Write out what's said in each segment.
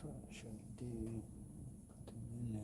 what I should have did. Put them in there.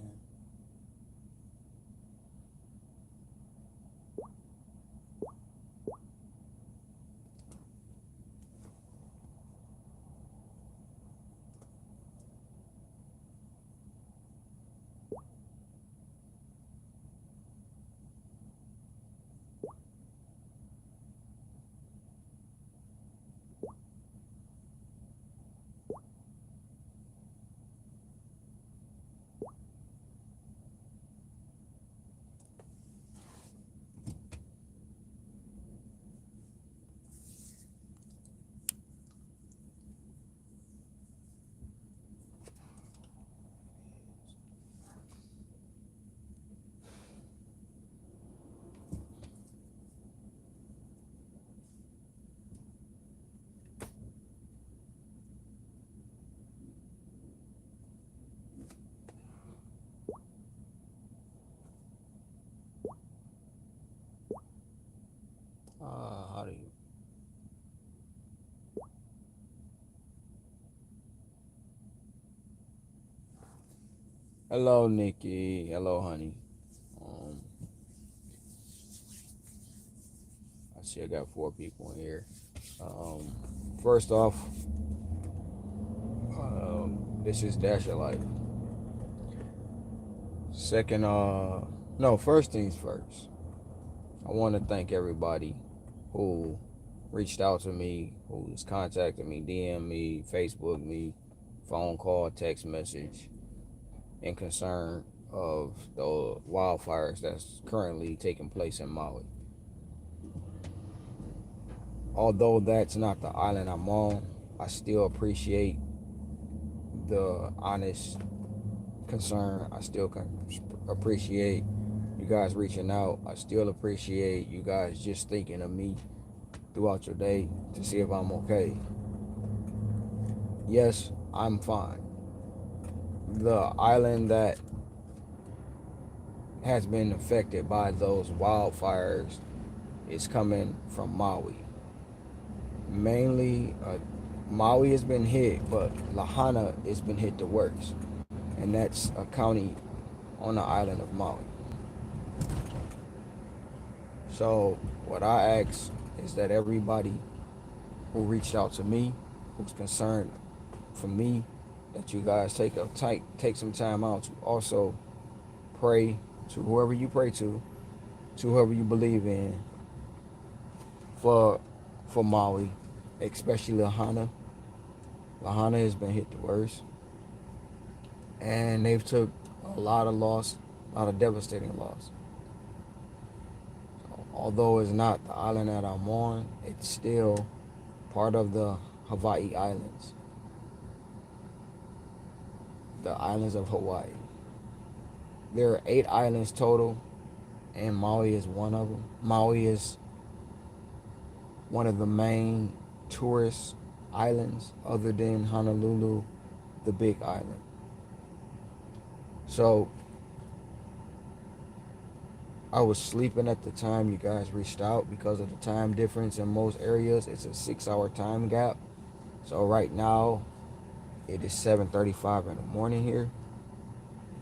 How do you? Hello, Nikki. Hello, honey. Um, I see I got 4 people in here. Um, First off, this is Dasher Life. Second, no, first things first. I want to thank everybody who reached out to me, who's contacted me, DM me, Facebook me, phone call, text message, in concern of the wildfires that's currently taking place in Maui. Although that's not the island I'm on, I still appreciate the honest concern. I still appreciate you guys reaching out. I still appreciate you guys just thinking of me throughout your day to see if I'm okay. Yes, I'm fine. The island that has been affected by those wildfires is coming from Maui. Mainly, Maui has been hit, but Lahaina has been hit the worst. And that's a county on the island of Maui. So, what I ask is that everybody who reached out to me, who's concerned for me, that you guys take some time out to also pray to whoever you pray to whoever you believe in, for Maui, especially Lahaina. Lahaina has been hit the worst, and they've took a lot of loss, a lot of devastating loss. So, although it's not the island that I'm on, it's still part of the Hawaii Islands, the islands of Hawaii. There are 8 islands total, and Maui is one of them. Maui is one of the main tourist islands other than Honolulu, the big island. So I was sleeping at the time you guys reached out because of the time difference in most areas. It's a 6-hour time gap. So right now it is 7:35 in the morning here.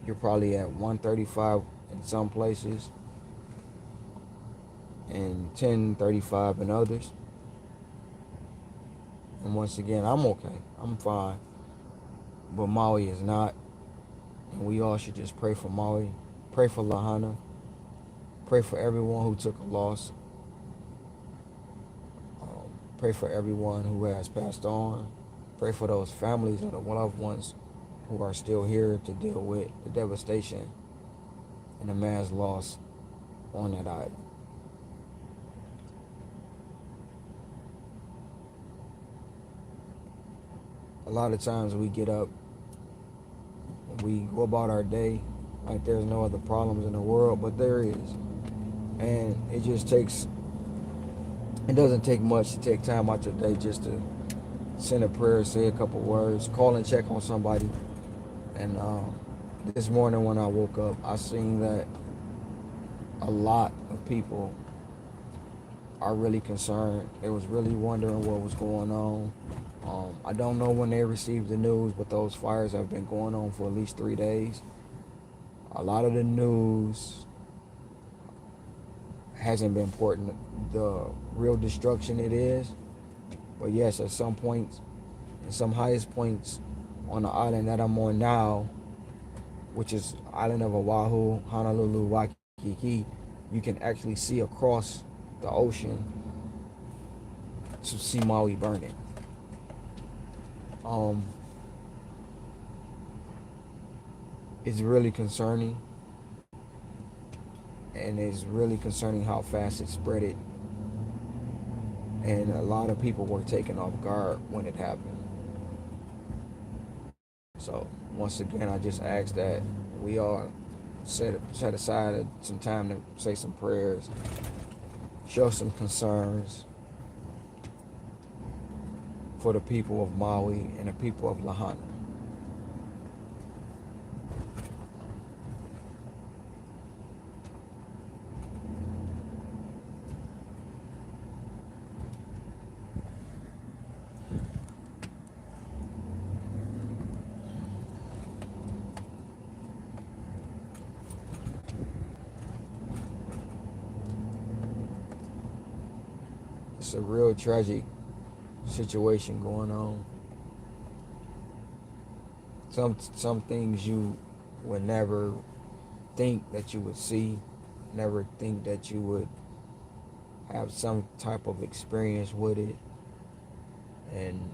You're probably at 1:35 in some places and 10:35 in others. And once again, I'm okay. I'm fine. But Maui is not. And we all should just pray for Maui. Pray for Lahaina. Pray for everyone who took a loss. Pray for everyone who has passed on. Pray for those families and the loved ones who are still here to deal with the devastation and the man's loss on that island. A lot of times we get up, we go about our day like there's no other problems in the world, but there is. And it doesn't take much to take time out your day just to send a prayer, say a couple words, call and check on somebody. And this morning when I woke up, I seen that a lot of people are really concerned. They was really wondering what was going on. I don't know when they received the news, but those fires have been going on for at least 3 days. A lot of the news hasn't been reporting the real destruction it is. But yes, at some points, at some highest points on the island that I'm on now, which is island of Oahu, Honolulu, Waikiki, you can actually see across the ocean to see Maui burning. Um, it's really concerning, and it's really concerning how fast it spread it. And a lot of people were taken off guard when it happened. So once again, I just ask that we all set aside some time to say some prayers, show some concerns for the people of Maui and the people of Lahaina. It's a real tragic situation going on. Some things you would never think that you would see, never think that you would have some type of experience with it. And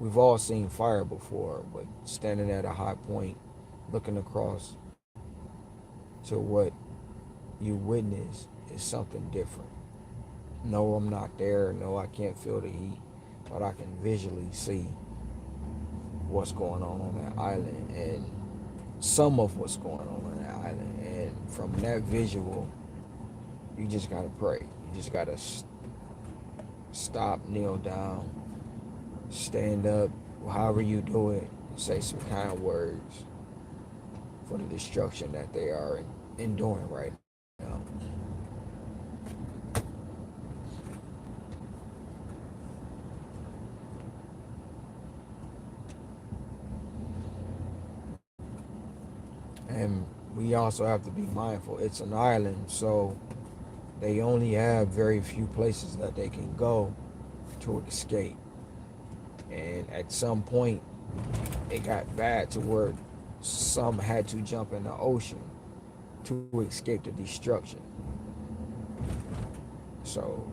we've all seen fire before, but standing at a high point, looking across to what you witness is something different. No, I'm not there. No, I can't feel the heat, but I can visually see what's going on that island and some of what's going on that island. And from that visual, you just gotta pray. You just gotta stop, kneel down, stand up, however you do it, say some kind words for the destruction that they are enduring right now. And we also have to be mindful. It's an island, so they only have very few places that they can go to escape. And at some point, it got bad to where some had to jump in the ocean to escape the destruction. So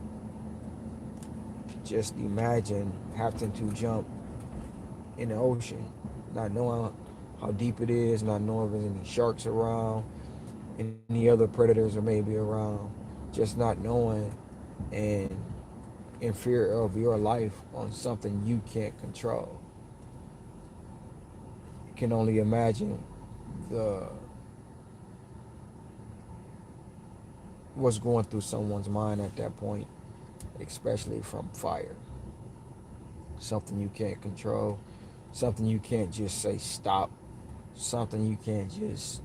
just imagine having to jump in the ocean, not knowing how deep it is, not knowing if there's any sharks around, any other predators are maybe around, just not knowing, and in fear of your life on something you can't control. You can only imagine the what's going through someone's mind at that point, especially from fire. Something you can't control, something you can't just say stop, something you can't just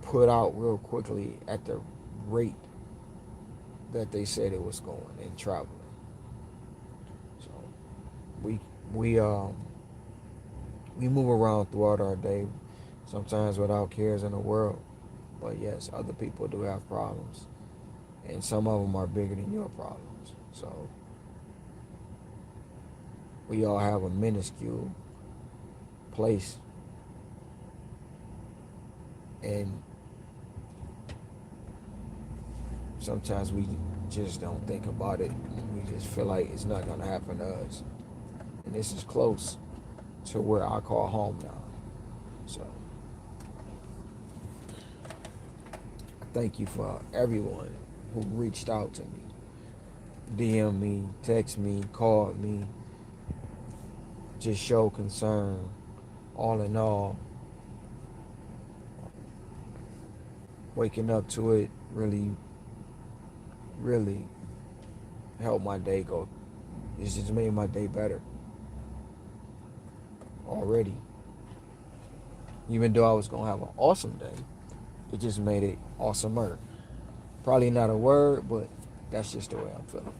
put out real quickly at the rate that they said it was going and traveling. So we we um we move around throughout our day, sometimes without cares in the world. But yes, other people do have problems, and some of them are bigger than your problems. So we all have a minuscule place, and sometimes we just don't think about it. We just feel like it's not going to happen to us. And this is close to where I call home now. So I thank you for everyone who reached out to me, DM me, text me, called me, just show concern. All in all, waking up to it really helped my day go. It's just made my day better already. Even though I was going to have an awesome day, It just made it awesomer. Probably not a word, but that's just the way I'm feeling.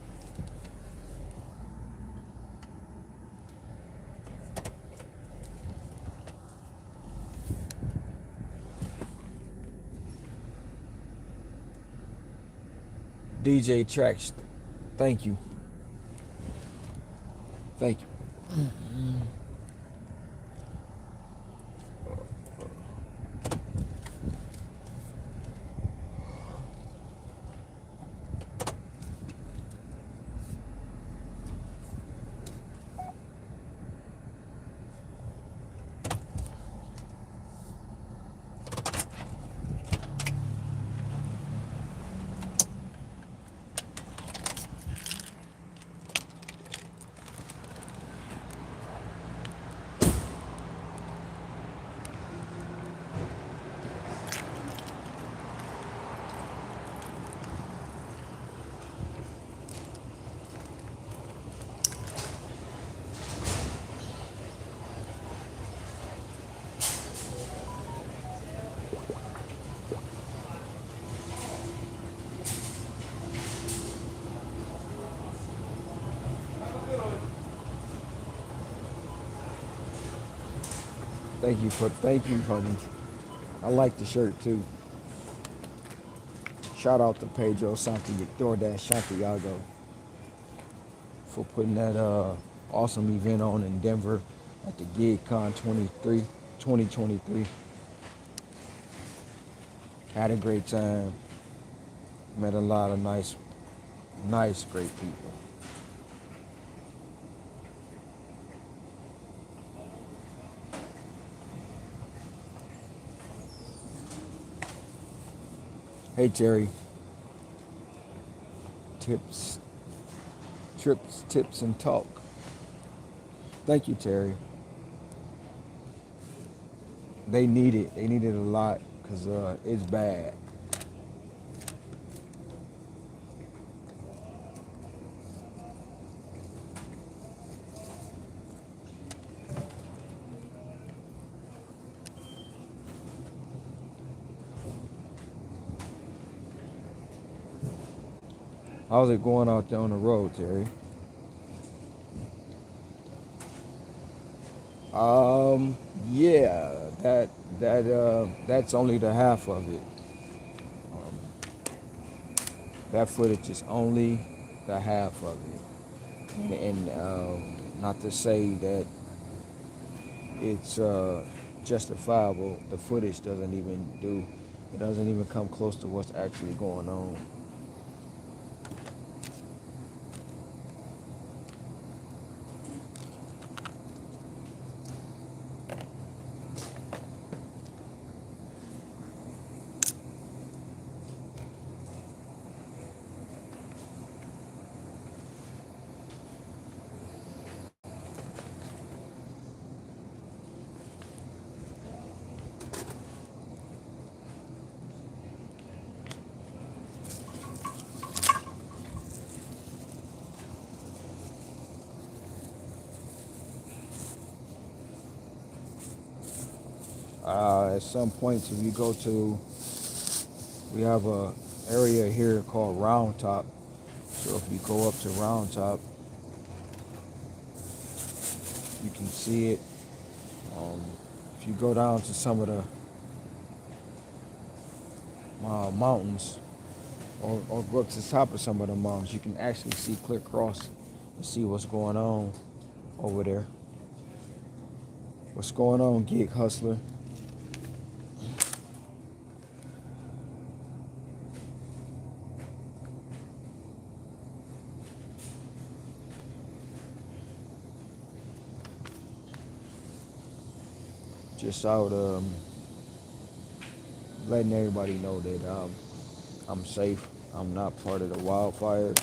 DJ Tracks, thank you. Thank you. Thank you, honey. I like the shirt too. Shout out to Pedro DoorDash Santiago for putting that awesome event on in Denver at the GigCon 2023. Had a great time. Met a lot of nice, great people. Hey Terry, tips, and talk. Thank you, Terry. They need it. They need it a lot because it's bad. How's it going out there on the road, Terry? Yeah, that's only the half of it. Um, that footage is only the half of it, and not to say that it's justifiable. The footage it doesn't even come close to what's actually going on. At some points, if you go to, we have a area here called Round Top. So if you go up to Round Top, you can see it. If you go down to some of the mountains, or go up to the top of some of the mountains, you can actually see clear across and see what's going on over there. What's going on, Gig Hustler? Just out letting everybody know that I'm safe. I'm not part of the wildfires,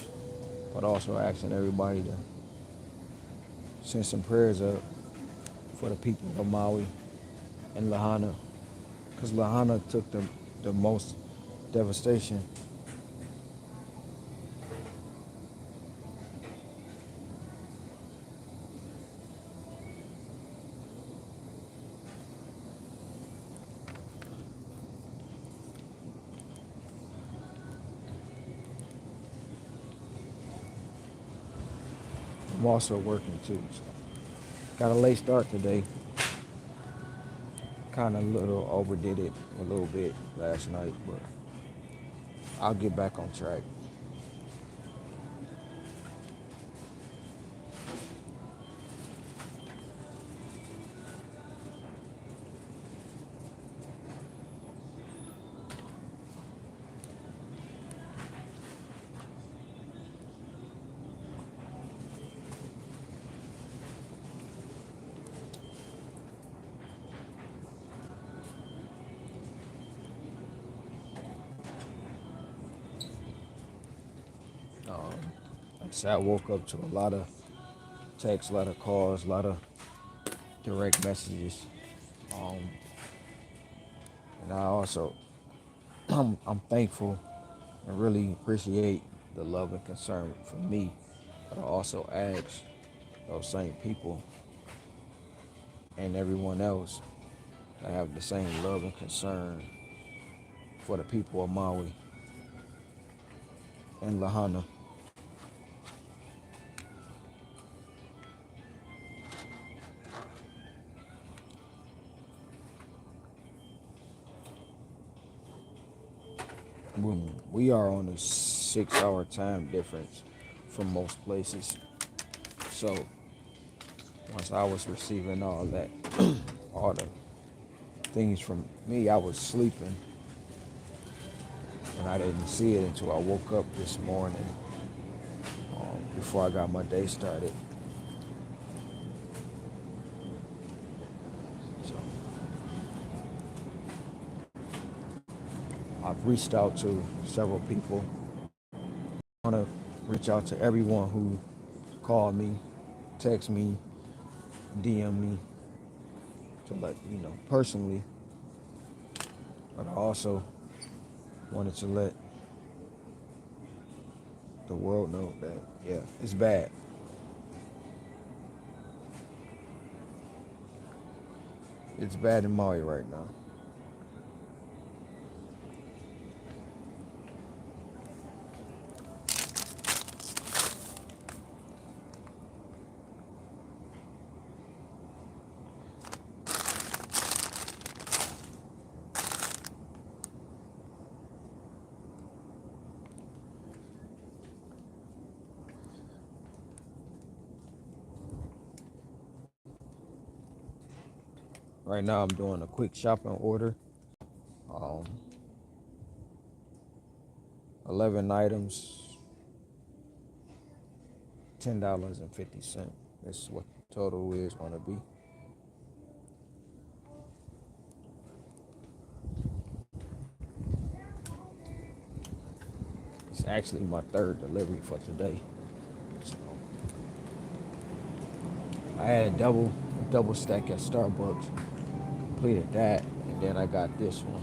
but also asking everybody to send some prayers up for the people of Maui and Lahaina, because Lahaina took the most devastation. I'm also working too. So got a late start today. Kind of little overdid it a little bit last night, but I'll get back on track. Um, like I said, I woke up to a lot of texts, a lot of calls, a lot of direct messages. Um, and I also, I'm thankful and really appreciate the love and concern for me. But I also ask those same people and everyone else to have the same love and concern for the people of Maui and Lahaina. We are on a 6 hour time difference from most places. So once I was receiving all that, all the things from me, I was sleeping and I didn't see it until I woke up this morning before I got my day started. So I've reached out to several people. I want to reach out to everyone who called me, text me, DM me to let you know personally. But I also wanted to let the world know that yeah, it's bad. It's bad in Maui right now. Right now, I'm doing a quick shopping order. Um, 11 items, $10.50. That's what the total is going to be. It's actually my third delivery for today. So I had a double stack at Starbucks, completed that, and then I got this one.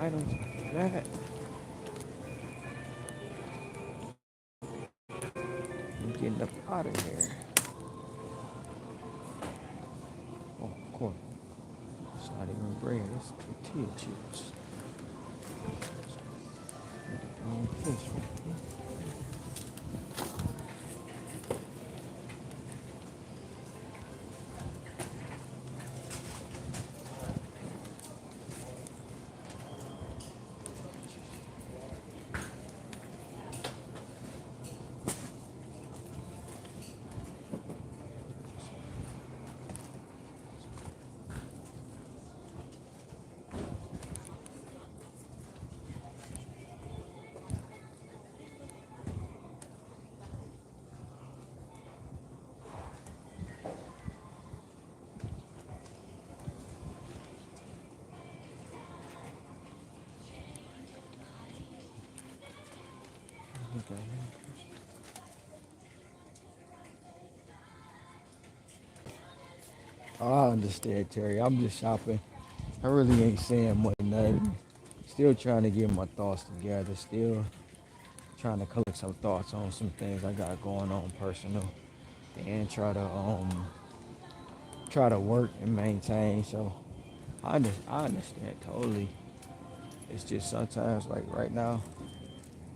items after that. I'm getting up out of here. Oh, of course. It's not even bread. It's tortilla chips. Fish right here. Okay. Oh, I understand, Terry. I'm just shopping. I really ain't saying much nothing. Still trying to get my thoughts together. Still trying to collect some thoughts on some things I got going on personal, and try to work and maintain. So I understand totally. It's just sometimes like right now,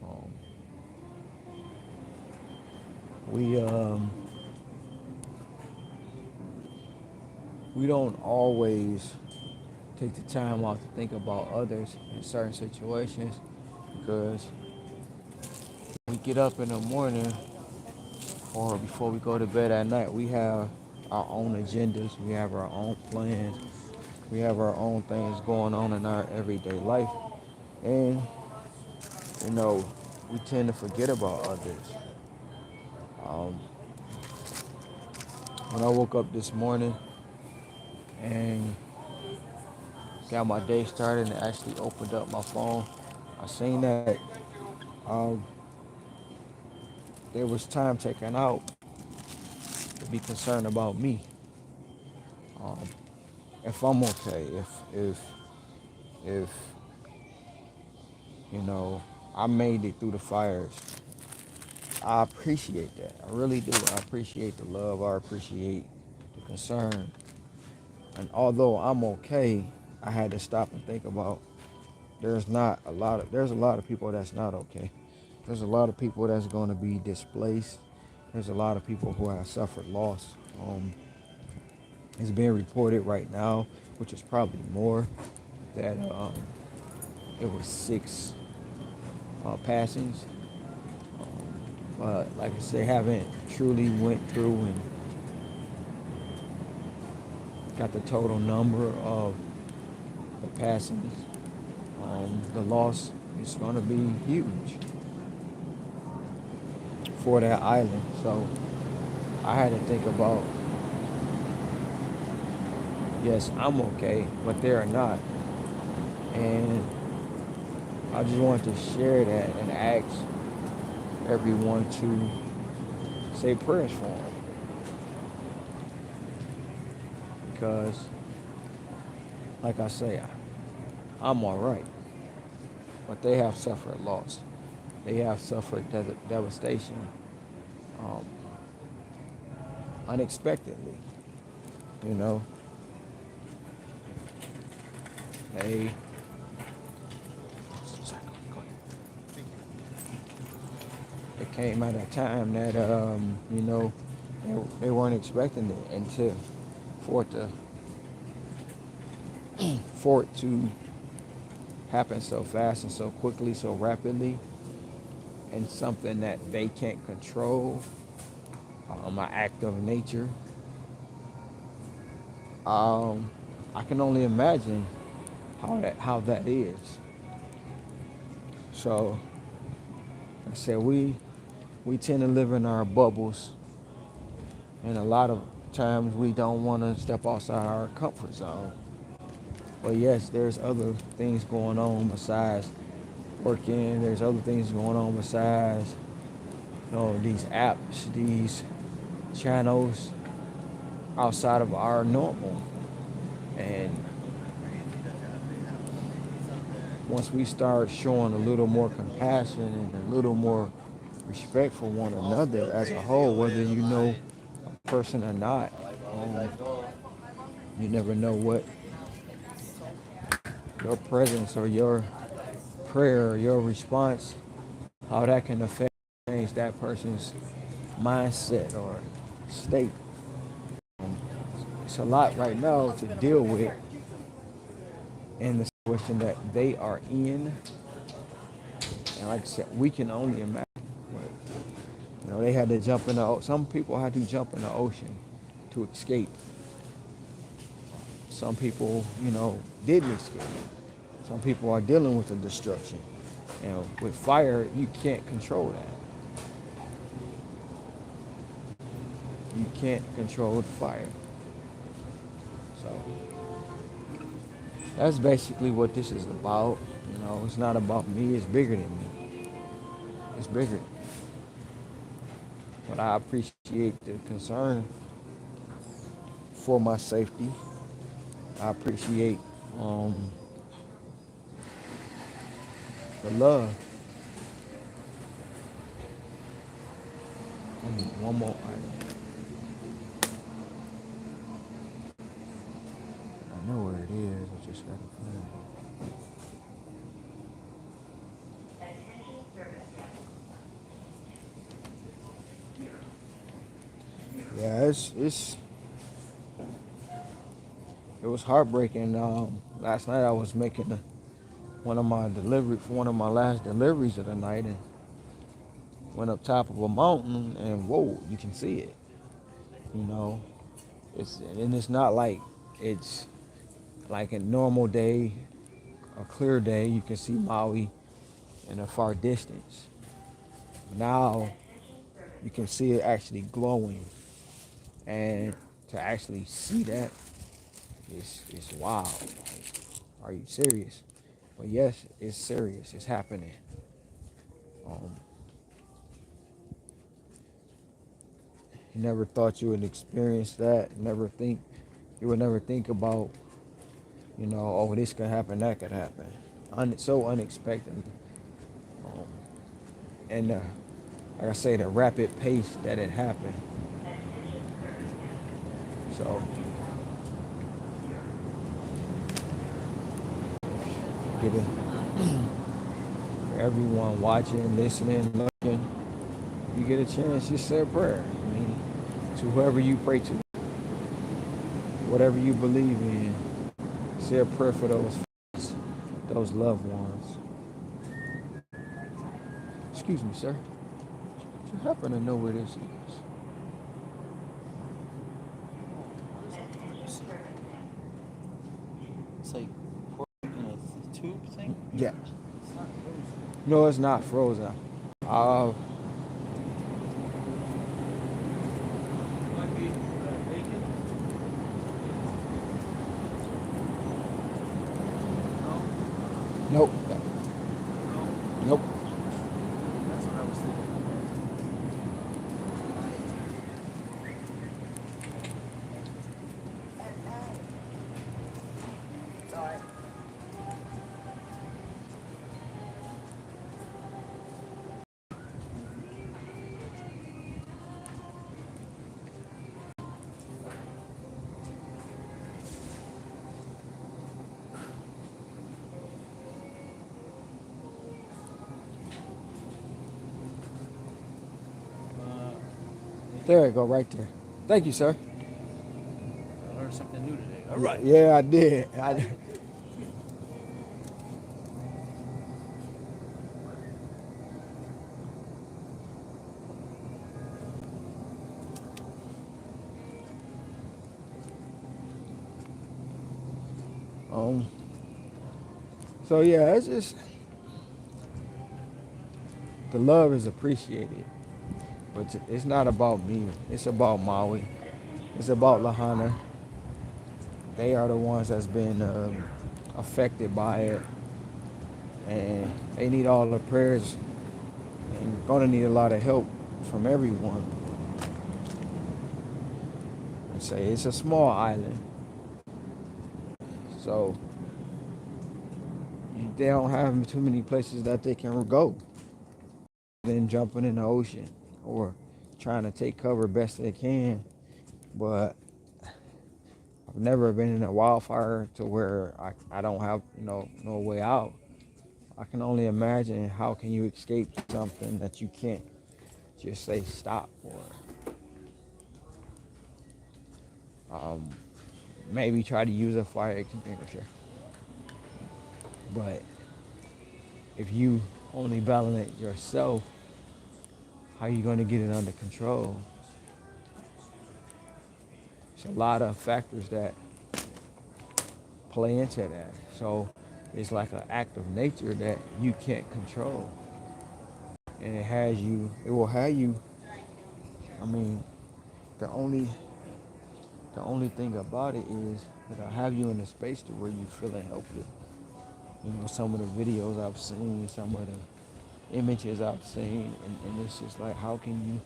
um, we we don't always take the time out to think about others in certain situations because we get up in the morning or before we go to bed at night, we have our own agendas, we have our own plans, we have our own things going on in our everyday life. And, you know, we tend to forget about others. Um, when I woke up this morning and got my day started and actually opened up my phone, I seen that um, there was time taken out to be concerned about me. Um, if I'm okay, if you know I made it through the fires, I appreciate that. I really do. I appreciate the love. I appreciate the concern. And although I'm okay, I had to stop and think about there's a lot of people that's not okay. There's a lot of people that's going to be displaced. There's a lot of people who have suffered loss. It's being reported right now, which is probably more, that it was 6 passings. But like I say, haven't truly went through and got the total number of the passings. The loss is going to be huge for that island. So I had to think about, yes, I'm okay, but they're not. And I just wanted to share that and ask everyone to say prayers for them. Because, like I say, I'm all right. But they have suffered loss. They have suffered devastation um, unexpectedly. You know, they it came at a time that you know they weren't expecting it until for it to for it to happen so fast and so quickly, so rapidly, and something that they can't control, an act of nature. I can only imagine how that is. So, like I said, we tend to live in our bubbles, and a lot of times we don't want to step outside our comfort zone. But yes, there's other things going on besides working. There's other things going on besides, you know, these apps, these channels outside of our normal. And once we start showing a little more compassion and a little more respect for one another as a whole, whether you know a person or not, you never know what your presence or your prayer or your response, how that can affect change that person's mindset or state. It's a lot right now to deal with in the situation that they are in. And like I said, we can only imagine. They had to jump in the. Some people had to jump in the ocean to escape. Some people, didn't escape. Some people are dealing with the destruction. With fire, you can't control that. You can't control the fire. So that's basically what this is about. It's not about me. It's bigger than me. It's bigger. But I appreciate the concern for my safety. I appreciate the love. I need one more item. I know where it is. I just gotta find it. Yeah, it was heartbreaking. Last night I was making one of my last deliveries of the night, and went up top of a mountain, and whoa, you can see it. It's not like it's like a normal day, a clear day. You can see Maui in a far distance. Now you can see it actually glowing, and to actually see that is wild. Are you serious? But yes, it's serious. It's happening. You never thought you would experience that. You would never think about, oh, this could happen, that could happen. So unexpected. And like I say, the rapid pace that it happened. So get it. For everyone watching, listening, looking, you get a chance, just say a prayer. To whoever you pray to, whatever you believe in, say a prayer for those loved ones. Excuse me, sir. Do you happen to know where this is? It's like pork in a tube thing? Yeah. No, it's not frozen. Nope. Nope. That's what I was thinking. Sorry. There you go, right there. Thank you, sir. I learned something new today. All right. Yeah, I did. So yeah, it's just the love is appreciated, but it's not about me. It's about Maui. It's about Lahaina. They are the ones that's been affected by it, and they need all the prayers and gonna need a lot of help from everyone. I say it's a small island, so you they don't have too many places that they can go. Then jumping in the ocean or trying to take cover best they can. But I've never been in a wildfire to where I don't have no way out. I can only imagine how can you escape something that you can't just say stop or um, maybe try to use a fire extinguisher. But if you only battling it yourself, how you going to get it under control? There's a lot of factors that play into that. So it's like an act of nature that you can't control. And it will have you, I mean, the only the only thing about it is that I have you in a space to where you feeling helpless. Some of the videos I've seen, some of the images I've seen, and it's just like, how can you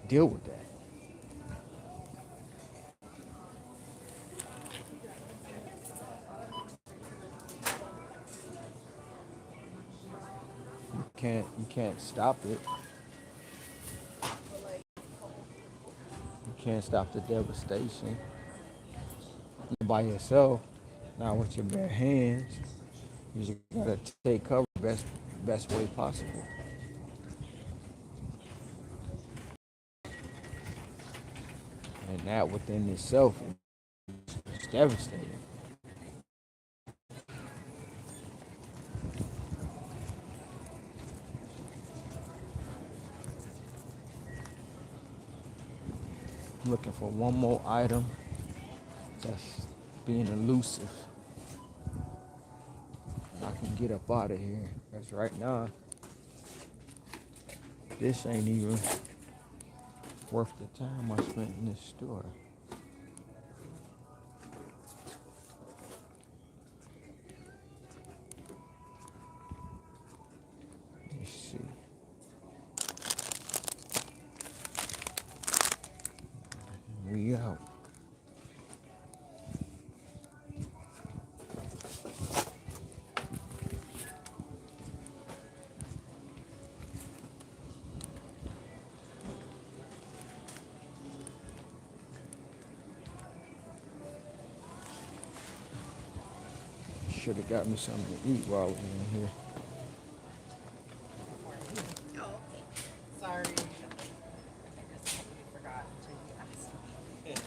deal with that? You can't stop it. You can't stop the devastation. By yourself, not with your bare hands. You just gotta take cover best way possible. And that within itself is devastating. I'm looking for one more item that's being elusive. And I can get up out of here. Because right now, this ain't even worth the time I spent in this store. Let's see. We out. Should have got me something to eat while I was in here. Oh, okay. Sorry. I guess I forgot to ask.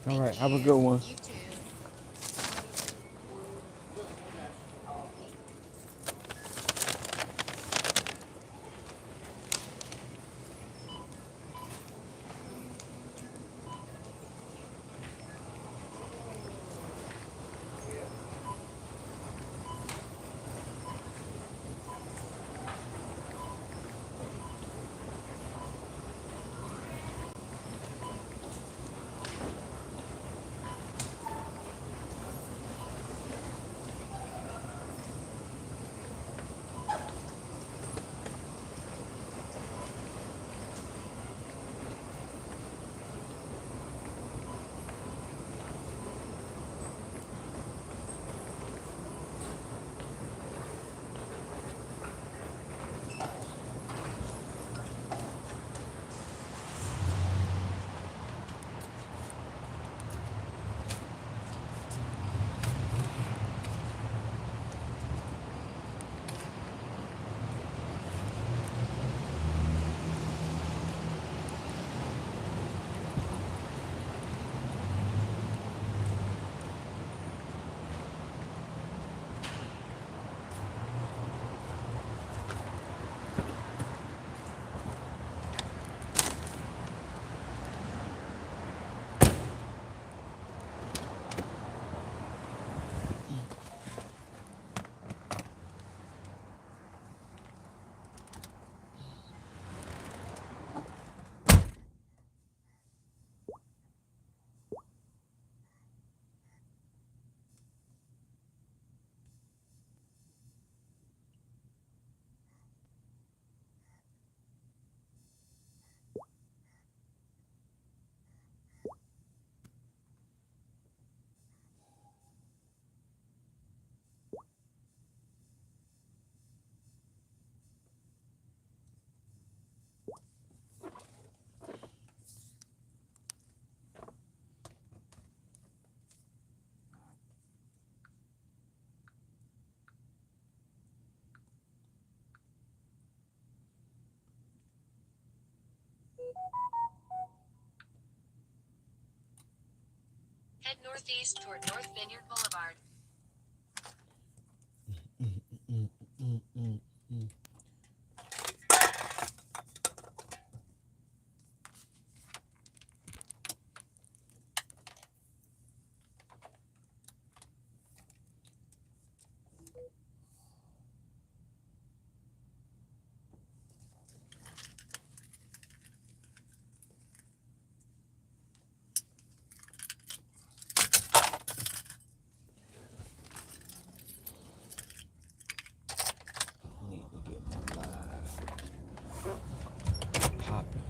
All right, have a good one. You too. Head northeast toward North Vineyard Boulevard. Need to get my live popping.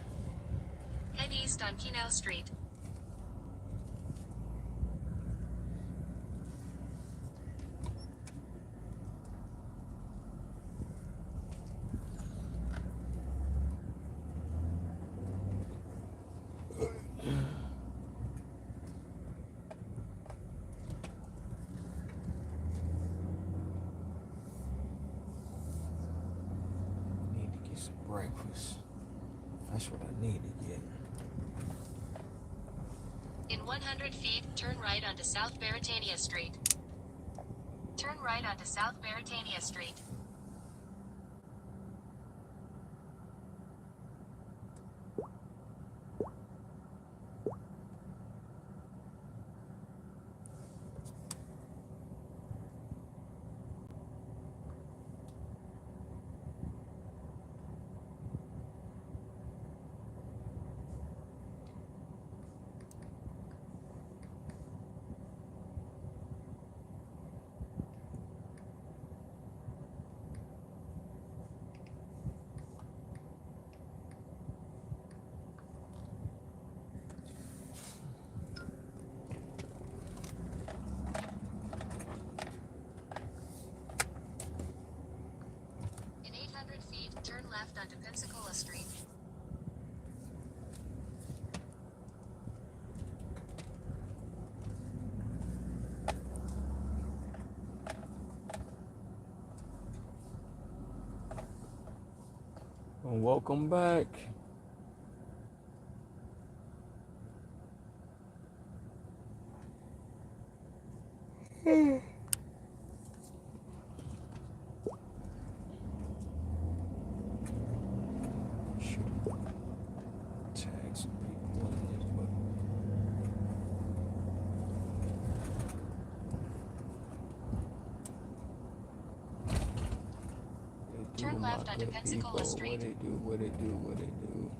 Head east on Canal Street. Need to get some breakfast. That's what I need to get. In 100 feet, turn right onto South Baratania Street. Turn right onto South Baratania Street. In 800 feet, turn left onto Pensacola Street. And welcome back. Tag some people in this, but they do Turn my left onto good Pensacola people. Street. What they do, what they do, what they do.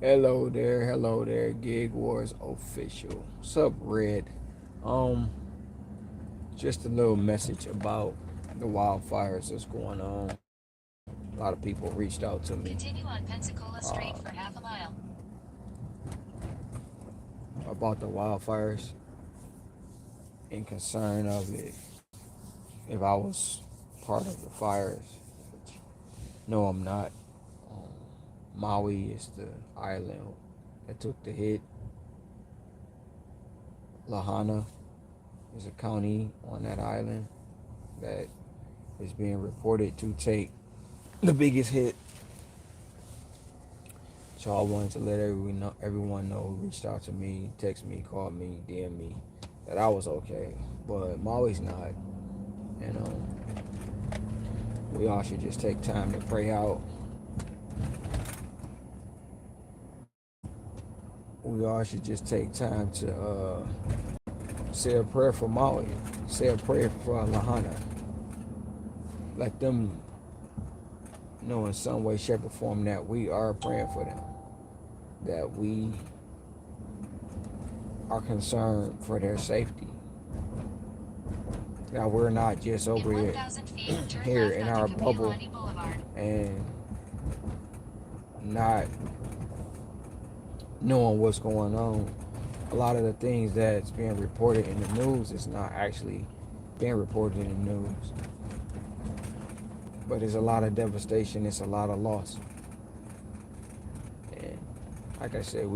Hello there, Gig Wars official. What's up, Red? Um, just a little message about the wildfires that's going on. A lot of people reached out to me Continue on Pensacola Street for half a mile. about the wildfires and concern of it. If I was part of the fires, which no, I'm not. Um, Maui is the island that took the hit. Lahaina is a county on that island that is being reported to take the biggest hit. So I wanted to let everyone know who reached out to me, text me, called me, DM me, that I was okay. But Maui's not. And we all should just take time to pray out. We all should just take time to say a prayer for Maui, say a prayer for Lahaina. Let them know in some way, shape, or form that we are praying for them, that we are concerned for their safety. That we're not just over In 1,000 feet, turn here left in onto our bubble Kapiolani Boulevard. and not knowing what's going on. A lot of the things that's being reported in the news is not actually being reported in the news. But it's a lot of devastation, it's a lot of loss. And like I said,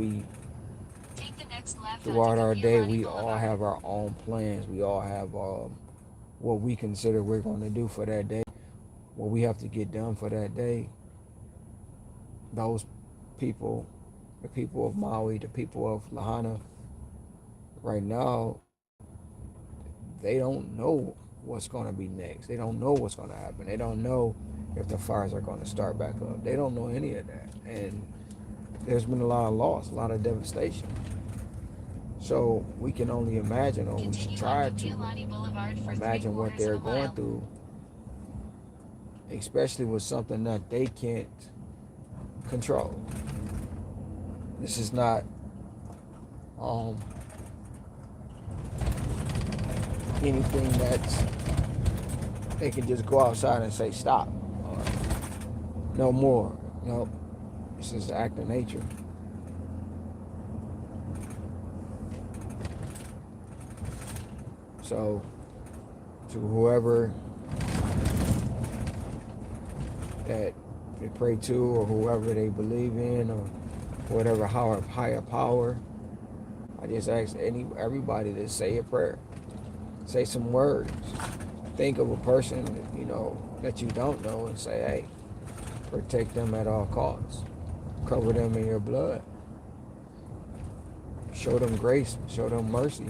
Take the next left throughout onto our day, Kapiolani we all Boulevard. have our own plans. We all have what we consider we're going to do for that day, what we have to get done for that day. Those people, the people of Maui, the people of Lahaina, right now, they don't know what's going to be next. They don't know what's going to happen. They don't know if the fires are going to start back up. They don't know any of that. And there's been a lot of loss, a lot of devastation. So we can only imagine, or we should Continue try on to Kapiolani Boulevard for imagine what 3/4 they're of a going mile. through, especially with something that they can't control. This is not anything that they can just go outside and say stop or no more. No, this is the act of nature. So to whoever that they pray to, or whoever they believe in, or whatever higher power, I just ask everybody to say a prayer, say some words, think of a person that you don't know, and say, hey, protect them at all costs, cover them in your blood, show them grace, show them mercy.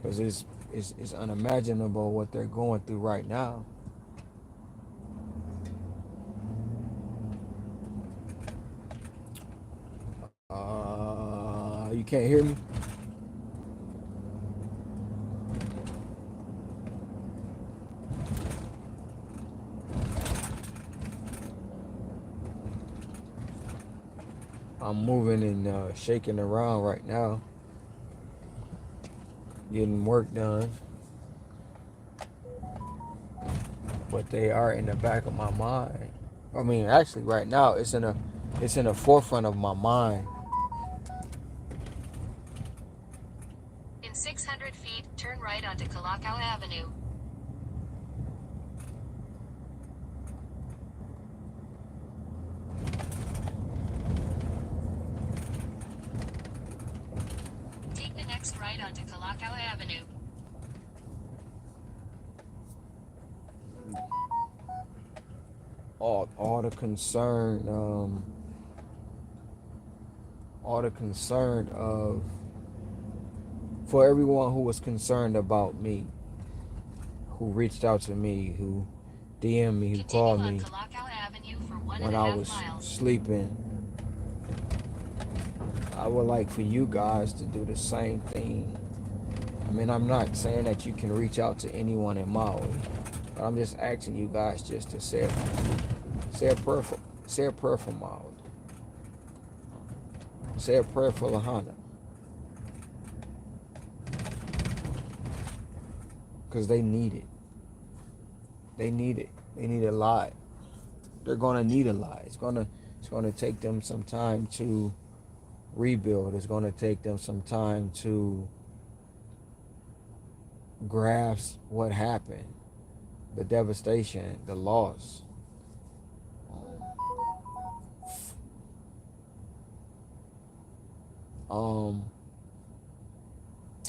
Because it's unimaginable what they're going through right now. You can't hear me? I'm moving and shaking around right now, getting work done. But they are in the back of my mind. I mean, actually, right now, it's in the forefront of my mind. In 600 feet, turn right onto Kalakau Avenue. Take the next right onto Kalakau Avenue. all the concern, all the concern of, for everyone who was concerned about me, who reached out to me, who DM'd me, who Continue called on me Kalakau Avenue for when I 1.5 was miles. sleeping. I would like for you guys to do the same thing. I mean, I'm not saying that you can reach out to anyone in Maui, but I'm just asking you guys just to say a prayer for Maui. Say a prayer for Lahaina. Because they need it. They need it. They need a lot. They're gonna need a lot. It's gonna take them some time to rebuild. It's gonna take them some time to grasp what happened, the devastation, the loss. Um,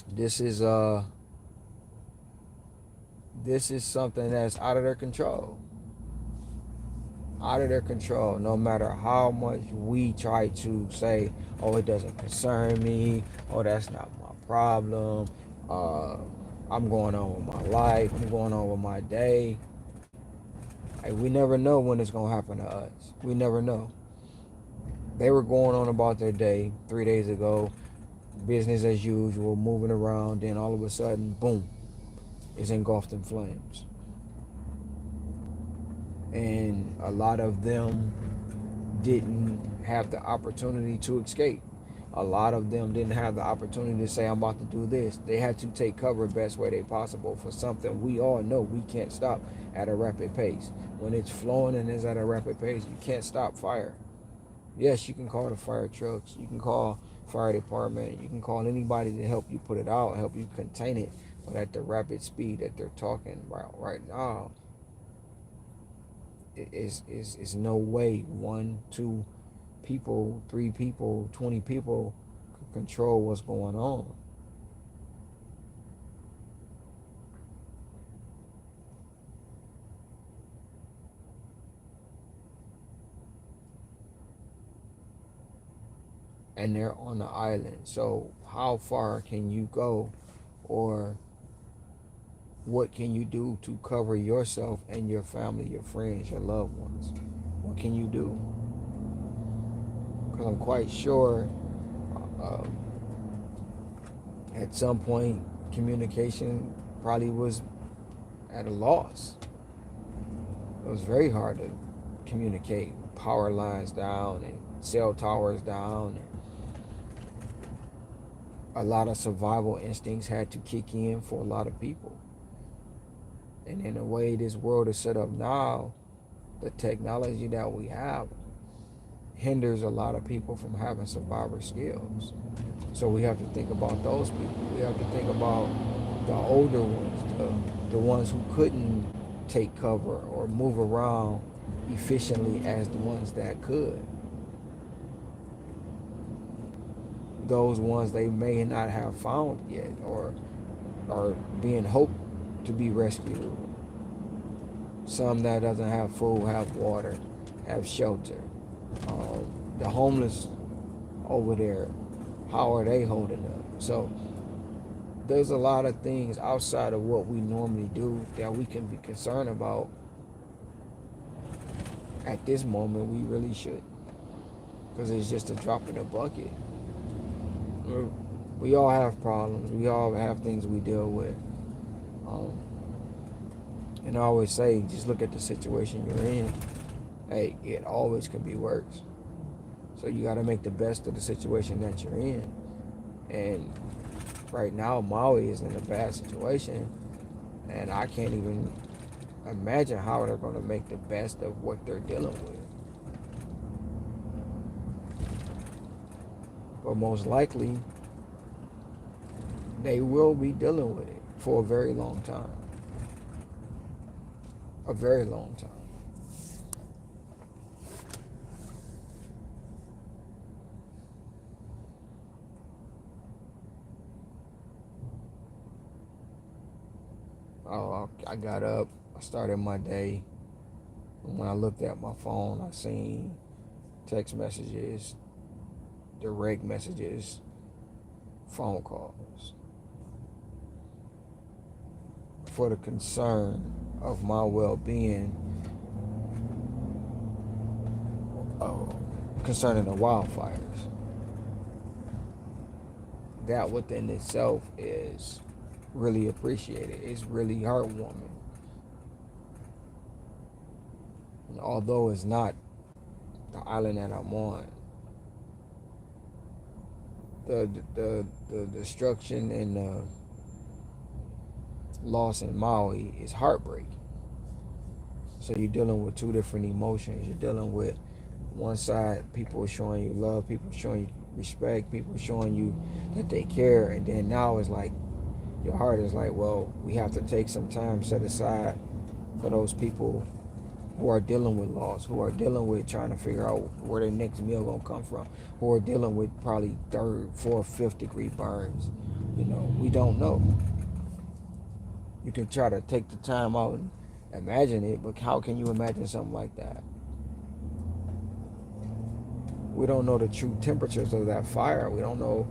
this is something that's out of their control. Out of their control. No matter how much we try to say, "Oh, it doesn't concern me," "Oh, that's not my problem," "I'm going on with my life," "I'm going on with my day." Like, we never know when it's gonna happen to us. We never know. They were going on about their day 3 days ago, business as usual, moving around. Then all of a sudden, boom, it's engulfed in flames. And a lot of them didn't have the opportunity to escape. A lot of them didn't have the opportunity to say, "I'm about to do this." They had to take cover best way they possible for something we all know we can't stop at a rapid pace. When it's flowing and it's at a rapid pace, you can't stop fire. Yes, you can call the fire trucks, you can call fire department, you can call anybody to help you put it out, help you contain it. But at the rapid speed that they're talking about right now, is no way 1, 2 people, 3 people, 20 people can control what's going on. And they're on the island. So how far can you go, or what can you do to cover yourself and your family, your friends, your loved ones? What can you do? Because I'm quite sure uh, at some point communication probably was at a loss. It was very hard to communicate. Power lines down and cell towers down. And a lot of survival instincts had to kick in for a lot of people. And in the way this world is set up now, the technology that we have hinders a lot of people from having survivor skills. So we have to think about those people. We have to think about the older ones, the ones who couldn't take cover or move around efficiently as the ones that could. Those ones they may not have found yet, or are being hoped to be rescued. Some that doesn't have food, have water, have shelter. The homeless over there, how are they holding up? So there's a lot of things outside of what we normally do that we can be concerned about. At this moment, we really should, because it's just a drop in the bucket. We all have problems. We all have things we deal with. And I always say, just look at the situation you're in. Hey, it always can be worse. So you got to make the best of the situation that you're in. And right now, Maui is in a bad situation. And I can't even imagine how they're going to make the best of what they're dealing with. But most likely, they will be dealing with it for a very long time. A very long time. I got up, I started my day, When I looked at my phone, I seen text messages, direct messages, phone calls for the concern of my well-being concerning the wildfires. That within itself is really appreciated. It's really heartwarming. And although it's not the island that I'm on, the destruction and the loss in Maui is heartbreaking. So you're dealing with two different emotions. You're dealing with one side, people are showing you love, people are showing you respect, people are showing you that they care, and then now it's like your heart is like, well, we have to take some time set aside for those people who are dealing with loss, who are dealing with trying to figure out where their next meal gonna come from, who are dealing with probably third, fourth, fifth degree burns. We don't know. You can try to take the time out and imagine it, but how can you imagine something like that? We don't know the true temperatures of that fire. We don't know,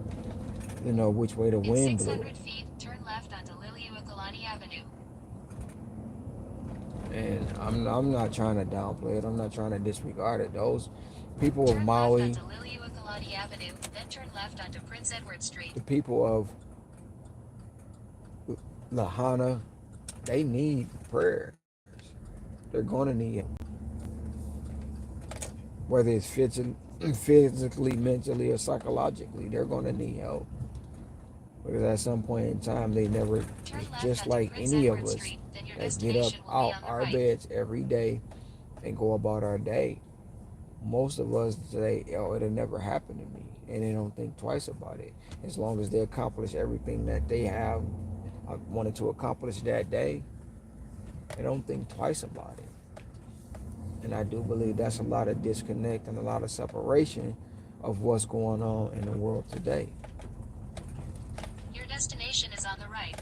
which way the In wind blew. 600 feet, turn left onto Liliuokalani Avenue. And I'm not trying to downplay it. I'm not trying to disregard it. Those people of Turn Maui, left onto Liliuokalani Avenue, then turn left onto Prince Edward Street. the people of Lahaina, they need prayers. They're going to need it. Whether it's physically, mentally, or psychologically, they're going to need help. Because at some point in time, just like any of us that get up out our beds every day and go about our day, most of us say, it'll never happen to me. And they don't think twice about it. As long as they accomplish everything that they have wanted to accomplish that day, they don't think twice about it. And I do believe that's a lot of disconnect and a lot of separation of what's going on in the world today. Your destination is on the right.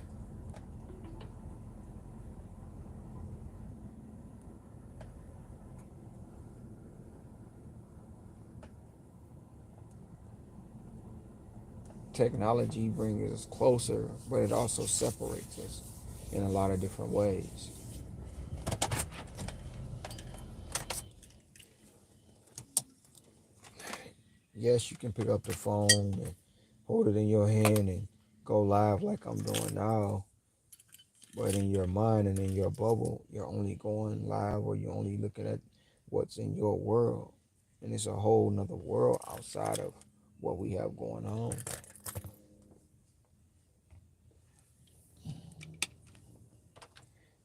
Technology brings us closer, but it also separates us in a lot of different ways. Yes, you can pick up the phone and hold it in your hand and go live like I'm doing now. But in your mind and in your bubble, you're only going live or you're only looking at what's in your world. And it's a whole nother world outside of what we have going on.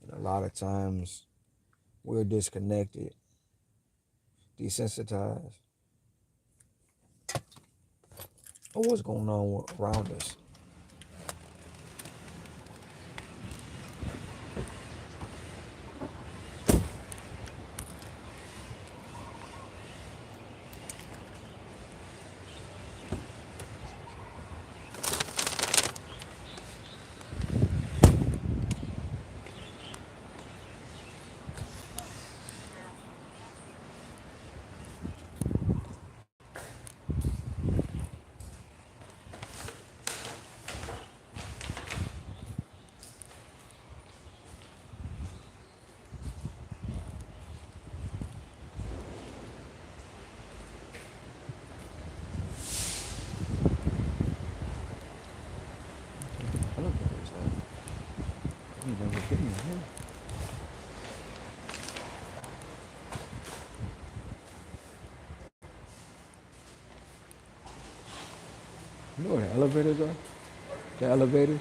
And a lot of times we're disconnected, desensitized of what's going on around us. You know where the elevators are? The elevators?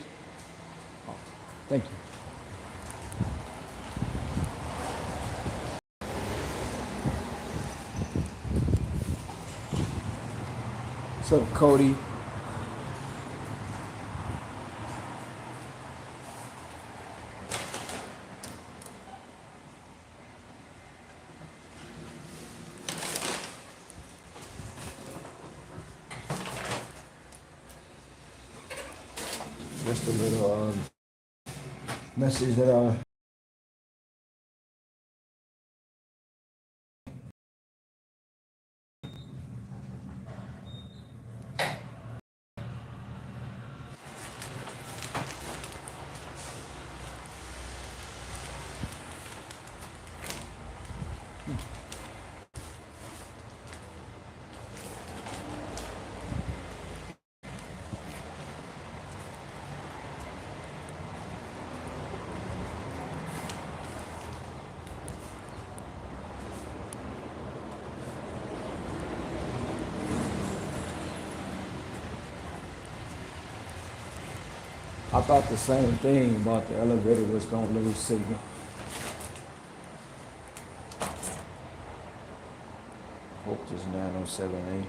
Oh, thank you. What's up, Cody? Just a little message that I thought the same thing about the elevator was gonna lose signal. Hope this 907A.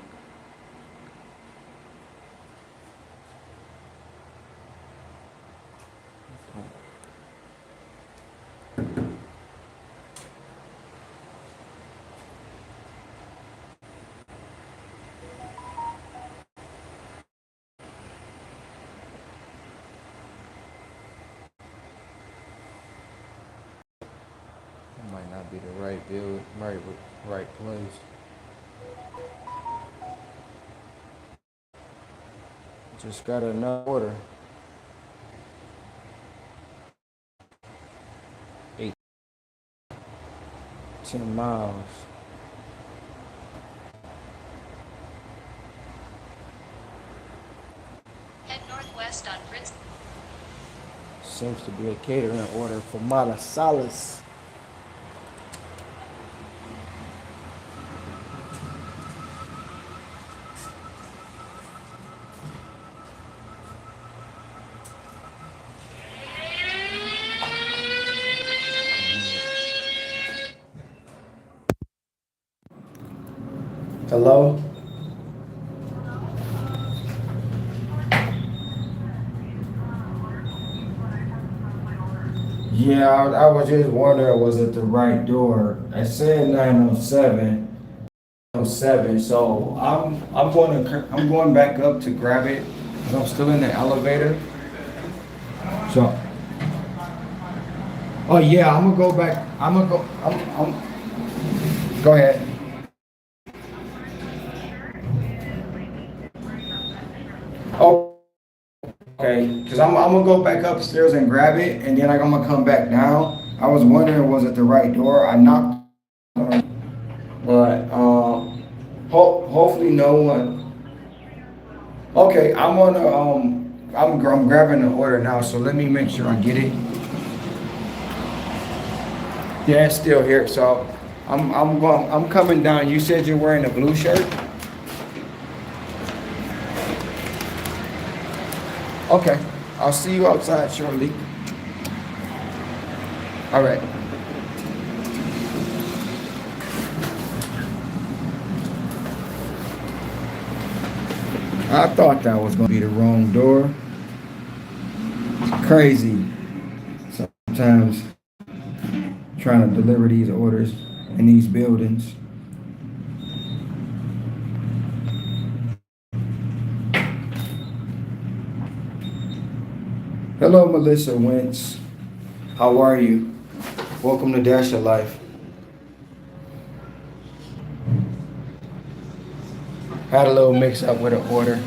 It might not be the right build, right place. Just got another order. 10 miles. Head northwest on Prince. Seems to be a catering order for Malasalis. Hello? Yeah, I was just wondering, was it the right door? I said 907, 07. So I'm going back up to grab it because I'm still in the elevator. So, oh yeah, I'm gonna go back. I'm gonna go. Go ahead. Oh, okay. Because I'm gonna go back upstairs and grab it, and then I'm gonna come back down. I was wondering, was it the right door? I knocked on it, but hopefully no one. Okay, I'm gonna I'm grabbing the order now, so let me make sure I get it. Yeah, it's still here, so I'm coming down. You said you're wearing a blue shirt? Okay, I'll see you outside shortly. All right. I thought that was gonna be the wrong door. It's crazy. Sometimes trying to deliver these orders in these buildings. Hello, Melissa Wentz. How are you? Welcome to Dash Your Life. Had a little mix up with an order.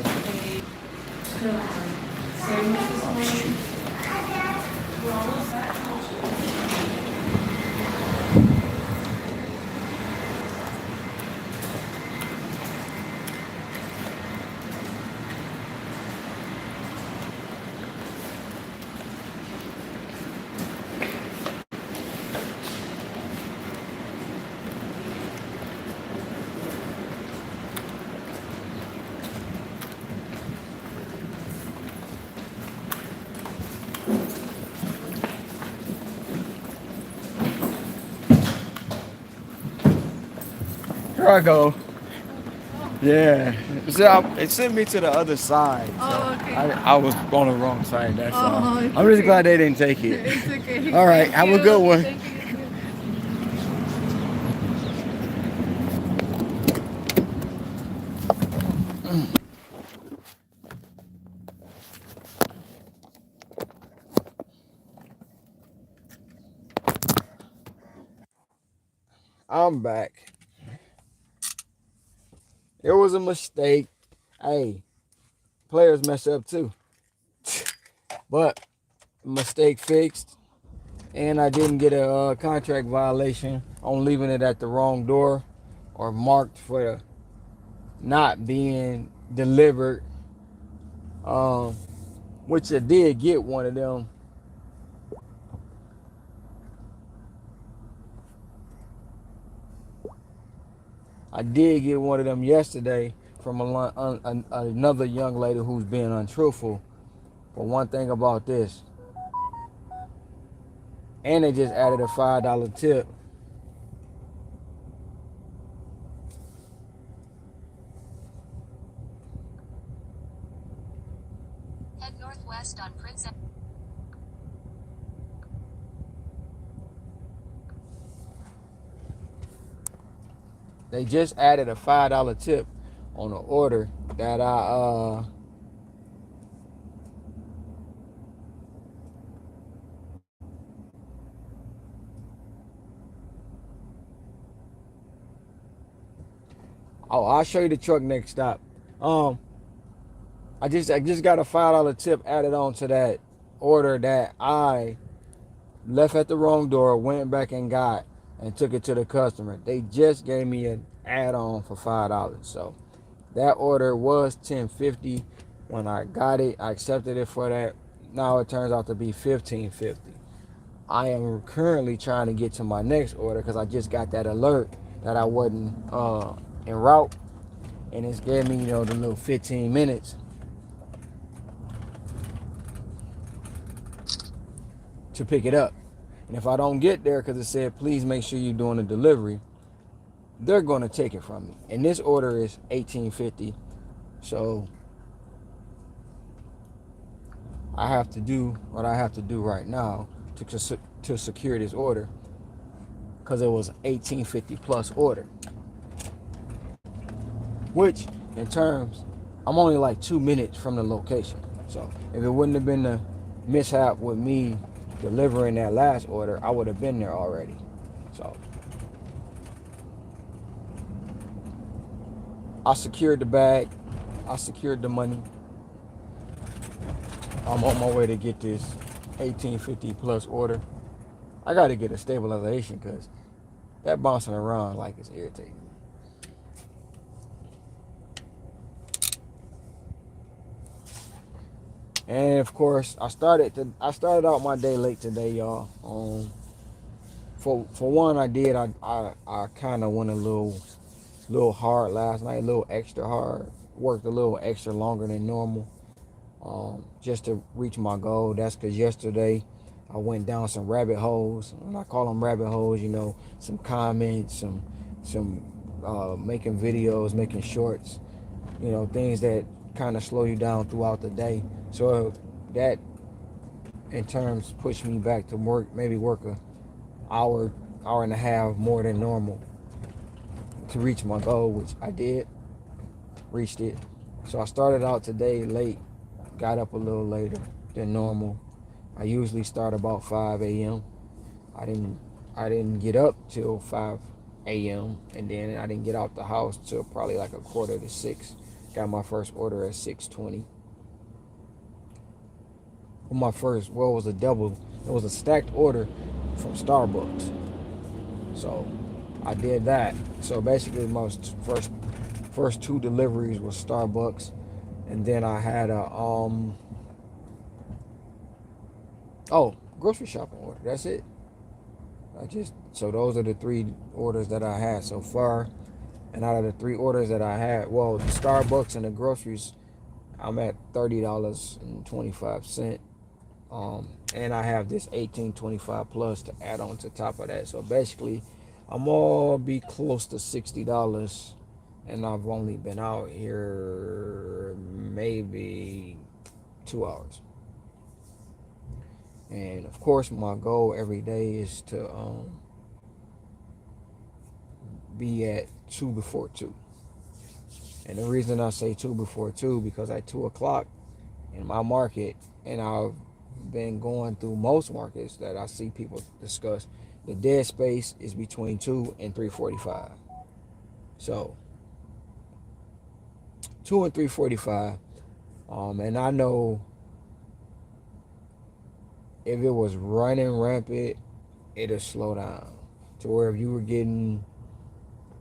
Here I go. Yeah. So it sent me to the other side. So Oh, okay. I was on the wrong side, that's all. It's I'm just okay. glad they didn't take it. It's okay. All right, Thank have a you. good one. Thank you. I'm back. It was a mistake. Hey, players mess up too. But mistake fixed. and I didn't get a contract violation on leaving it at the wrong door or marked for not being delivered, um, which I did get one of them. I did get one of them yesterday from another young lady who's being untruthful. But one thing about this, and they just added a $5 tip. Head northwest on Prince. They just added a $5 tip on the order that I'll show you the truck next stop. Um, I just got a $5 tip added on to that order that I left at the wrong door, went back and got, and took it to the customer. They just gave me an add-on for $5. So that order was $10.50 when I got it. I accepted it for that. Now it turns out to be $15.50. I am currently trying to get to my next order because I just got that alert that I wasn't en route, and it's gave me, the little 15 minutes to pick it up. And if I don't get there because it said please make sure you're doing a delivery, they're going to take it from me. And this order is $18.50, so I have to do what I have to do right now to secure this order, because it was $18.50 plus order, which in terms, I'm only like 2 minutes from the location. So if it wouldn't have been the mishap with me delivering that last order, I would have been there already. So I secured the bag, I secured the money. I'm on my way to get this $18.50 plus order. I got to get a stabilization because that bouncing around like it's irritating. And of course, I started out my day late today, y'all. For one, I kind of went a little hard last night, a little extra hard. Worked a little extra longer than normal, just to reach my goal. That's because yesterday I went down some rabbit holes, and I call them rabbit holes. Some comments, some making videos, making shorts. Things that kind of slow you down throughout the day. So that in terms pushed me back to work, maybe work a hour and a half more than normal to reach my goal, which I did, reached it. So I started out today late, got up a little later than normal. I usually start about 5 a.m. I didn't get up till 5 a.m. and then I didn't get out the house till probably like a quarter to 6. Got my first order at 6:20. My first, it was a double. It was a stacked order from Starbucks. So I did that. So basically, my first 2 deliveries was Starbucks, and then I had a grocery shopping order. That's it. So those are the 3 orders that I had so far. And out of the 3 orders that I had, well, the Starbucks and the groceries, I'm at $30.25. And I have this $18.25 plus to add on to top of that. So basically, I'm all be close to $60, and I've only been out here maybe 2 hours. And of course, my goal every day is to be at 2 before 2. And the reason I say 2 before 2, because at 2 o'clock in my market, and I've been going through most markets that I see people discuss, the dead space is between 2 and 3:45. So 2 and 3:45. And I know if it was running rampant it'll slow down to where if you were getting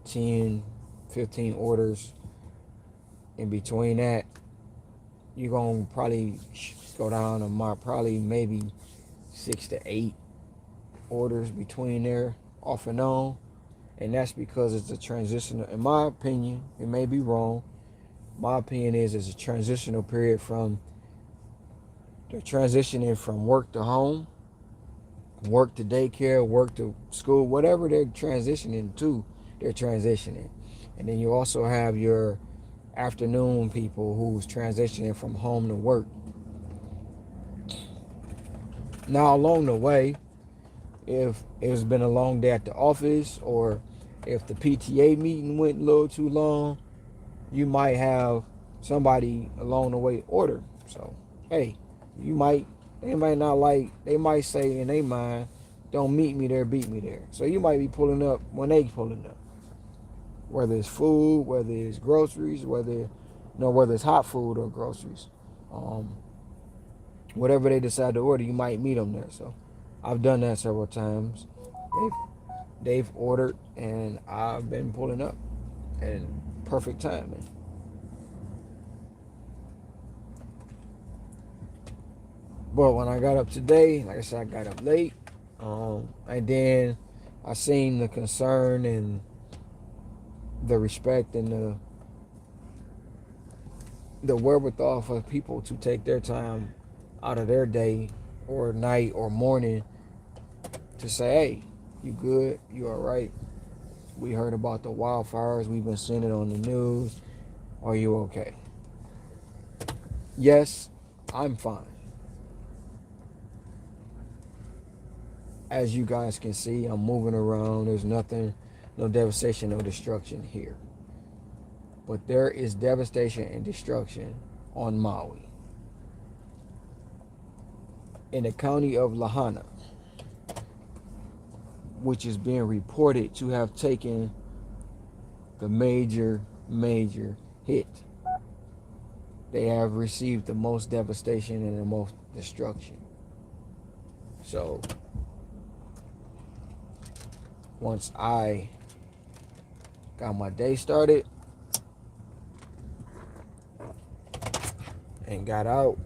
10, 15 orders in between that, you're gonna probably go down to probably maybe 6 to 8 orders between there off and on. And that's because it's a transitional, in my opinion, it may be wrong. My opinion is it's a transitional period from they're transitioning from work to home, work to daycare, work to school, whatever they're transitioning to, they're transitioning. And then you also have your afternoon people who's transitioning from home to work. Now, along the way, if it's been a long day at the office or if the PTA meeting went a little too long, you might have somebody along the way order. So, hey, they might not like, they might say in their mind, don't meet me there, beat me there. So you might be pulling up when they pulling up. Whether it's food, whether it's groceries, whether it's hot food or groceries. Whatever they decide to order, you might meet them there. So I've done that several times. They've ordered and I've been pulling up and perfect timing. But when I got up today, like I said, I got up late. And then I seen the concern and the respect and the wherewithal for people to take their time out of their day or night or morning to say, hey, you good? You all right? We heard about the wildfires. We've been seeing it on the news. Are you okay? Yes, I'm fine. As you guys can see, I'm moving around. There's nothing, no devastation, no destruction here. But there is devastation and destruction on Maui. In the county of Lahaina, which is being reported to have taken the major hit. They have received the most devastation and the most destruction. So once I got my day started and got out,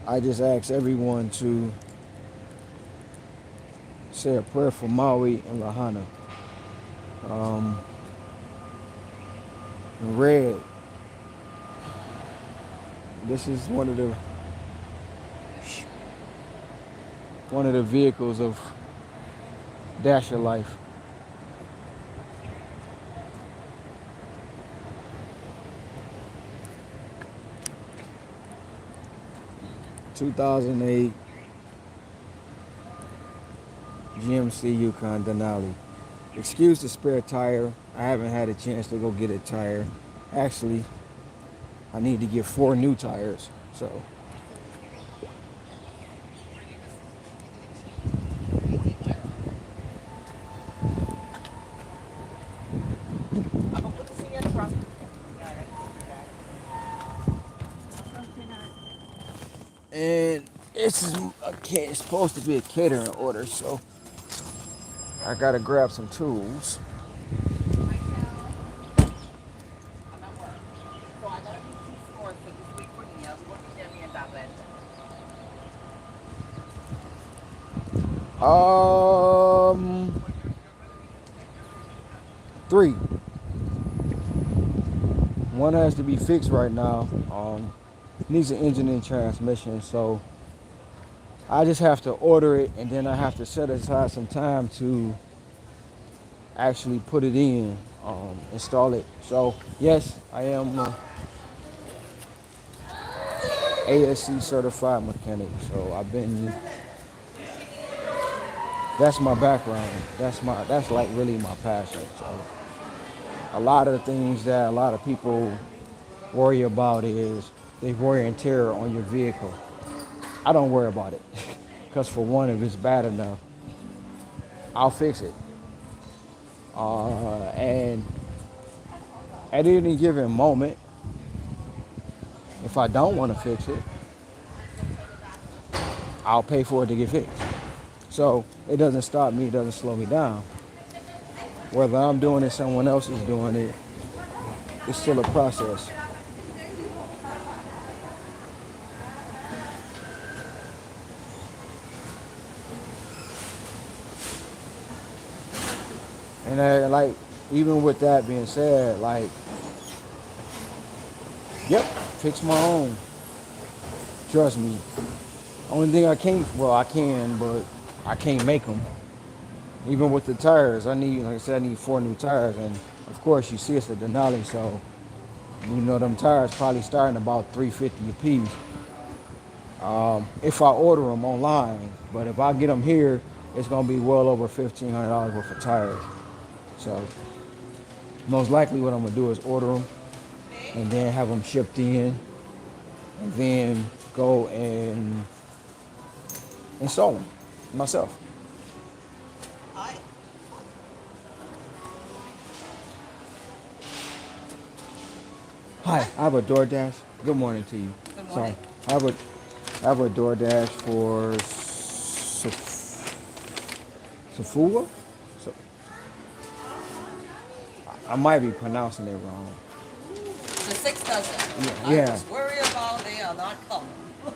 I just ask everyone to say a prayer for Maui and Lahaina. Red, this is one of the vehicles of Dasher Life. (2008) GMC Yukon Denali. Excuse the spare tire. I haven't had a chance to go get a tire. Actually, I need to get 4 new tires. So and it's supposed to be a catering order, so I gotta grab some tools. Um, 3. One has to be fixed right now. Needs an engine and transmission, so I just have to order it, and then I have to set aside some time to actually put it in, install it. So yes, I am ASC certified mechanic. So that's my background. That's like really my passion. So a lot of the things that a lot of people worry about is they wear and tear on your vehicle. I don't worry about it because for one, if it's bad enough, I'll fix it. And at any given moment, if I don't want to fix it, I'll pay for it to get fixed. So it doesn't stop me, it doesn't slow me down. Whether I'm doing it, someone else is doing it, it's still a process. And like, even with that being said, like, yep, fix my own. Trust me. Only thing I can't, well, I can, but I can't make them. Even with the tires, I need, like I said, I need 4 new tires. And of course, you see it's a Denali, so you know them tires probably starting about $350 a piece. If I order them online, but if I get them here, it's gonna be well over $1,500 worth of tires. So most likely, what I'm gonna do is order them and then have them shipped in, and then go and install them myself. Hi. Hi, I have a DoorDash. Good morning to you. Good Sorry, morning. I have a DoorDash for Safua. So I might be pronouncing it wrong. The 6 dozen. I Yeah. was worried about they are not coming.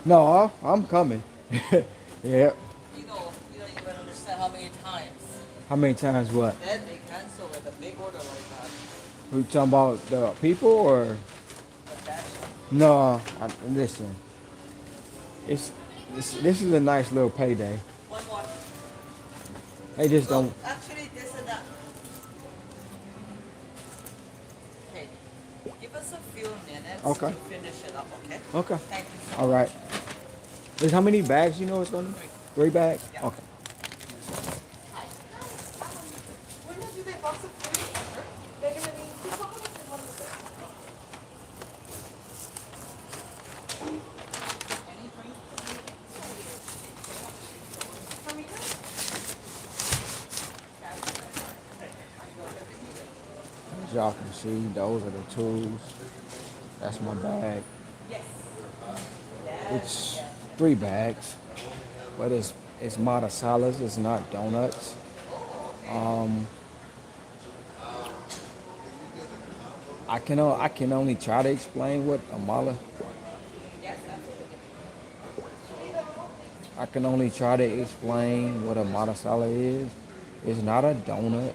No, I'm coming. Yeah. You don't even understand how many times How many times what? then they cancel with a big order like that. We talking about the people or? But that's No, listen. This is a nice little payday. one more. They just Look, don't. actually, this and that. Okay, give us a few minutes Okay. to finish it up, okay? Okay. Thank you so All right. How many bags you know it's gonna be? 3 bags? Yeah. Okay. As y'all can see, those are the tools. That's my bag. It's 3 bags, but it's matasalas. It's not donuts. I can only try to explain what a mala. I can only try to explain what a matasala is. It's not a donut,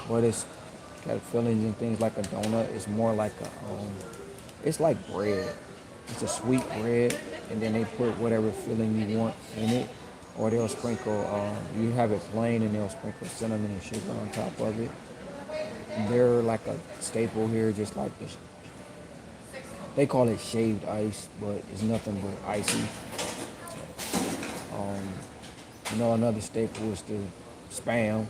but it's got fillings and things like a donut. It's more like it's like bread. It's a sweet bread, and then they put whatever filling you want in it, or they'll sprinkle. You have it plain, and they'll sprinkle cinnamon and sugar on top of it. They're like a staple here, just like this. They call it shaved ice, but it's nothing but icy. Another staple is the spam.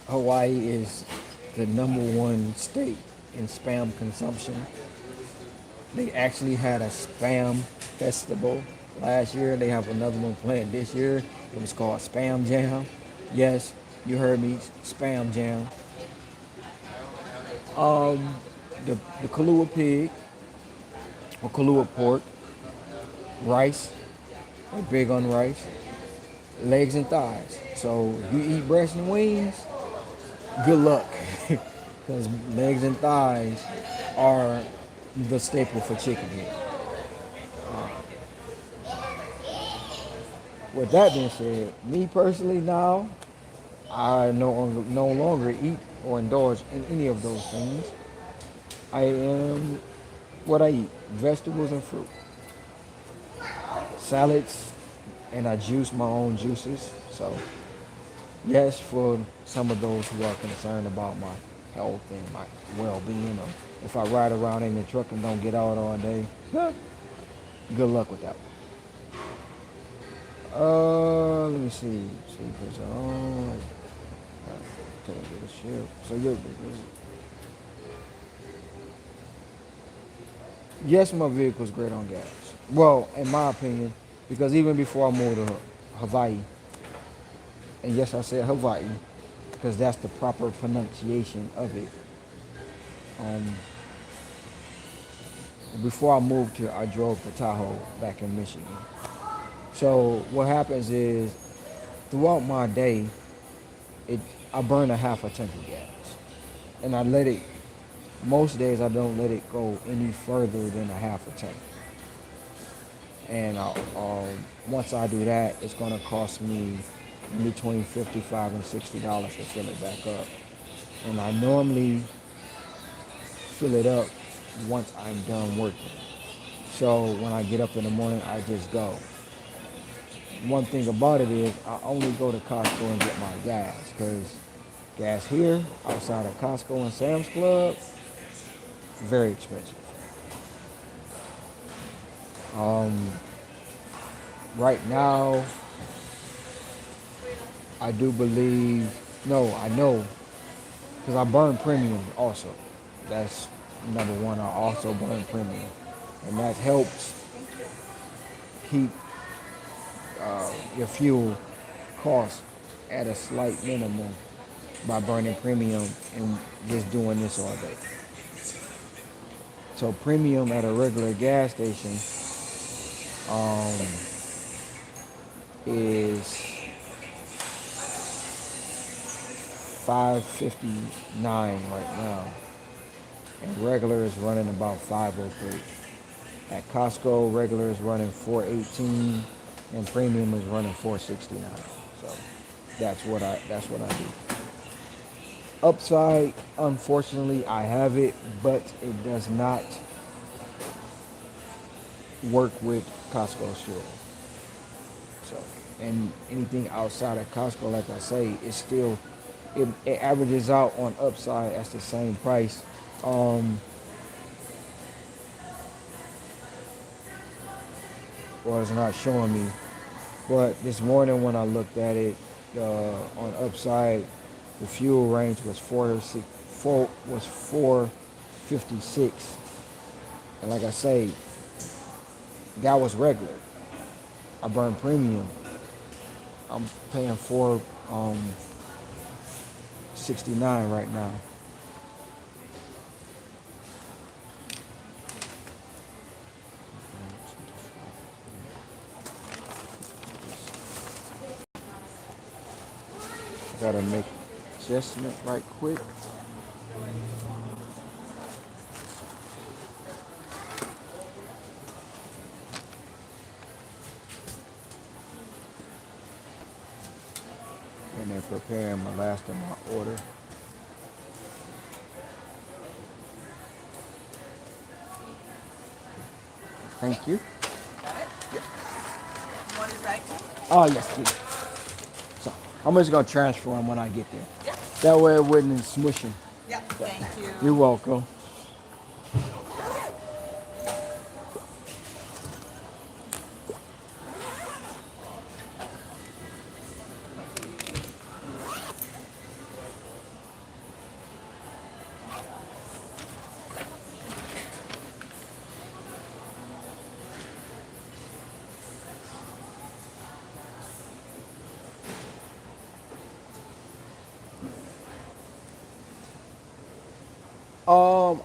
Hawaii is the #1 state in spam consumption. They actually had a spam festival last year. They have another one planned this year. It was called Spam Jam. Yes, you heard me, Spam Jam. The Kahlua pig or Kahlua pork, rice. They're big on rice, legs and thighs. So if you eat breast and wings, good luck, because legs and thighs are the staple for chicken here. With that being said, me personally now, I no longer eat or indulge in any of those things. I am what I eat: vegetables and fruit, salads, and I juice my own juices. So yes, for some of those who are concerned about my health and my well-being, or if I ride around in the truck and don't get out all day, good luck with that. Let me see. See, push on. Take a little shit. So look, yes, my vehicle's great on gas. Well, in my opinion, because even before I moved to Hawaii, And yes, I said Hawaii because that's the proper pronunciation of it. Um, Before I moved here, I drove to Tahoe back in Michigan. So what happens is throughout my day, it I burn a half a tank of gas, and I let it. Most days I don't let it go any further than a half a tank. And once I do that, it's gonna cost me between $55 and $60 to fill it back up. And I normally fill it up once I'm done working. So when I get up in the morning, I just go. One thing about it is I only go to Costco and get my gas because gas here outside of Costco and Sam's Club very expensive. Um, right now, I do believe no, I know because I burn premium also. That's number one. I also burn premium, and that helps keep your fuel cost at a slight minimum by burning premium and just doing this all day. So premium at a regular gas station is $5.59 right now, and regular is running about $5.03. At Costco, regular is running $4.18, and premium is running $4.69. So that's what I do. Upside, unfortunately, I have it, but it does not work with Costco fuel. So, and anything outside of Costco, like I say, it's still it averages out on upside as the same price. Well, it's not showing me, but this morning when I looked at it on upside, the fuel range was 456, and like I say, that was regular. I burn premium. I'm paying 469 right now. Gotta make adjustment right quick. And then preparing my last of my order. Thank you. Got it? Yeah. You want it right? Oh yes, please. So I'm just gonna transfer them when I get there. Yeah. That way it wouldn't smush them. Yeah. Thank you. You're welcome.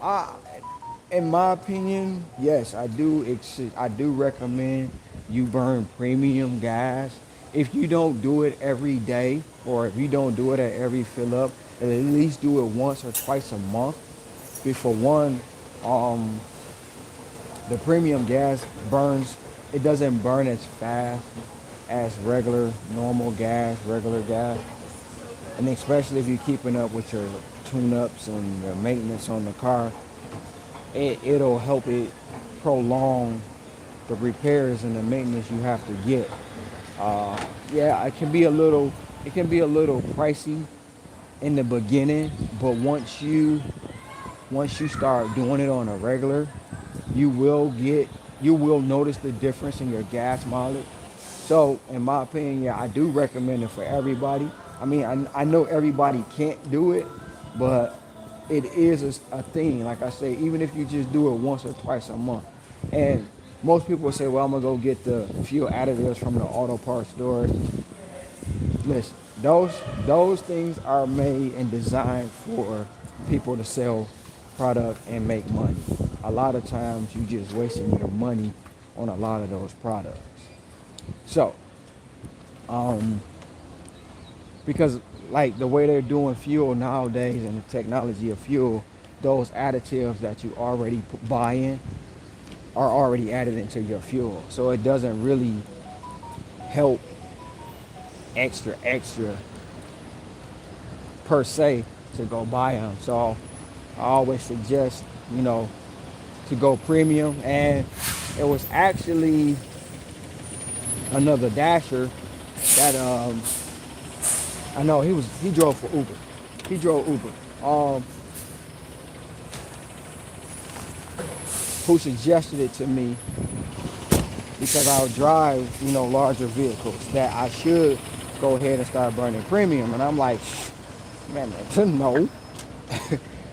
I, in my opinion, yes, I do. I do recommend you burn premium gas. If you don't do it every day, or if you don't do it at every fill up, at least do it once or twice a month. Before one, the premium gas burns. It doesn't burn as fast as normal gas, regular gas. And especially if you're keeping up with your tune-ups and your maintenance on the car, it'll help it prolong the repairs and the maintenance you have to get. Yeah, it can be a little pricey in the beginning, but once you start doing it on a regular, you will notice the difference in your gas mileage. So, in my opinion, yeah, I do recommend it for everybody. I mean, I know everybody can't do it, but it is a thing. Like I say, even if you just do it once or twice a month. And most people say, well, I'm going to go get the fuel additives from the auto parts stores. Listen, Those those things are made and designed for people to sell product and make money. A lot of times you just wasting your money on a lot of those products. So, um, because like the way they're doing fuel nowadays and the technology of fuel, those additives that you already buy in are already added into your fuel. So it doesn't really help extra per se to go buy them. So I always suggest, you know, to go premium. And it was actually another dasher that I know he drove for Uber. He drove Uber. Who suggested it to me because I'll drive, you know, larger vehicles that I should go ahead and start burning premium. And I'm like, man, no,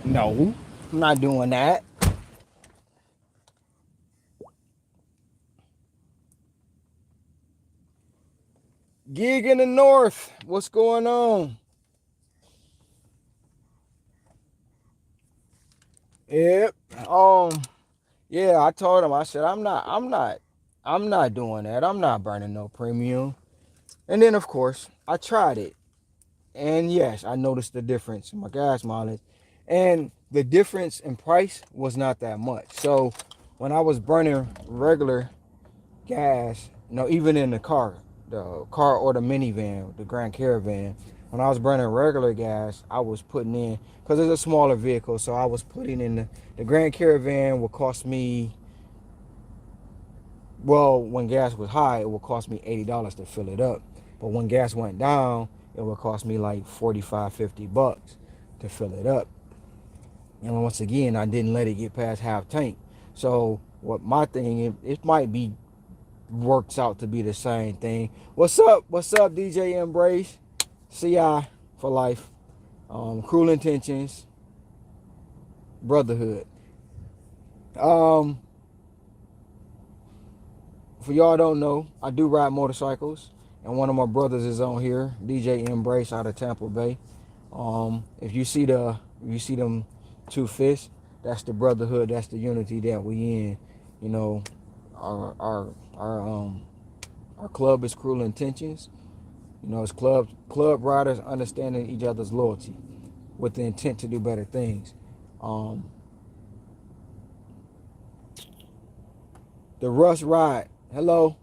no, I'm not doing that. Gig in the north, what's going on? Yep. Yeah, I told him, I said, I'm not doing that. I'm not burning no premium. And then of course, I tried it. And yes, I noticed the difference in my gas mileage. And the difference in price was not that much. So when I was burning regular gas, you know, even in the car or the minivan, the Grand Caravan, when I was burning regular gas, I was putting in, because it's a smaller vehicle, so I was putting in the Grand Caravan would cost me, well, when gas was high, it would cost me $80 to fill it up. But when gas went down, it would cost me like 45, $50 to fill it up. And once again, I didn't let it get past half tank. So what my thing, it might be works out to be the same thing. What's up? What's up, DJ Embrace? CI for life. Cruel Intentions. Brotherhood. For y'all don't know, I do ride motorcycles. And one of my brothers is on here, DJ Embrace out of Tampa Bay. If you see them two fists, that's the brotherhood, that's the unity that we in. You know, our club is Cruel Intentions. You know, it's club riders understanding each other's loyalty with the intent to do better things. The Rush Ride. Hello.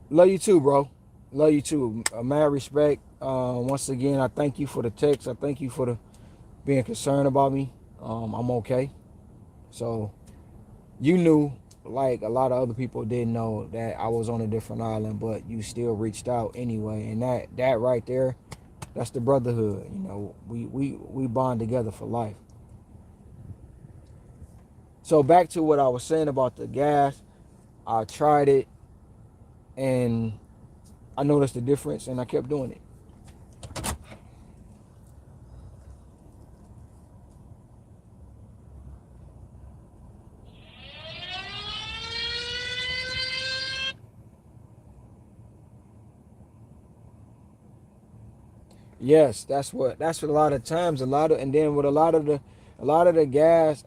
Love you too, bro. Love you too. Mad respect. Once again, I thank you for the text. I thank you for the being concerned about me. I'm okay. So you knew, like a lot of other people didn't know, that I was on a different island, but you still reached out anyway. And that right there, that's the brotherhood. You know, we bond together for life. So back to what I was saying about the gas. I tried it and I noticed the difference and I kept doing it. Yes, that's what a lot of times, and then with a lot of the gas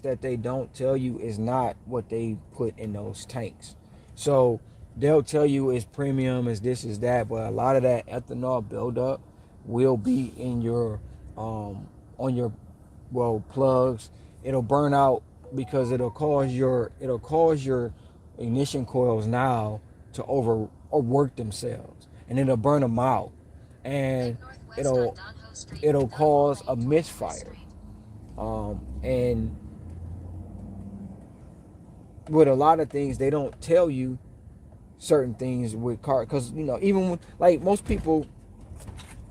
that they don't tell you is not what they put in those tanks. So they'll tell you it's premium, is this, is that, but a lot of that ethanol buildup will be in your on your, well, plugs. It'll burn out because it'll cause your ignition coils now to overwork themselves, and it'll burn them out, and it'll it'll cause a misfire. And with a lot of things, they don't tell you certain things with car, because you know, even when, like most people,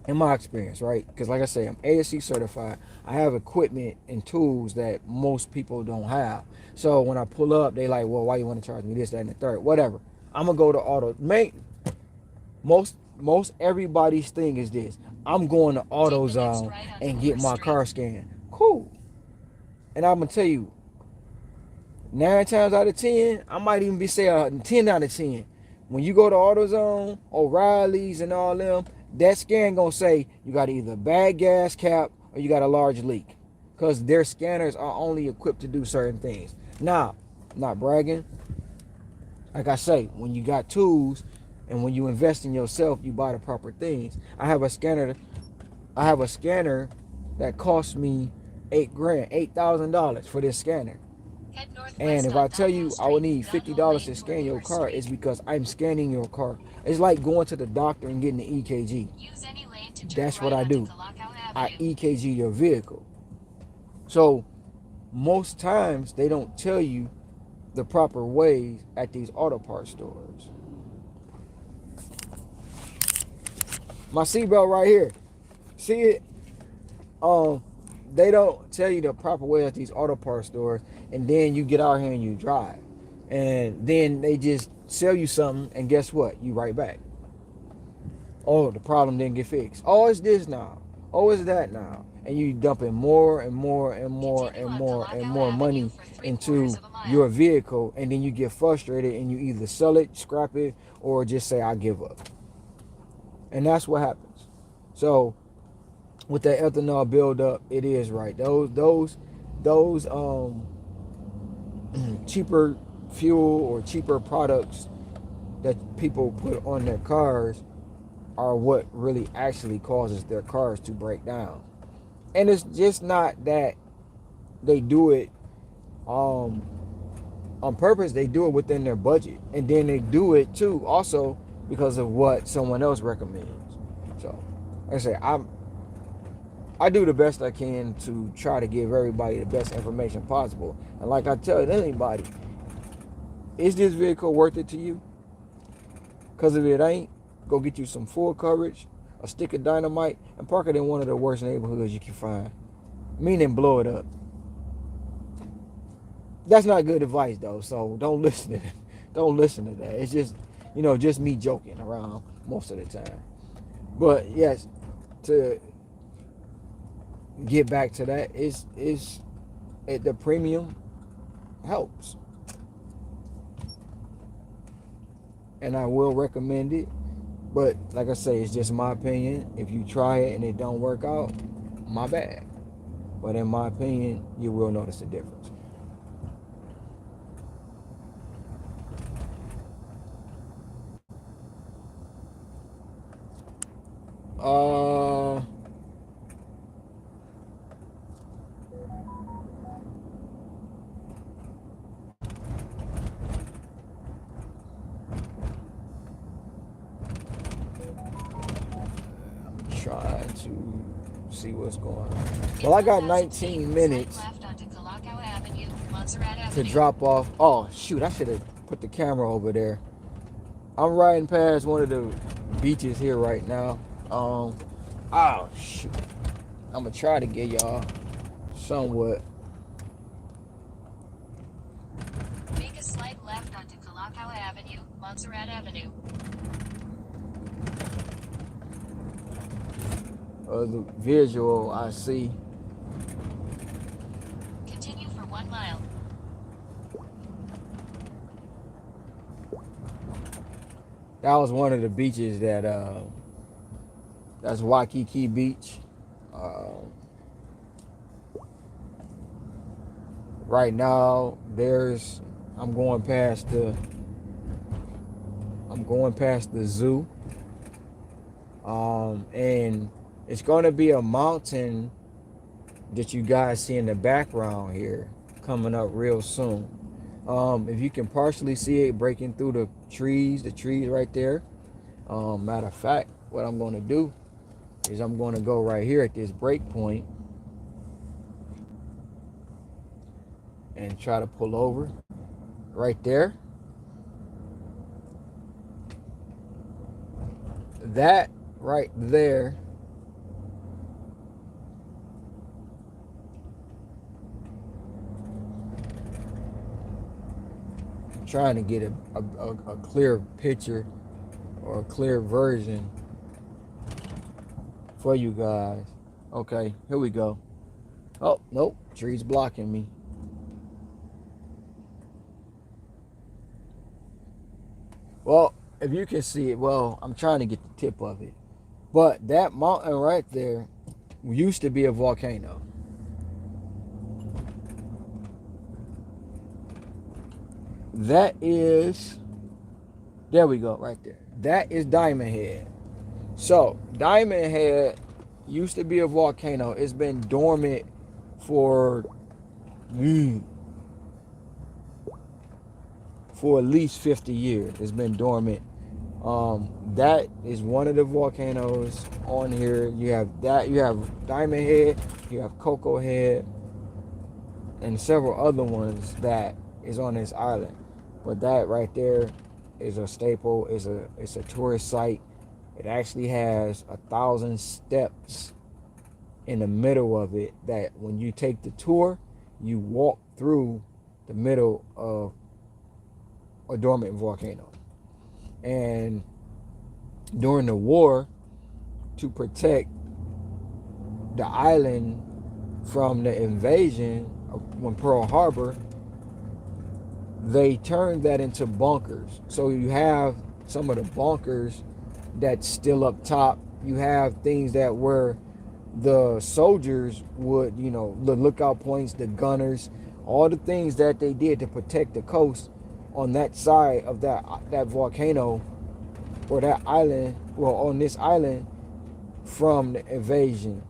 in my experience, right? Because like I say, I'm ASC certified. I have equipment and tools that most people don't have. So when I pull up, they like, well, why you want to charge me this, that, and the third? Whatever. I'm gonna go to auto. Most everybody's thing is this. I'm going to AutoZone and get my car scanned. Cool. And I'm gonna tell you, 9 times out of 10, I might even be saying 10 out of 10. when you go to AutoZone, O'Reilly's, and all them, that scan gonna say you got either a bad gas cap or you got a large leak, because their scanners are only equipped to do certain things. Now, not bragging. Like I say, when you got tools and when you invest in yourself, you buy the proper things. I have a scanner. I have a scanner that cost me $8,000 for this scanner. Head northwest And if on I tell Downhill you I would Street, need downhill $50 lane to toward scan your Weaver car, Street. it's because I'm scanning your car. It's like going to the doctor and getting an EKG. Use any lane to turn That's what right I onto do. Kalakau I Avenue. EKG your vehicle. So most times they don't tell you the proper ways at these auto parts stores. My seatbelt right here. See it? They don't tell you the proper way at these auto parts stores, and then you get out here and you drive, and then they just sell you something, and guess what? You right back. Oh, the problem didn't get fixed. Oh, it's this now. Oh, it's that now, and you dumping more and more and more Continue and on more and Kalakau more Avenue money for 3/4 into of a mile. your vehicle, and then you get frustrated and you either sell it, scrap it, or just say I give up. And that's what happens. So with that ethanol buildup, it is right. Those cheaper fuel or cheaper products that people put on their cars are what really actually causes their cars to break down. And it's just not that they do it on purpose. They do it within their budget, and then they do it too also because of what someone else recommends. So like I say, I do the best I can to try to give everybody the best information possible. And like I tell anybody, is this vehicle worth it to you? Because if it ain't, go get you some full coverage, a stick of dynamite, and park it in one of the worst neighborhoods you can find. Meaning blow it up. That's not good advice though, so don't listen to that. Don't listen to that. It's just, just me joking around most of the time. But yes, to get back to that, the premium helps, and I will recommend it. But like I say, it's just my opinion. If you try it and it don't work out, my bad. But in my opinion, you will notice a difference. Trying to see what's going on. Well, I got 19 minutes to drop off. Oh shoot, I should have put the camera over there. I'm riding past one of the beaches here right now. Oh shoot, I'm gonna try to get y'all somewhat. Make a slight left onto Kalakau Avenue, Montserrat Avenue. The visual I see. Continue for 1 mile. That was one of the beaches that's Waikiki Beach. Right now, I'm going past the zoo, and it's going to be a mountain that you guys see in the background here coming up real soon. If you can partially see it breaking through the trees right there. Matter of fact, what I'm going to do is I'm going to go right here at this break point and try to pull over right there. That right there trying to get a clear picture or a clear version for you guys. Okay, here we go. Oh, nope, tree's blocking me. Well, if you can see it, well, I'm trying to get the tip of it. But that mountain right there used to be a volcano. That is, there we go, right there. That is Diamond Head. So, Diamond Head used to be a volcano. It's been dormant for for at least 50 years. It's been dormant. That is one of the volcanoes on here. You have that. You have Diamond Head. You have Cocoa Head, and several other ones that is on this island. But that right there is a staple. It's a tourist site. It actually has 1,000 steps in the middle of it. That when you take the tour, you walk through the middle of a dormant volcano. And during the war, to protect the island from the invasion when Pearl Harbor, they turned that into bunkers. So you have some of the bunkers that's still up top. You have things that were the soldiers would, the lookout points, the gunners, all the things that they did to protect the coast on that side of that volcano or that island, well, on this island from the invasion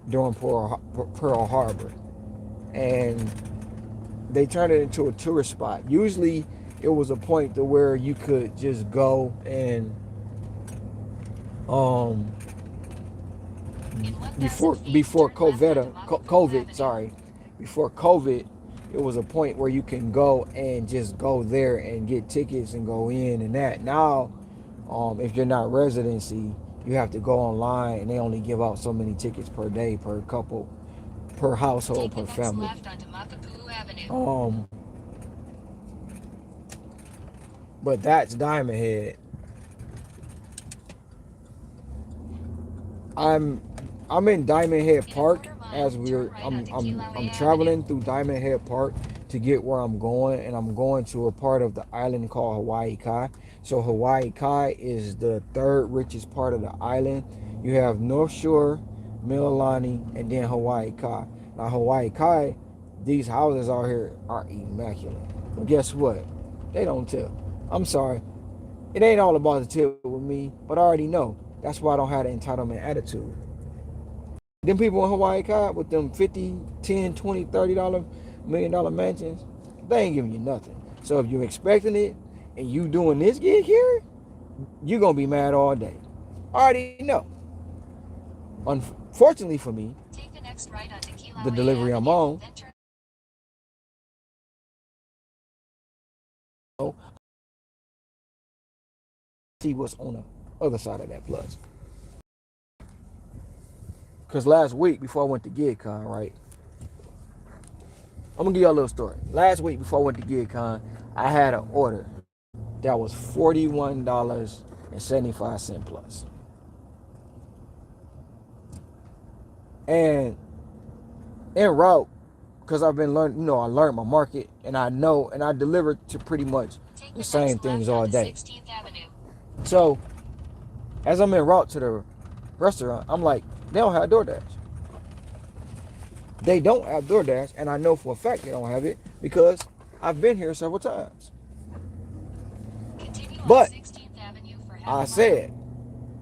during Pearl Harbor. And they turned it into a tourist spot. Usually it was a point to where you could just go and before COVID, it was a point where you can go and just go there and get tickets and go in and that. Now, if you're not residency, you have to go online, and they only give out so many tickets per day, per couple, per household, per family. But that's Diamond Head. I'm in Diamond Head Park as I'm traveling through Diamond Head Park to get where I'm going, and I'm going to a part of the island called Hawaii Kai. So Hawaii Kai is the third richest part of the island. You have North Shore, Mililani, and then Hawaii Kai. Now Hawaii Kai, these houses out here are immaculate. But guess what? They don't tip. I'm sorry. It ain't all about the tip with me, but I already know. That's why I don't have the entitlement attitude. Them people in Hawaii Kai with them $50, $10, $20, $30 million mansions, they ain't giving you nothing. So if you're expecting it and you doing this gig here, you're going to be mad all day. I already know. Unfortunately for me, the delivery I'm on, see what's on the other side of that plus. Because last week, before I went to GigCon, right? I'm going to give y'all a little story. Last week, before I went to GigCon, I had an order that was $41.75 plus. And en route, because I've been learning, I learned my market, and I know, and I deliver to pretty much the same things all day. So, as I'm en route to the restaurant, I'm like, they don't have DoorDash. They don't have DoorDash, and I know for a fact they don't have it because I've been here several times. But I said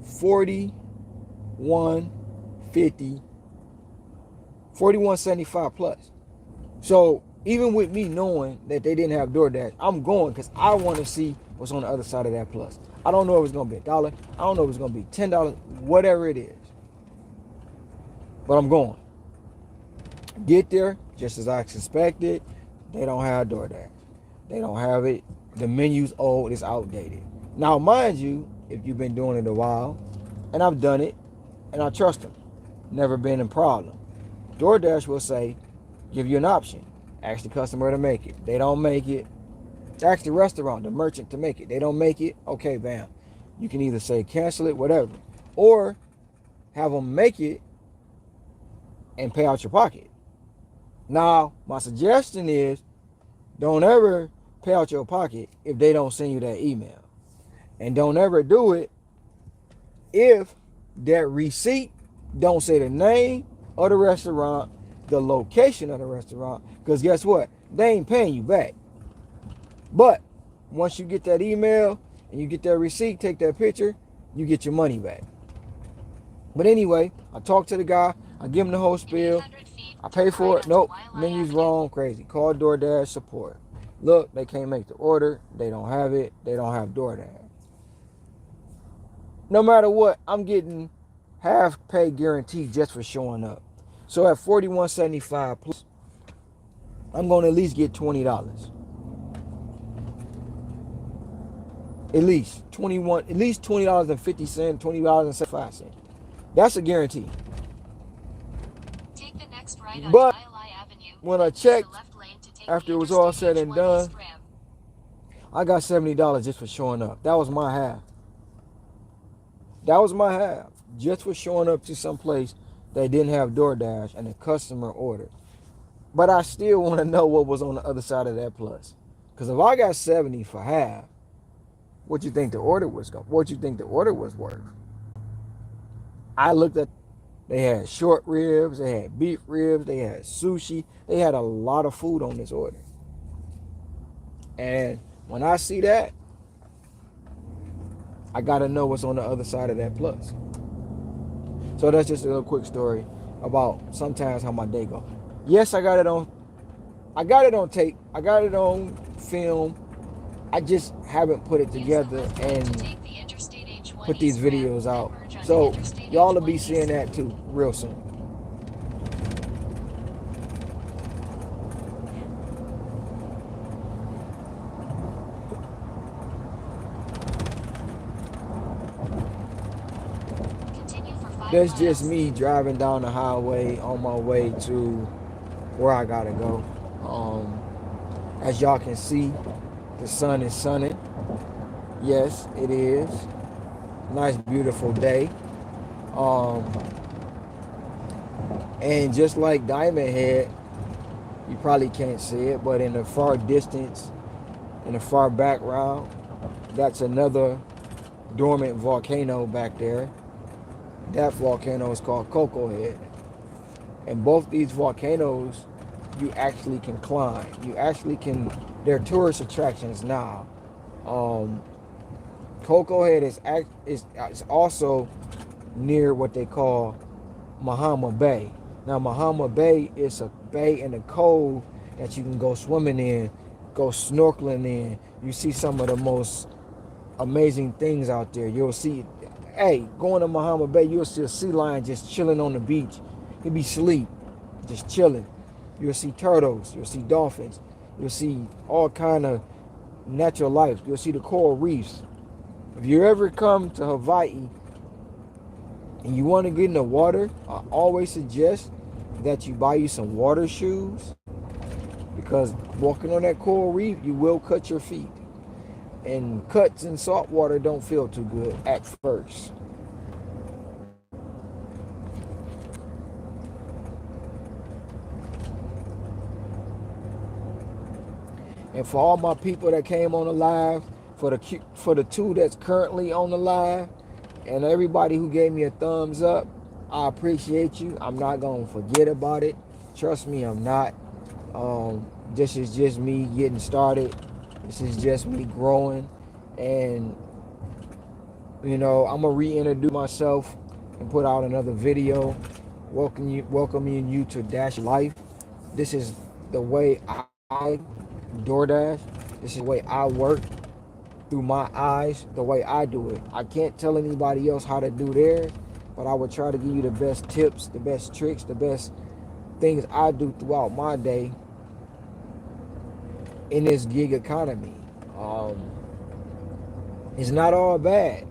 41.50, 41.75 plus. So even with me knowing that they didn't have DoorDash, I'm going because I want to see what's on the other side of that plus. I don't know if it's going to be $1. I don't know if it's going to be $10, whatever it is. But I'm going. Get there, just as I suspected, they don't have DoorDash. They don't have it. The menu's old, it's outdated. Now, mind you, if you've been doing it a while, and I've done it, and I trust them, never been a problem. DoorDash will say, give you an option. Ask the customer to make it. They don't make it. Ask the restaurant, the merchant to make it. They don't make it. Okay, bam. You can either say cancel it, whatever, or have them make it and pay out your pocket. Now, my suggestion is don't ever pay out your pocket if they don't send you that email. And don't ever do it if that receipt don't say the name of the restaurant, the location of the restaurant, because guess what? They ain't paying you back. But once you get that email and you get that receipt, take that picture, you get your money back. But anyway, I talk to the guy, I give him the whole spiel, I pay for it. Nope, menu's wrong, crazy. Call DoorDash support. Look, they can't make the order, they don't have it, they don't have DoorDash. No matter what, I'm getting half pay guaranteed just for showing up. So at $41.75 plus, I'm going to at least get $20. At least $20.50, $20.75. That's a guarantee. Take the next right on But Wailea Avenue. when I checked, after it was all said and done, I got $70 just for showing up. That was my half. That was my half. Just for showing up to some place that didn't have DoorDash and the customer ordered. But I still want to know what was on the other side of that plus. Because if I got 70 for half, what you think the order was worth? I looked at, they had short ribs, they had beef ribs, they had sushi, they had a lot of food on this order. And when I see that, I gotta know what's on the other side of that plus. So that's just a little quick story about sometimes how my day go. Yes, I got it on tape, I got it on film. I just haven't put it together and put these videos out. So y'all will be seeing that too real soon. That's just me driving down the highway on my way to where I gotta go. As y'all can see, the sun is sunning. Yes, it is. Nice, beautiful day. And just like Diamond Head, you probably can't see it, but in the far distance, in the far background, that's another dormant volcano back there. That volcano is called Cocoa Head. And both these volcanoes, you actually can climb. You actually can, they're tourist attractions now. Cocoa Head is also near what they call Bahama Bay. Now, Bahama Bay is a bay in the cold that you can go swimming in, go snorkeling in. You see some of the most amazing things out there. You'll see, going to Bahama Bay, you'll see a sea lion just chilling on the beach. He'll be asleep, just chilling. You'll see turtles. You'll see dolphins. You'll see all kind of natural life. You'll see the coral reefs. If you ever come to Hawaii and you want to get in the water, I always suggest that you buy you some water shoes, because walking on that coral reef, you will cut your feet. And cuts in salt water don't feel too good at first. And for all my people that came on the live, for the two that's currently on the live, and everybody who gave me a thumbs up, I appreciate you. I'm not gonna forget about it. Trust me, I'm not. This is just me getting started. This is just me growing, and I'm gonna reintroduce myself and put out another video, welcoming you to Dash Life. This is the way I DoorDash. This is the way I work through my eyes, the way I do it. I can't tell anybody else how to do theirs, but I would try to give you the best tips, the best tricks, the best things I do throughout my day in this gig economy. It's not all bad,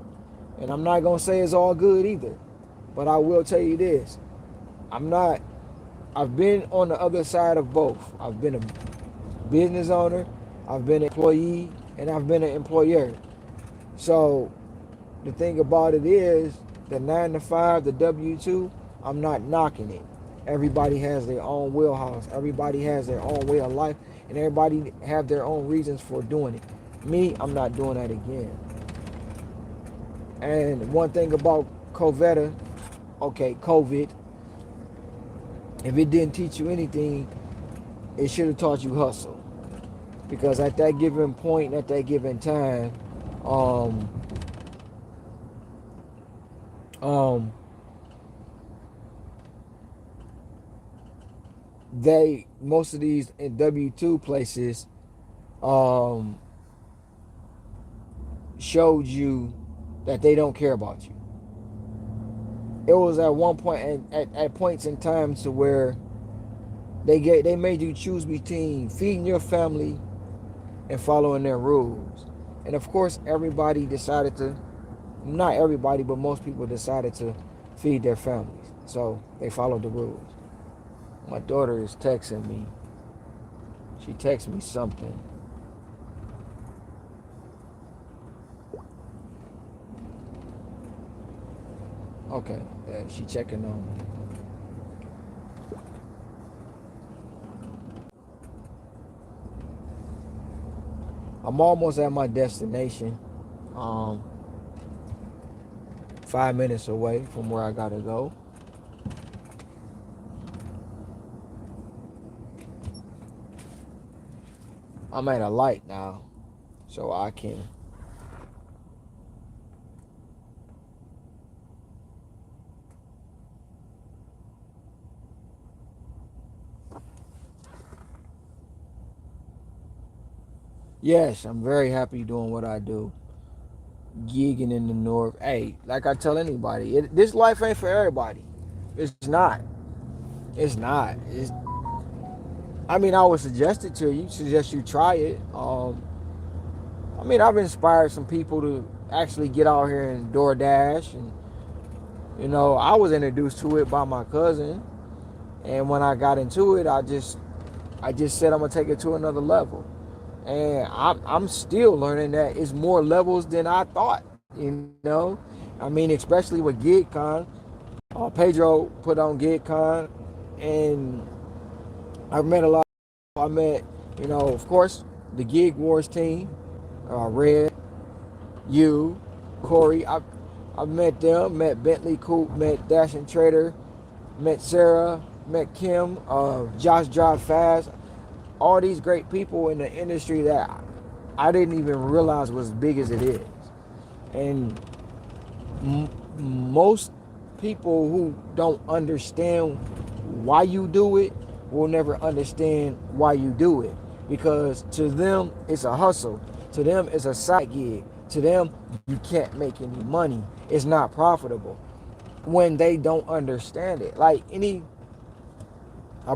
and I'm not gonna say it's all good either, but I will tell you this: I've been on the other side of both. I've been a business owner, I've been an employee, and I've been an employer. So the thing about it is, the 9 to 5, the W-2, I'm not knocking it. Everybody has their own wheelhouse. Everybody has their own way of life, and everybody have their own reasons for doing it. Me, I'm not doing that again. And one thing about COVID, if it didn't teach you anything, it should have taught you hustle. Because at that given point, at that given time, um, um, most of these in W-2 places um, showed you that they don't care about you. It was at one point at points in time to where they made you choose between feeding your family and following their rules. And of course, everybody decided to, not everybody, but most people decided to feed their families. So they followed the rules. My daughter is texting me. She texted me something. Okay, she checking on me. I'm almost at my destination. 5 minutes away from where I gotta go. I'm at a light now, so I can. Yes, I'm very happy doing what I do. Gigging in the north. Hey, like I tell anybody, this life ain't for everybody. It's not. It's not. I mean, I would suggest it to you. Suggest you try it. I mean, I've inspired some people to actually get out here and DoorDash, and I was introduced to it by my cousin, and when I got into it, I just said I'm gonna take it to another level, and I'm still learning that it's more levels than I thought. I mean, especially with GigCon, Pedro put on GigCon, and I've met a lot. I met, of course, the Gig Wars team, Red, you, Corey. I've met them. Met Bentley Coop. Met Dash and Trader. Met Sarah. Met Kim. Josh Drive Fast. All these great people in the industry that I didn't even realize was as big as it is. And most people who don't understand why you do it will never understand why you do it, because to them it's a hustle, to them it's a side gig, to them you can't make any money, it's not profitable, when they don't understand it. I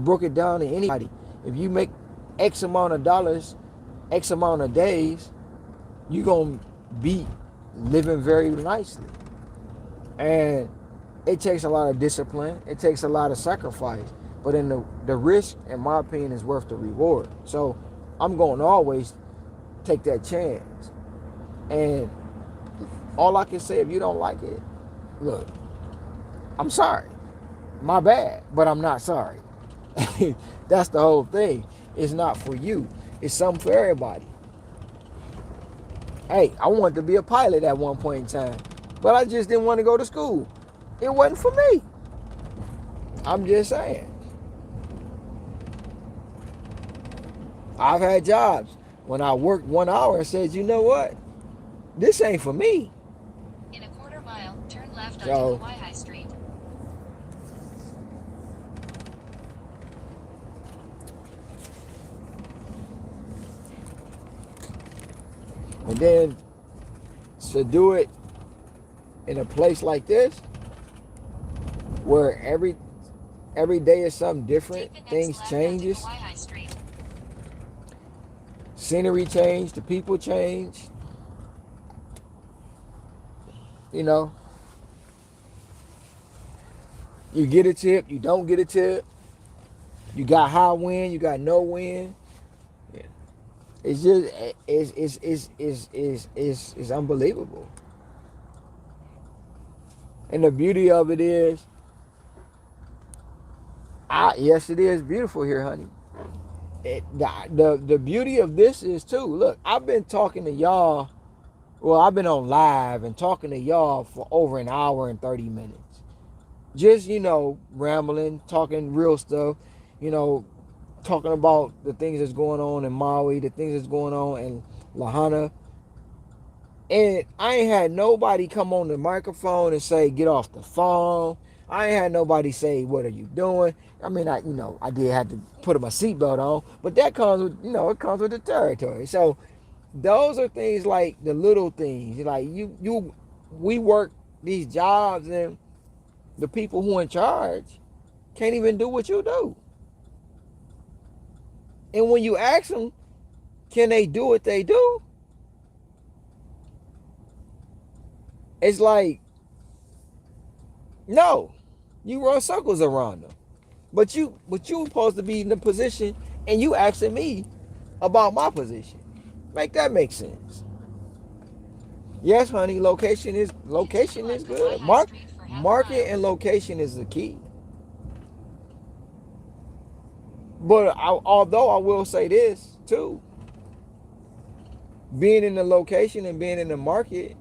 broke it down to anybody. If you make X amount of dollars, X amount of days, you're gonna be living very nicely. And it takes a lot of discipline. It takes a lot of sacrifice. But in the risk, in my opinion, is worth the reward. So I'm going to always take that chance. And all I can say, if you don't like it, look, I'm sorry. My bad, but I'm not sorry. That's the whole thing. It's not for you. It's something for everybody. Hey, I wanted to be a pilot at one point in time, but I just didn't want to go to school. It wasn't for me. I'm just saying. I've had jobs when I worked 1 hour and said, you know what? This ain't for me. In a quarter mile, turn left onto So, Hawaii Street. and then to do it in a place like this, where every day is something different, things changes, scenery change, the people change, you get a tip, you don't get a tip, you got high wind, you got no wind. It's just it's unbelievable. And the beauty of it is, yes, it is beautiful here, honey. The beauty of this is too. Look, I've been talking to y'all Well, I've been on live and talking to y'all for over an hour and 30 minutes. Just, rambling, talking real stuff, you know, talking about the things that's going on in Maui, the things that's going on in Lahaina. And I ain't had nobody come on the microphone and say, get off the phone. I ain't had nobody say, what are you doing? I mean, I did have to put my seatbelt on, but that comes with, it comes with the territory. So those are things like the little things. Like we work these jobs and the people who in charge can't even do what you do. And when you ask them, can they do what they do? It's like, no, you run circles around them. But you supposed to be in the position and you asking me about my position. Make that make sense. Yes, honey, location is good. Market and location is the key. But although I will say this too, being in the location and being in the market,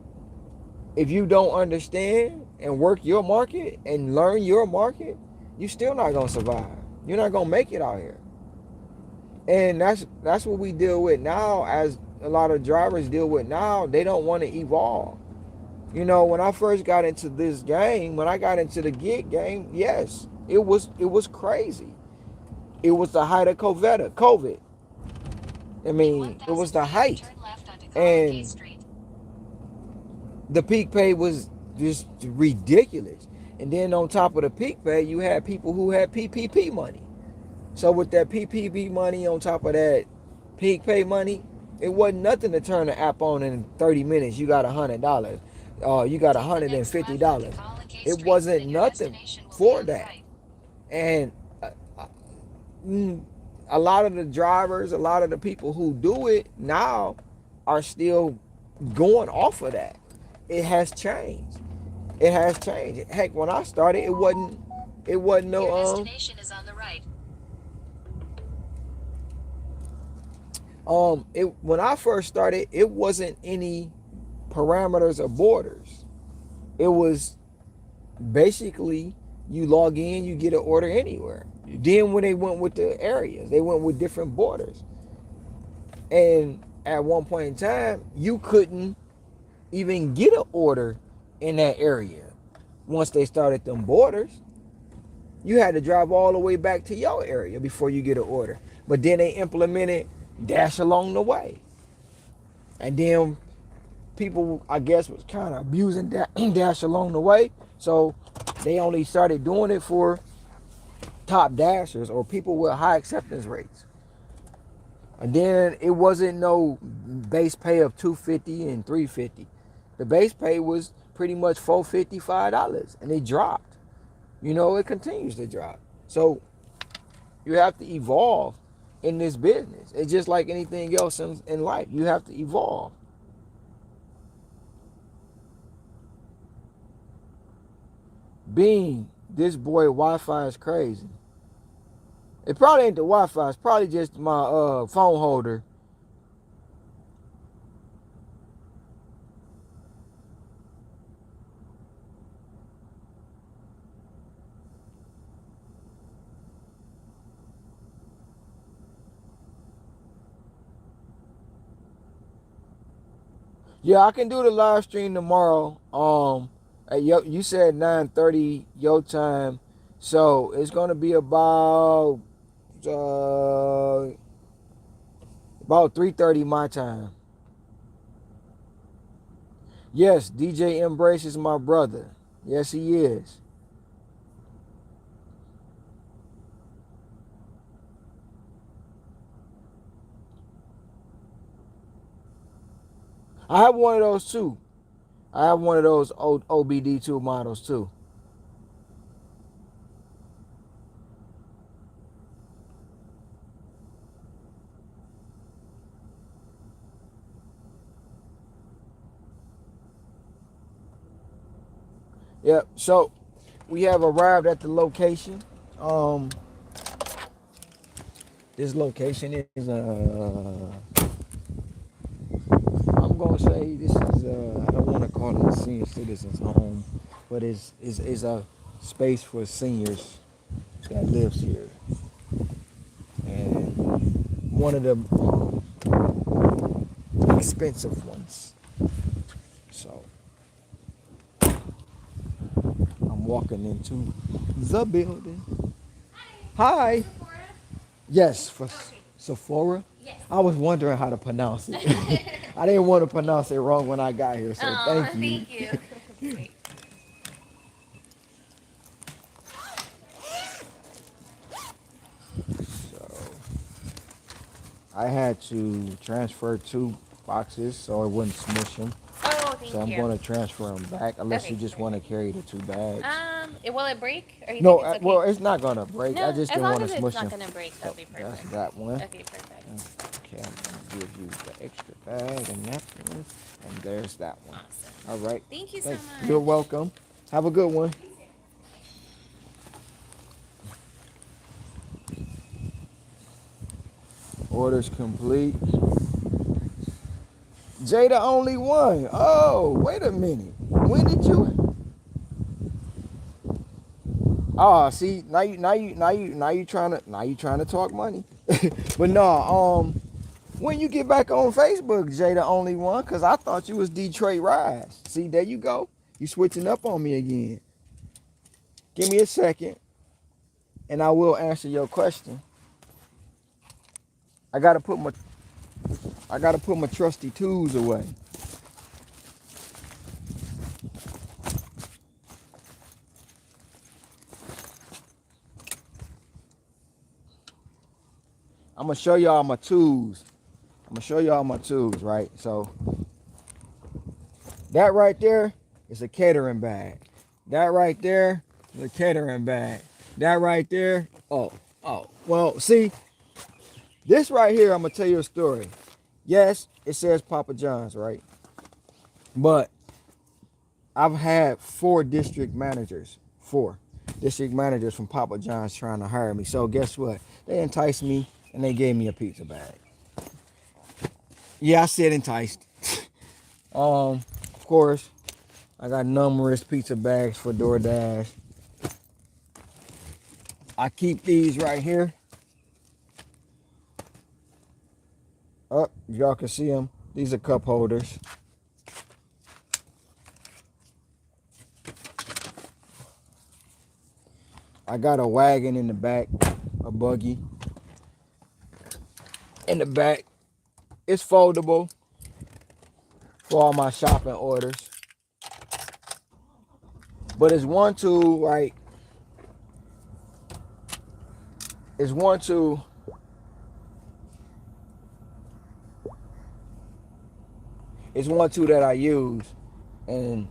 if you don't understand and work your market and learn your market, you still not gonna survive. You're not gonna make it out here. And that's what we deal with now, as a lot of drivers deal with now. They don't want to evolve. When I first got into this game, when I got into the gig game, yes, it was crazy. It was the height of COVID. I mean, it was the height. And the peak pay was just ridiculous. And then on top of the peak pay, you had people who had PPP money. So with that PPP money on top of that peak pay money, it wasn't nothing to turn the app on in 30 minutes. You got $100. You got $150. It wasn't nothing for that. And a lot of the drivers, a lot of the people who do it now are still going off of that. It has changed. It has changed. Heck, when I started, it wasn't no Your destination is on the right. When I first started, it wasn't any parameters or borders. It was basically you log in, you get an order anywhere. Then when they went with the areas, they went with different borders. And at one point in time, you couldn't even get an order in that area. Once they started them borders, you had to drive all the way back to your area before you get an order. But then they implemented dash along the way. And then people, I guess, was kind of abusing dash along the way. So they only started doing it for top dashers or people with high acceptance rates. And then it wasn't no base pay of $250 and $350. The base pay was pretty much $450, $5, and it dropped. It continues to drop. So you have to evolve in this business. It's just like anything else in life. You have to evolve. Being this boy Wi-Fi is crazy. It probably ain't the Wi-Fi. It's probably just my phone holder. Yeah, I can do the live stream tomorrow. You said 9:30 your time, so it's gonna be uh, about 3:30 my time. Yes, DJ Embrace is my brother. Yes, he is. I have one of those too. I have one of those old OBD2 models too. Yep. So we have arrived at the location. This location is I'm gonna say this is I don't want to call it a senior citizens home, but it's a space for seniors that lives here, and one of the expensive ones. So I'm walking into the building. Hi. Yes, for Sephora. Yes. I was wondering how to pronounce it. I didn't want to pronounce it wrong when I got here, so thank you. Thank you. Great. So I had to transfer 2 boxes so it wouldn't smush them. Oh, thank So I'm you. going to transfer them back unless Okay. you just want to carry the 2 bags. Will it break? Or you No, think it's okay? well, it's not going to break. No, I just as didn't long want as to it's smush not them. gonna break, that'll be That's perfect. that one. Okay, perfect. Okay, I'm going to give you the extra bag and napkin. And there's that one. Awesome. All right. Thank you so Thanks. much. You're welcome. Have a good one. Orders complete. Jay the only one. Oh, wait a minute. When did you? Oh, see, now you trying to talk money. But no, when you get back on Facebook, Jay the only one, cause I thought you was Detroit Rise. See, there you go. You switching up on me again. Give me a second, and I will answer your question. I gotta put my trusty tools away. I'm gonna show y'all my tools. Right? So that right there is a catering bag. That right there is a catering bag. That right there, oh. Well, see, this right here, I'm gonna tell you a story. Yes, it says Papa John's, right? But I've had 4 district managers from Papa John's trying to hire me. So guess what? They enticed me and they gave me a pizza bag. Yeah, I said enticed. Of course, I got numerous pizza bags for DoorDash. I keep these right here. Oh, y'all can see them. These are cup holders. I got a wagon in the back, a buggy in the back. It's foldable for all my shopping orders. But it's one tool, right? It's one tool. It's one tool that I use, and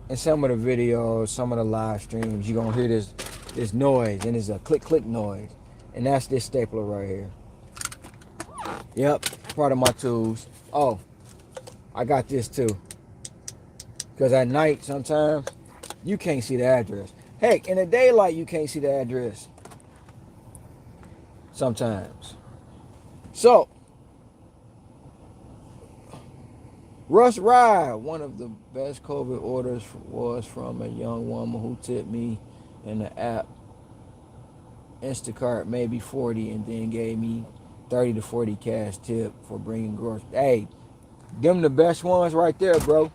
in some of the videos, some of the live streams, you're gonna hear this noise, and it's a click noise, and that's this stapler right here. Yep, part of my tools. Oh, I got this too, because at night sometimes you can't see the address. Heck, in the daylight you can't see the address sometimes. So Rush Ride, one of the best COVID orders was from a young woman who tipped me in the app. Instacart maybe 40 and then gave me 30 to 40 cash tip for bringing groceries. Hey, them the best ones right there, bro.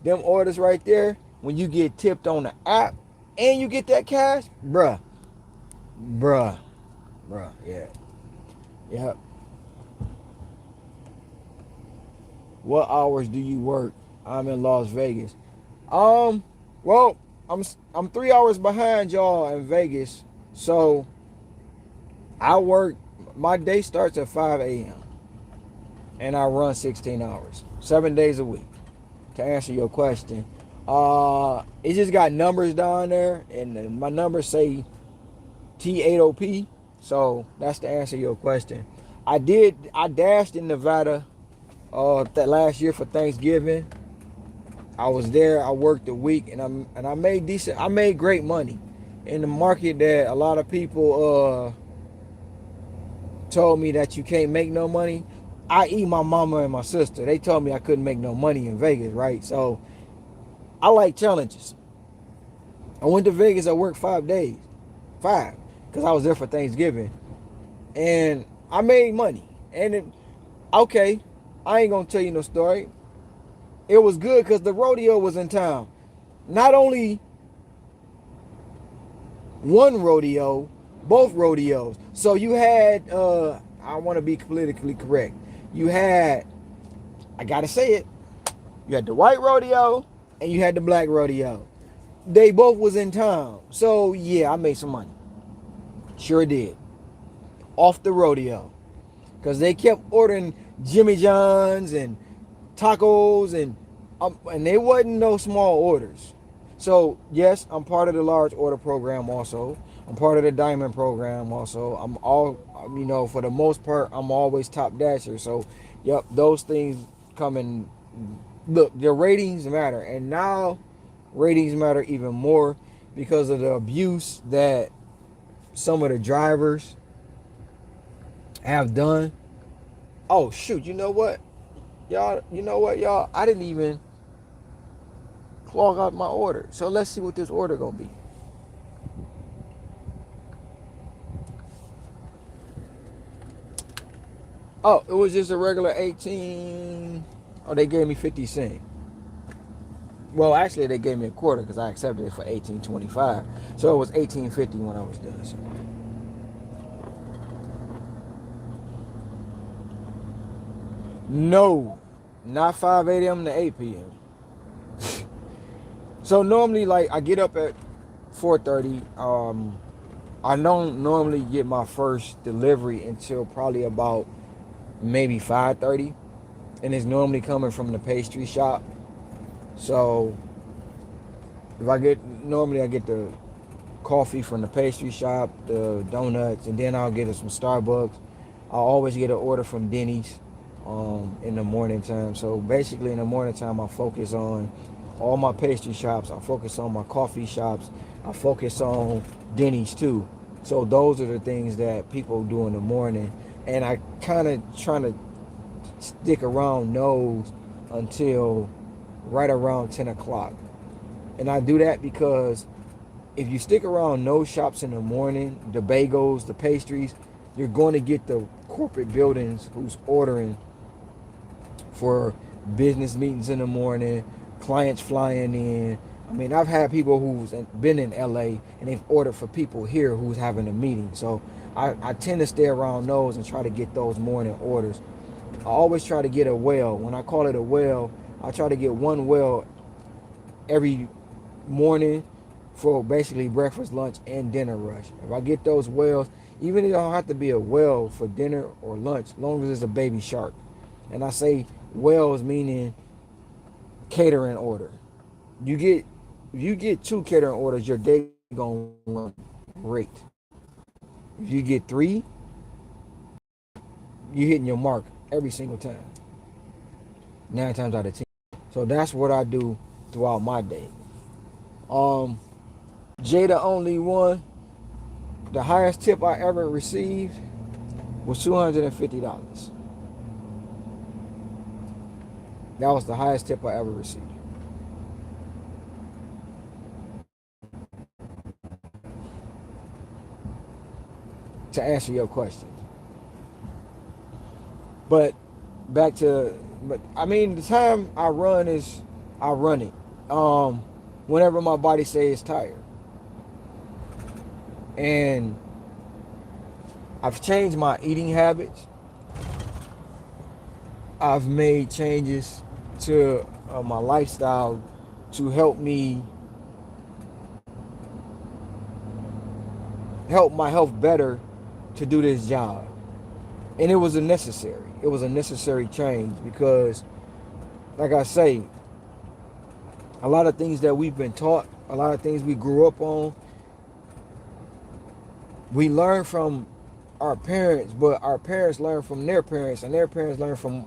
Them orders right there, when you get tipped on the app and you get that cash, bruh, yeah. Yep. What hours do you work? I'm in Las Vegas. Well, I'm 3 hours behind y'all in Vegas. So I work, my day starts at 5 a.m. and I run 16 hours, 7 days a week. To answer your question, it just got numbers down there, and my numbers say T80P. So that's to answer your question. I dashed in Nevada that last year for Thanksgiving. I was there. I worked a week, and I made decent. I made great money in the market that a lot of people told me that you can't make no money. i.e. my mama and my sister, they told me I couldn't make no money in Vegas, right? So I like challenges. I went to Vegas. I worked 5 days, five, because I was there for Thanksgiving, and I made money. And okay, I ain't gonna tell you no story. It was good because the rodeo was in town. Not only one rodeo, both rodeos. So you had, I want to be politically correct. You had, I gotta say it, you had the white rodeo and you had the black rodeo. They both was in town. So yeah, I made some money. Sure did. Off the rodeo. Because they kept ordering Jimmy John's and tacos, and they wasn't no small orders. So yes, I'm part of the large order program also. I'm part of the diamond program also. I'm all, for the most part, I'm always top dasher. So yep, those things come in. Look, the ratings matter, and now ratings matter even more because of the abuse that some of the drivers have done. Oh shoot, you know what? Y'all, I didn't even clog out my order. So let's see what this order gonna be. Oh, it was just a regular 18. Oh, they gave me 50 cents. Well, actually, they gave me a quarter because I accepted it for 18.25. So it was 18.50 when I was done. So. No, not 5 a.m. to 8 p.m. So normally, like, I get up at 4:30. I don't normally get my first delivery until probably about maybe 5:30, and it's normally coming from the pastry shop. So if I get the coffee from the pastry shop, the donuts, and then I'll get some Starbucks. I'll always get an order from Denny's in the morning time. So basically in the morning time, I focus on all my pastry shops. I focus on my coffee shops. I focus on Denny's too. So those are the things that people do in the morning. And I kind of trying to stick around those until right around 10 o'clock. And I do that because if you stick around those shops in the morning, the bagels, the pastries, you're going to get the corporate buildings who's ordering for business meetings in the morning, clients flying in. I mean, I've had people who's been in LA and they've ordered for people here who's having a meeting. So I tend to stay around those and try to get those morning orders. I always try to get a well. When I call it a well, I try to get one well every morning for basically breakfast, lunch, and dinner rush. If I get those wells, even if it don't have to be a well for dinner or lunch, as long as it's a baby shark. And I say wells meaning catering order. If you get 2 catering orders, your day gonna run great. If you get 3, you're hitting your mark every single time. 9 times out of 10. So that's what I do throughout my day. Jada only one. The highest tip I ever received was $250. That was the highest tip I ever received. To answer your question. But I mean, the time I run it. Whenever my body says it's tired. And I've changed my eating habits. I've made changes to my lifestyle to help my health better to do this job. And it was a necessary change because, like I say, a lot of things that we've been taught, a lot of things we grew up on, we learn from our parents, but our parents learn from their parents, and their parents learn from,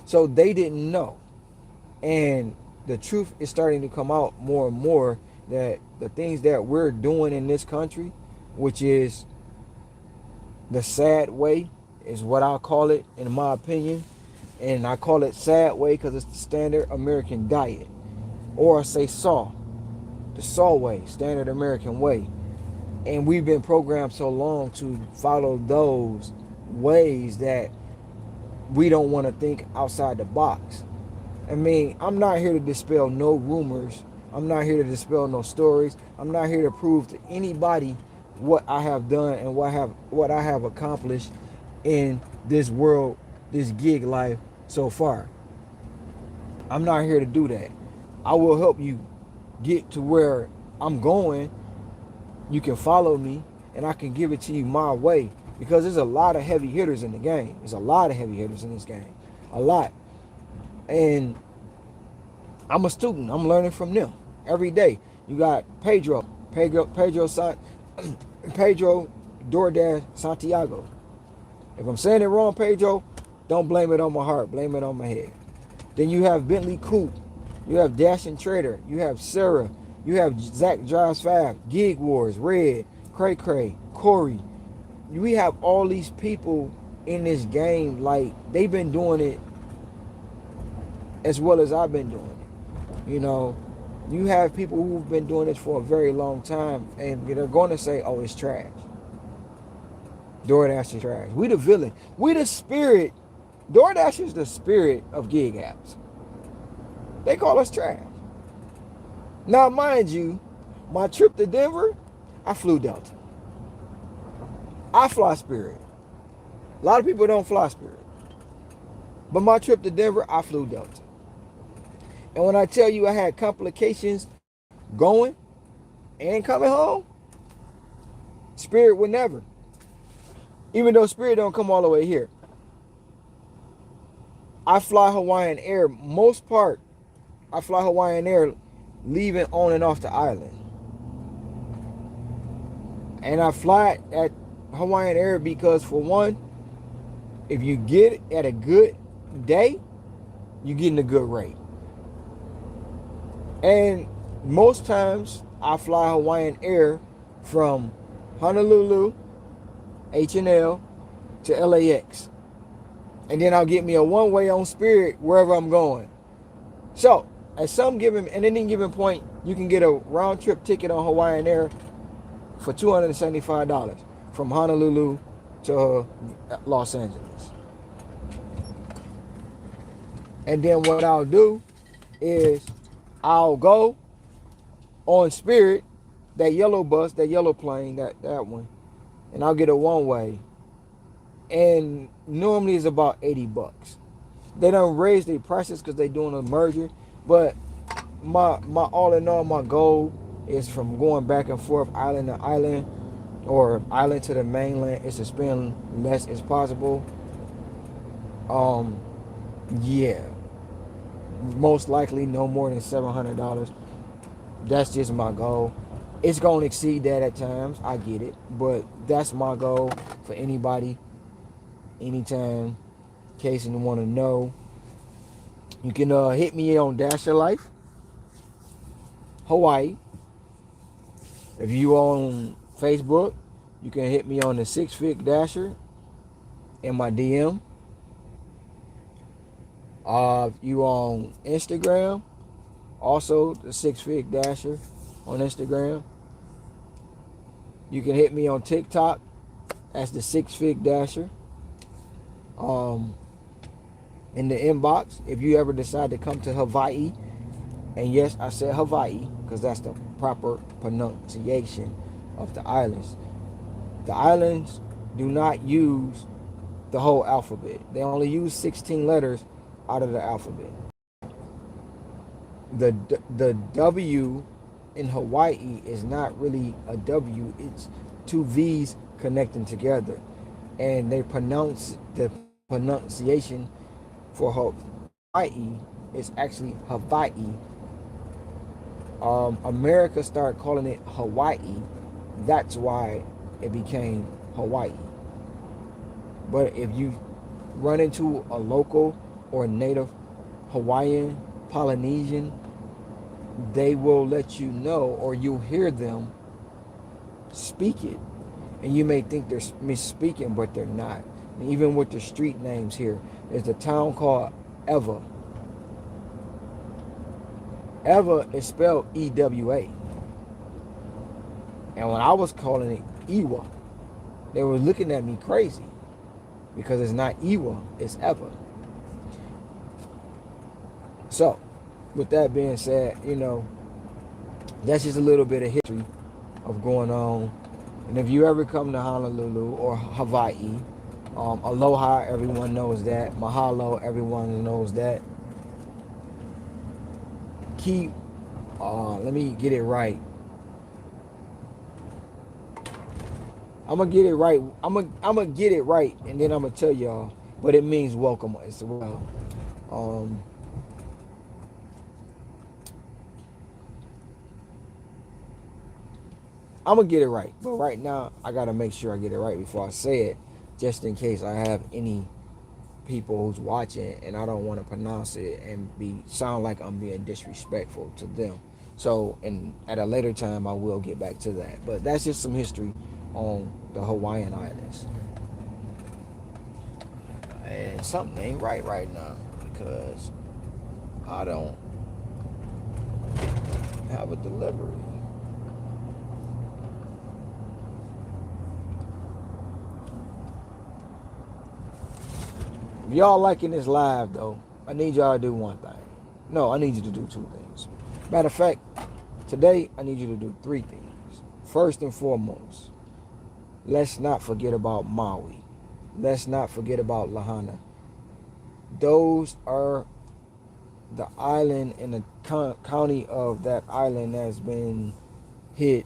so they didn't know. And the truth is starting to come out more and more that the things that we're doing in this country, which is the sad way, is what I'll call it, in my opinion, And I call it sad way because it's the standard American diet. Or I say SAW, the SAW way, standard American way. And we've been programmed so long to follow those ways that we don't want to think outside the box. I mean, I'm not here to dispel no rumors. I'm not here to dispel no stories. I'm not here to prove to anybody what I have done and what I have accomplished in this world, this gig life so far. I'm not here to do that. I will help you get to where I'm going. You can follow me and I can give it to you my way, because there's a lot of heavy hitters in the game. There's a lot of heavy hitters in this game. A lot. And I'm a student. I'm learning from them every day. You got Pedro DoorDash Santiago. If I'm saying it wrong, Pedro, don't blame it on my heart. Blame it on my head. Then you have Bentley Coop. You have Dash and Trader. You have Sarah. You have Zach Drives 5, Gig Wars, Red, Cray Cray, Corey. We have all these people in this game, like, they've been doing it as well as I've been doing it. You know, you have people who've been doing this for a very long time, and they're going to say, oh, it's trash. DoorDash is trash. We the villain. We the spirit. DoorDash is the spirit of gig apps. They call us trash. Now, mind you, my trip to Denver, I flew Delta. I fly Spirit. A lot of people don't fly Spirit. But my trip to Denver, I flew Delta. And when I tell you I had complications going and coming home, Spirit would never. Even though Spirit don't come all the way here. I fly Hawaiian Air. Most part, I fly Hawaiian Air leaving on and off the island. And I fly at Hawaiian Air because, for one, if you get at a good day, you're getting a good rate. And most times I fly Hawaiian Air from Honolulu, H&L, to LAX. And then I'll get me a one-way on Spirit wherever I'm going. So, at any given point, you can get a round-trip ticket on Hawaiian Air for $275 from Honolulu to Los Angeles. And then what I'll do is I'll go on Spirit, that yellow bus, that yellow plane, that one, and I'll get a one-way. And normally it's about $80. They don't raise their prices because they're doing a merger. But my all in all, my goal is, from going back and forth island to island or island to the mainland, is to spend less as possible. Yeah, most likely no more than $700. That's just my goal. It's gonna exceed that at times, I get it, but that's my goal for anybody, anytime. In case you want to know, you can hit me on dasherlifeHawaii. If you on Facebook, you can hit me on the 6-Fig Dasher in my DM. If you on Instagram, also the 6-Fig Dasher on Instagram. You can hit me on TikTok. That's the 6-Fig Dasher. In the inbox, if you ever decide to come to Hawaii, and yes, I said Hawaii because that's the proper pronunciation of the islands. The islands do not use the whole alphabet. They only use 16 letters out of the alphabet. The W in Hawaii is not really a W. It's two V's connecting together, and they pronounce the pronunciation for Hawaii is actually Hawaii. America started calling it Hawaii. That's why it became Hawaii. But if you run into a local or native Hawaiian, Polynesian, they will let you know, or you'll hear them speak it. And you may think they're misspeaking, but they're not. even with the street names here, is a town called Ewa. Ewa is spelled E-W-A. And when I was calling it Ewa, they were looking at me crazy because it's not Ewa, it's Ewa. So, with that being said, that's just a little bit of history of going on. And if you ever come to Honolulu or Hawaii, aloha, everyone knows that. Mahalo, everyone knows that. Let me get it right. I'm gonna get it right. I'm gonna get it right, and then I'm gonna tell y'all. But it means welcome as well. I'm gonna get it right, but right now I gotta make sure I get it right before I say it, just in case I have any people who's watching and I don't want to pronounce it and sound like I'm being disrespectful to them. So, and at a later time I will get back to that. But that's just some history on the Hawaiian Islands. And something ain't right now because I don't have a delivery. If y'all liking this live though, I need y'all to do one thing. No, I need you to do two things. Matter of fact, today I need you to do three things. First and foremost, let's not forget about Maui. Let's not forget about Lahaina. Those are the island and the county of that island that's been hit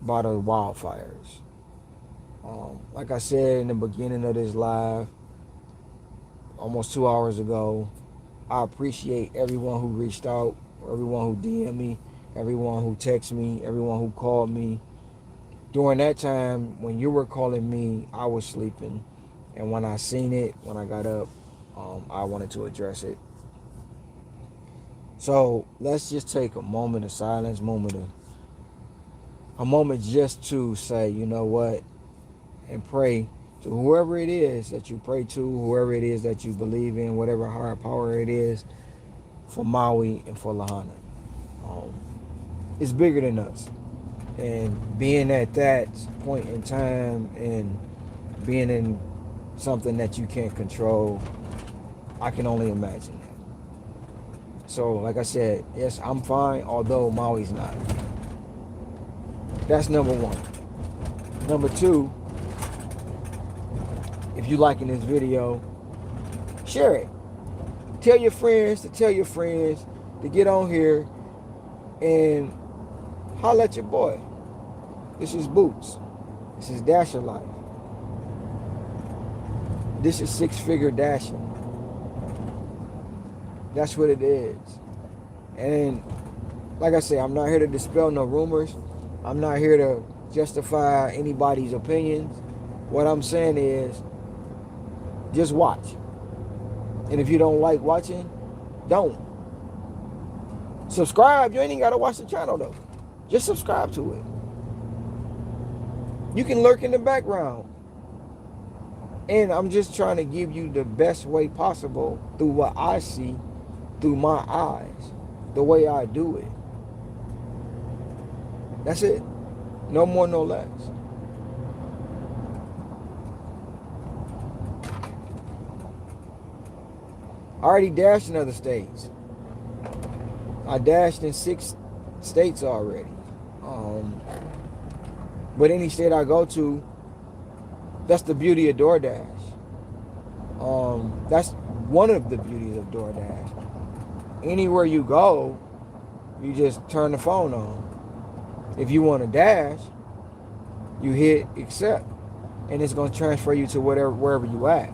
by the wildfires. Like I said in the beginning of this live, almost 2 hours ago, I appreciate everyone who reached out, everyone who DM'd me, everyone who texted me, everyone who called me. During that time, when you were calling me, I was sleeping. And when I seen it, when I got up, I wanted to address it. So let's just take a moment of silence, a moment just to say, you know what, and pray to whoever it is that you pray to, whoever it is that you believe in, whatever higher power it is, for Maui and for Lahaina. It's bigger than us. And being at that point in time and being in something that you can't control, I can only imagine that. So, like I said, yes, I'm fine, although Maui's not. That's number one. Number two, if you liking this video, share it. Tell your friends to get on here and holler at your boy. This is Boots. This is Dasher Life. This is six-figure dashing. That's what it is. And like I say, I'm not here to dispel no rumors. I'm not here to justify anybody's opinions. What I'm saying is, just watch. And if you don't like watching, don't. Subscribe. You ain't even got to watch the channel though. Just subscribe to it. You can lurk in the background. And I'm just trying to give you the best way possible through what I see, through my eyes, the way I do it. That's it. No more, no less. I already dashed in other states. I dashed in 6 states already. But any state I go to, that's the beauty of DoorDash. That's one of the beauties of DoorDash. Anywhere you go, you just turn the phone on. If you want to dash, you hit accept, and it's going to transfer you to wherever you at.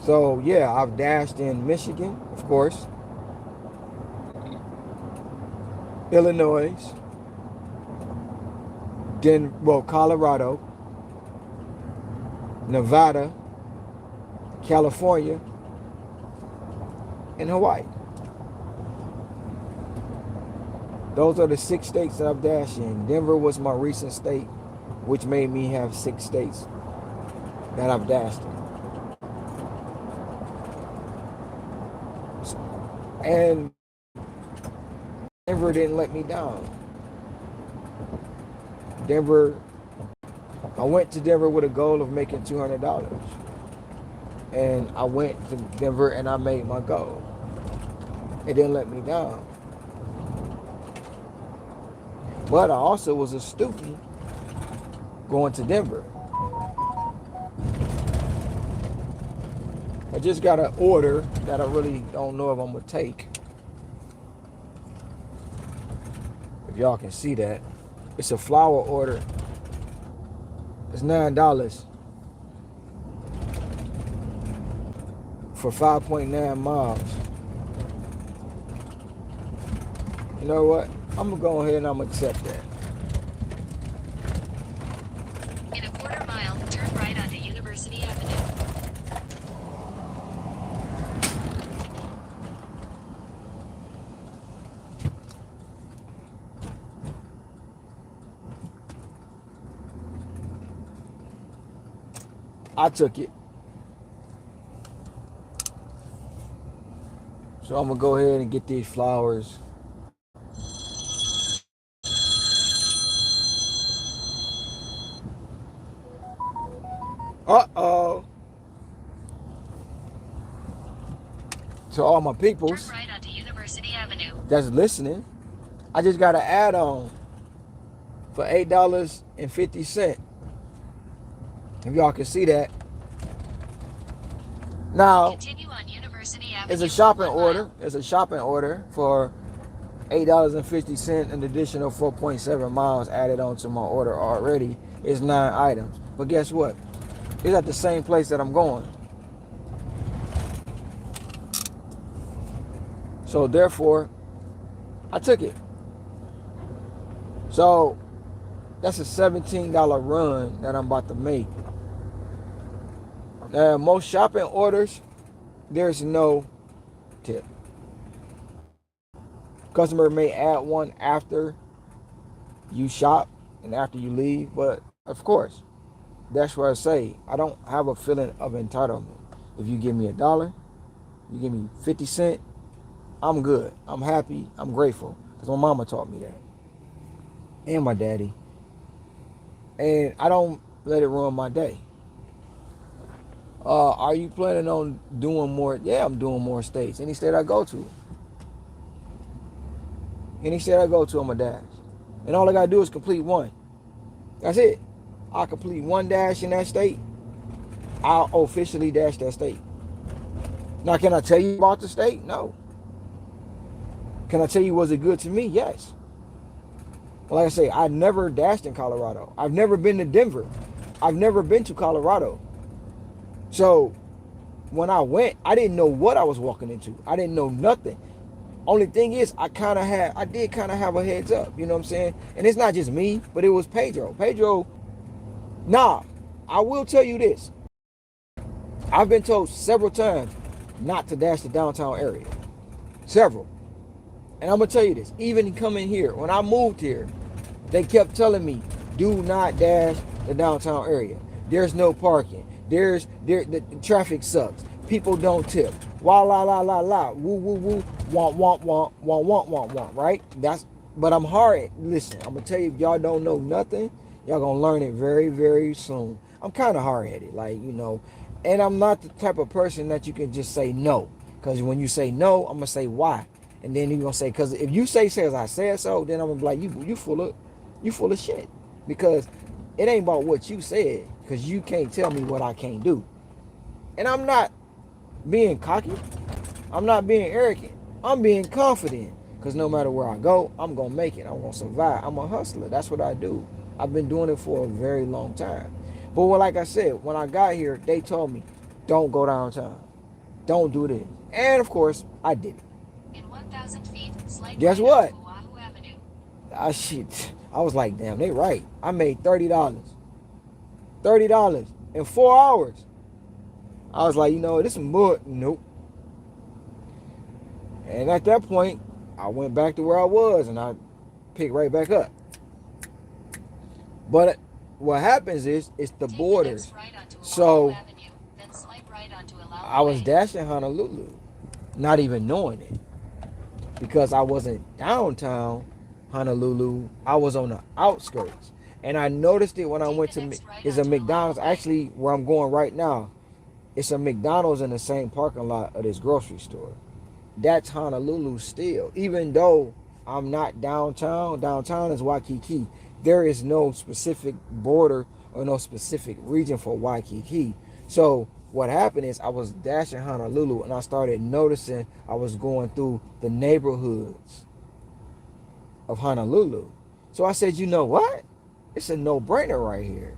So yeah, I've dashed in Michigan, of course, Illinois, Colorado, Nevada, California, and Hawaii. Those are the 6 states that I've dashed in. Denver was my recent state. which made me have 6 states that I've dashed in. And Denver didn't let me down. Denver, I went to Denver with a goal of making $200. And I went to Denver and I made my goal. It didn't let me down. But I also was a student going to Denver. I just got an order that I really don't know if I'm gonna take. If y'all can see that. It's a flower order. It's $9 for 5.9 miles. You know what? I'm gonna go ahead and I'm gonna accept that. In a quarter mile, turn right onto University Avenue. I took it. So I'm gonna go ahead and get these flowers. Uh-oh. To all my peoples Turn right onto University Avenue. that's listening, I just got an add-on for $8.50. If y'all can see that. Now, Continue on University Avenue. it's a shopping for 1 order. mile. It's a shopping order for $8.50, an additional 4.7 miles added onto my order already. It's 9 items. But guess what? It's at the same place that I'm going. So therefore, I took it. So that's a $17 run that I'm about to make. Now, most shopping orders, there's no tip. Customer may add one after you shop and after you leave, but of course, that's what I say. I don't have a feeling of entitlement. If you give me $1, you give me 50 cents, I'm good. I'm happy. I'm grateful. Because my mama taught me that. And my daddy. And I don't let it ruin my day. Are you planning on doing more? Yeah, I'm doing more states. Any state I go to. Any state I go to, I'm a dash. And all I gotta do is complete one. That's it. I complete one dash in that state, I'll officially dash that state. Now, can I tell you about the state? No. Can I tell you, was it good to me? Yes. Like I say, I never dashed in Colorado. I've never been to Denver. I've never been to Colorado. So when I went, I didn't know what I was walking into. I didn't know nothing. Only thing is, I did kind of have a heads up. You know what I'm saying? And it's not just me, but it was Pedro. I will tell you this. I've been told several times not to dash the downtown area. Several. And I'm going to tell you this. Even coming here, when I moved here, they kept telling me, do not dash the downtown area. There's no parking. The traffic sucks. People don't tip. Wah la la la la. Woo woo woo. Want want want want want want want. Right? But I'm hard. Listen, I'm gonna tell you, if y'all don't know nothing, y'all gonna learn it very, very soon. I'm kind of hard-headed, and I'm not the type of person that you can just say no. Because when you say no, I'm gonna say why, and then you're gonna say, because if you say as I said so, then I'm gonna be like, you full of shit. Because it ain't about what you said, because you can't tell me what I can't do. And I'm not being cocky. I'm not being arrogant. I'm being confident. Because no matter where I go, I'm going to make it. I'm going to survive. I'm a hustler. That's what I do. I've been doing it for a very long time. But like I said, when I got here, they told me, don't go downtown. Don't do this. And of course, I did it. In 1,000 feet, slight Guess right what? on Oahu Avenue. I was like, damn, they right. I made $30. $30 in 4 hours. I was like, this is more. Nope. And at that point, I went back to where I was and I picked right back up. But what happens is it's the Take the borders. next right onto Oahu So Avenue, then swipe right onto I was Way. dashing Honolulu, not even knowing it, because I wasn't downtown Honolulu. I was on the outskirts, and I noticed it when I Take went the to next right is a onto McDonald's. Way. Actually, where I'm going right now, it's a McDonald's in the same parking lot of this grocery store. That's Honolulu still, even though I'm not downtown. Downtown is Waikiki. There is no specific border or no specific region for Waikiki. So what happened is I was dashing Honolulu and I started noticing I was going through the neighborhoods of Honolulu. So I said, you know what? It's a no-brainer right here.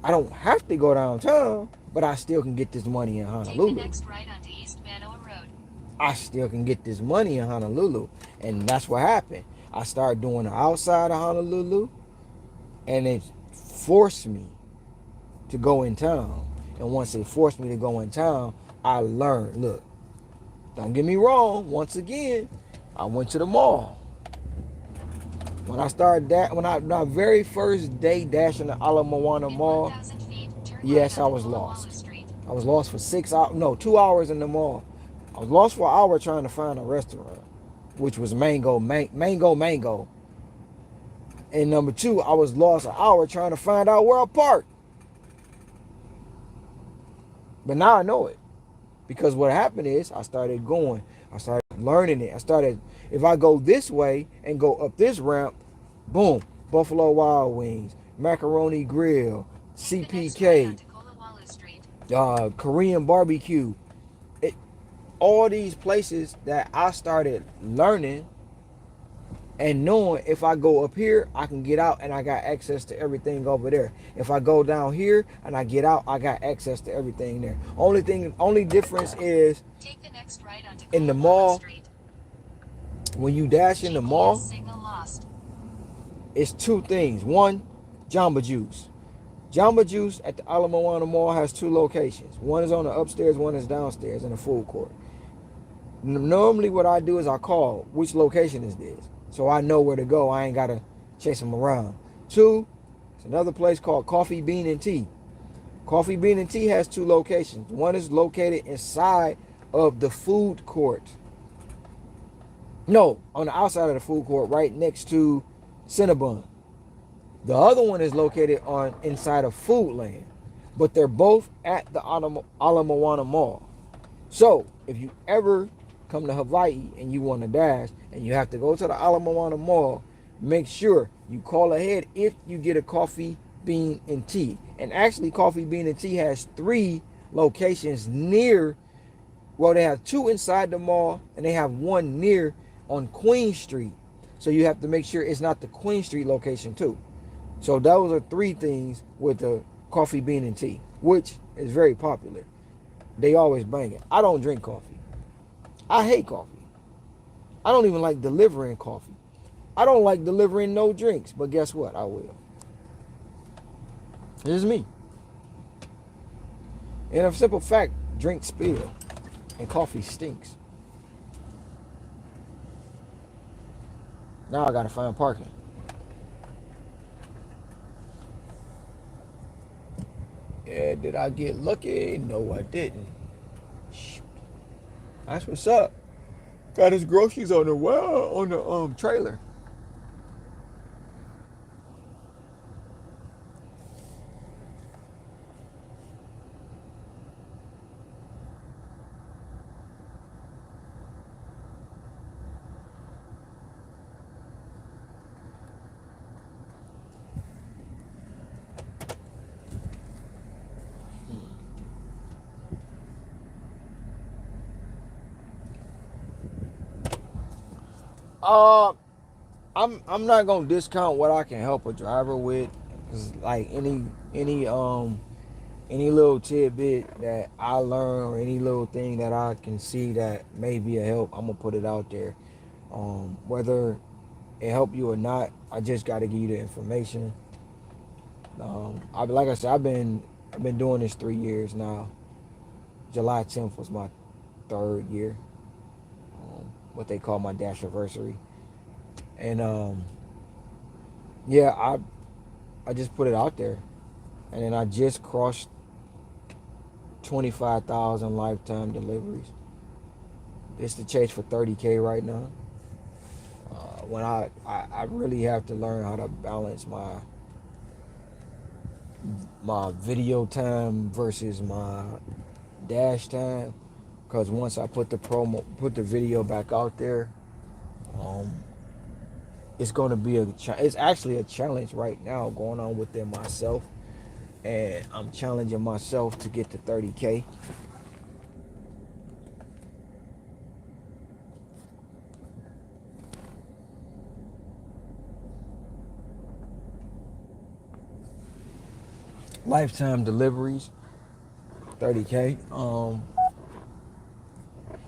I don't have to go downtown, but I still can get this money in Take the Honolulu. next right onto East Manoa Road. I still can get this money in Honolulu. And that's what happened. I started doing the outside of Honolulu, and it forced me to go in town. And once it forced me to go in town, I learned, look, don't get me wrong, once again, I went to the mall. When I started that, when my very first day dashing the Ala Moana In Mall, 1,000 feet, turn yes, right I onto was Kalawalu lost. Street. I was lost for 6 hours, no, 2 hours in the mall. I was lost for an hour trying to find a restaurant, which was Mango. And number two, I was lost an hour trying to find out where I parked. But now I know it. Because what happened is I started going. I started learning it. If I go this way and go up this ramp, boom, Buffalo Wild Wings, Macaroni Grill, Take the next right CPK, onto Kalawalu Street. Korean barbecue. It, all these places that I started learning and knowing if I go up here, I can get out and I got access to everything over there. If I go down here and I get out, I got access to everything there. Only difference is Take the next right onto in the Kalawalu mall, Street. when you dash in the GPS mall, signal lost. it's two things. One, Jamba Juice. Jamba Juice at the Ala Moana Mall has two locations. One is on the upstairs, one is downstairs in the food court. Normally what I do is I call, which location is this? So I know where to go. I ain't got to chase them around. Two, it's another place called Coffee Bean and Tea. Coffee Bean and Tea has two locations. One is located inside of the food court. No, on the outside of the food court, right next to Cinnabon. The other one is located on inside of Foodland. But they're both at the Ala Moana Mall. So, if you ever come to Hawaii and you want to dash and you have to go to the Ala Moana Mall, make sure you call ahead if you get a Coffee Bean and Tea. And actually, Coffee Bean and Tea has 3 locations near, well, they have 2 inside the mall and they have 1 near on Queen Street. So you have to make sure it's not the Queen Street location too. So those are 3 things with the Coffee Bean and Tea, which is very popular. They always bang it. I don't drink coffee. I hate coffee. I don't even like delivering coffee. I don't like delivering no drinks, but guess what? I will. This is me. And a simple fact, drinks spill and coffee stinks. Now I gotta find parking. Yeah, did I get lucky? No, I didn't. Shoot. That's what's up. Got his groceries on the trailer. Uh, I'm not gonna discount what I can help a driver with. Cause like any little tidbit that I learn or any little thing that I can see that may be a help, I'm gonna put it out there. Whether it help you or not, I just got to give you the information. Like I said, I've been doing this 3 years now. July 10th was my 3rd year. What they call my dash anniversary. And yeah, I just put it out there, and then I just crossed 25,000 lifetime deliveries. It's the chase for 30K right now. When I really have to learn how to balance my video time versus my dash time, because once I put the video back out there, um, it's going to be it's actually a challenge right now going on within myself, and I'm challenging myself to get to 30K. Lifetime deliveries, 30K.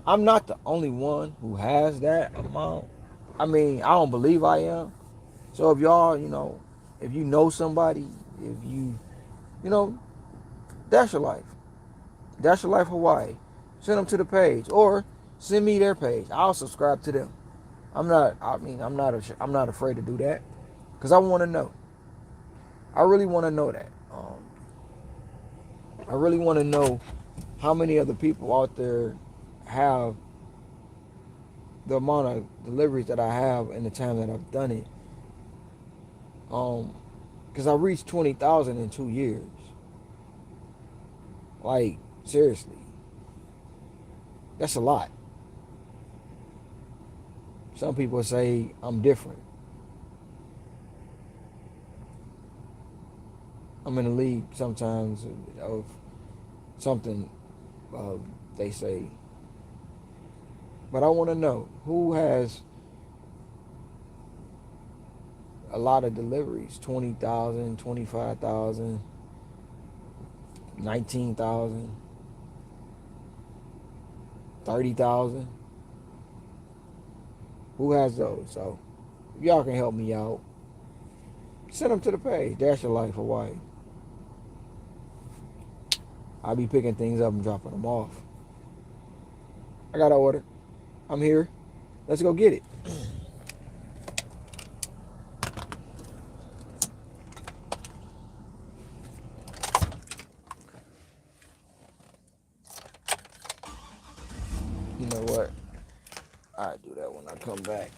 I'm not the only one who has that amount. I mean, I don't believe I am. So if y'all, if you know somebody, if you know, Dash Your Life. Dash Your Life Hawaii. Send them to the page or send me their page. I'll subscribe to them. I'm not afraid to do that because I want to know. I really want to know that. I really want to know how many other people out there have the amount of deliveries that I have and the time that I've done it. Because I reached 20,000 in 2 years. Like, seriously. That's a lot. Some people say I'm different. I'm in the league sometimes of something they say. But I want to know who has a lot of deliveries, 20,000, 25,000, 19,000, 30,000. Who has those? So if y'all can help me out, send them to the page, Dash Your Life Hawaii. I'll be picking things up and dropping them off. I got an order. I'm here. Let's go get it. You know what? I'll do that when I come back.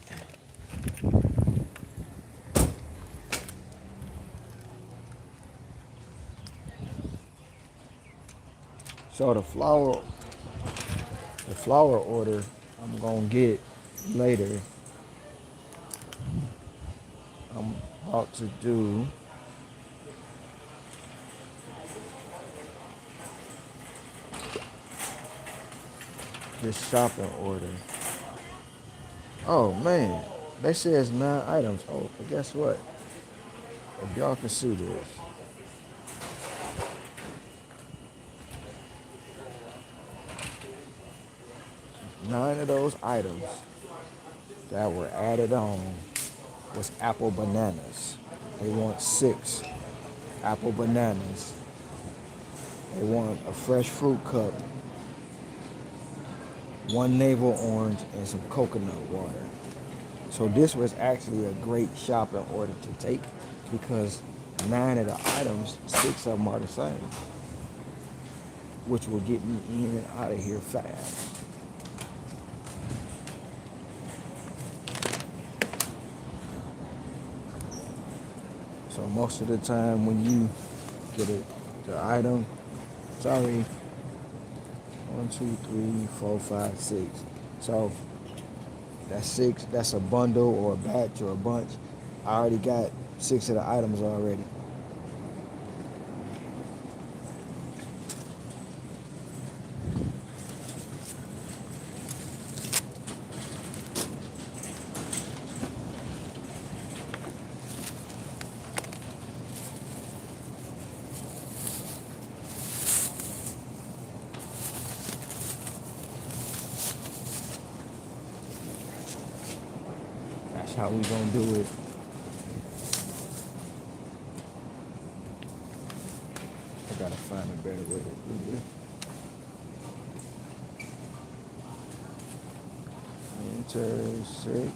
So the flower order I'm gonna get later. I'm about to do this shopping order. Oh man, they say it's 9 items. Oh, but guess what? If y'all can see this, 9 of those items that were added on was apple bananas. They want 6 apple bananas. They want a fresh fruit cup, 1 navel orange, and some coconut water. So this was actually a great shopping order to take because 9 of the items, 6 of them are the same, which will get me in and out of here fast. So most of the time when you get the item, sorry, 1, 2, 3, 4, 5, 6. So that's 6. That's a bundle or a batch or a bunch. I already got 6 of the items already. That's how we gonna do it. I gotta find a better way to do this. Enter 6.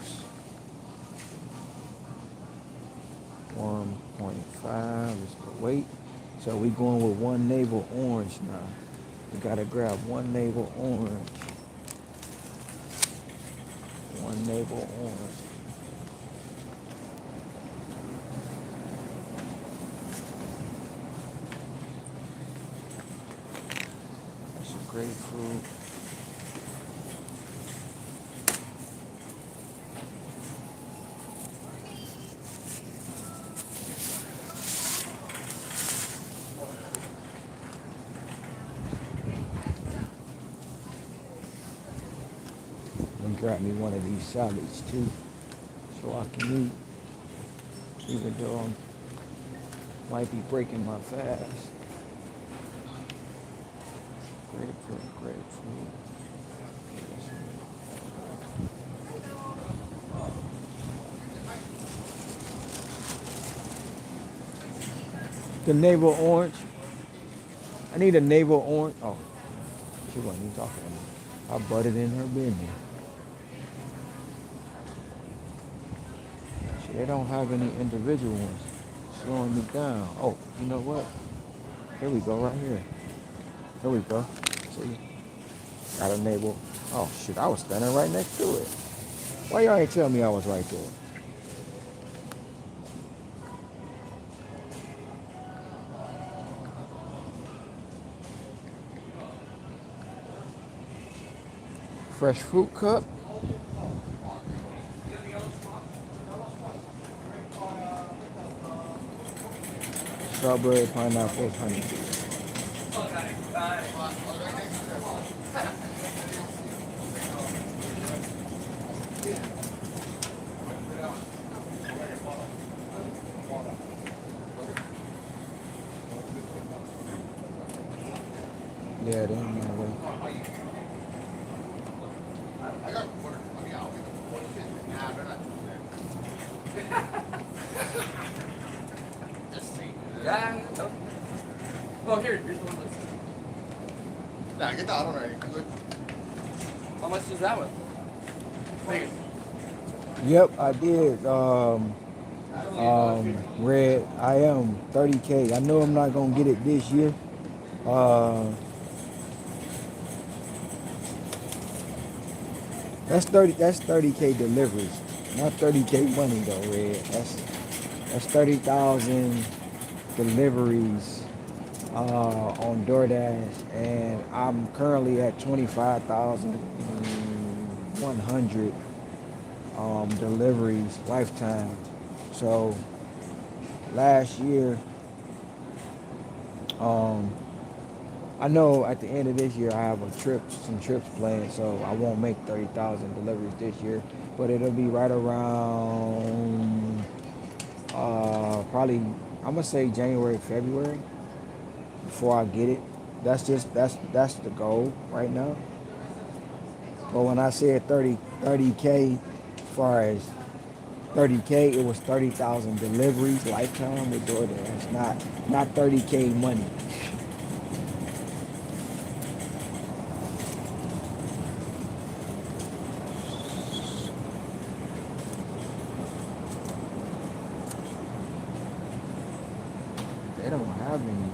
1.5 is the weight. So we going with one navel orange now. We gotta grab one navel orange. One navel orange. That's a grapefruit. And grab me one of these salads too, so I can eat, even though I might be breaking my fast. Grapefruit. The navel orange. I need a navel orange. Oh, she wasn't even talking to me. I butted in her business. See, they don't have any individual ones slowing me down. Oh, you know what? Here we go, right here. Here we go. See? Got a navel. Oh, shit, I was standing right next to it. Why y'all ain't tell me I was right there? Fresh fruit cup. Strawberry, pineapple, honey. Yeah, they ain't my way. Yeah. Oh, here's the one that's. Nah, get that already. How much is that one? Vegas. Yep, I did. Red, I am 30K. I know I'm not gonna get it this year. That's 30K deliveries, not 30K money though, Red. That's 30,000 deliveries on DoorDash, and I'm currently at 25,100 deliveries lifetime. So last year, I know at the end of this year I have some trips planned, so I won't make 30,000 deliveries this year, but it'll be right around probably, I'm gonna say January, February before I get it. That's the goal right now. But when I said 30K, as far as 30K, it was 30,000 deliveries lifetime with DoorDash, not 30K money. They don't have any.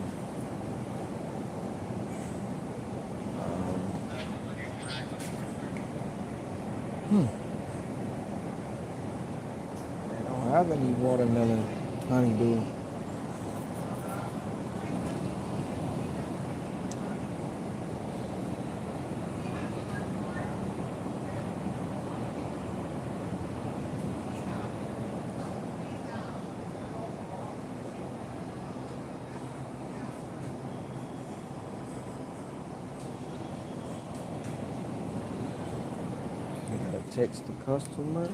They don't have any watermelon honeydew. You gotta text the customer.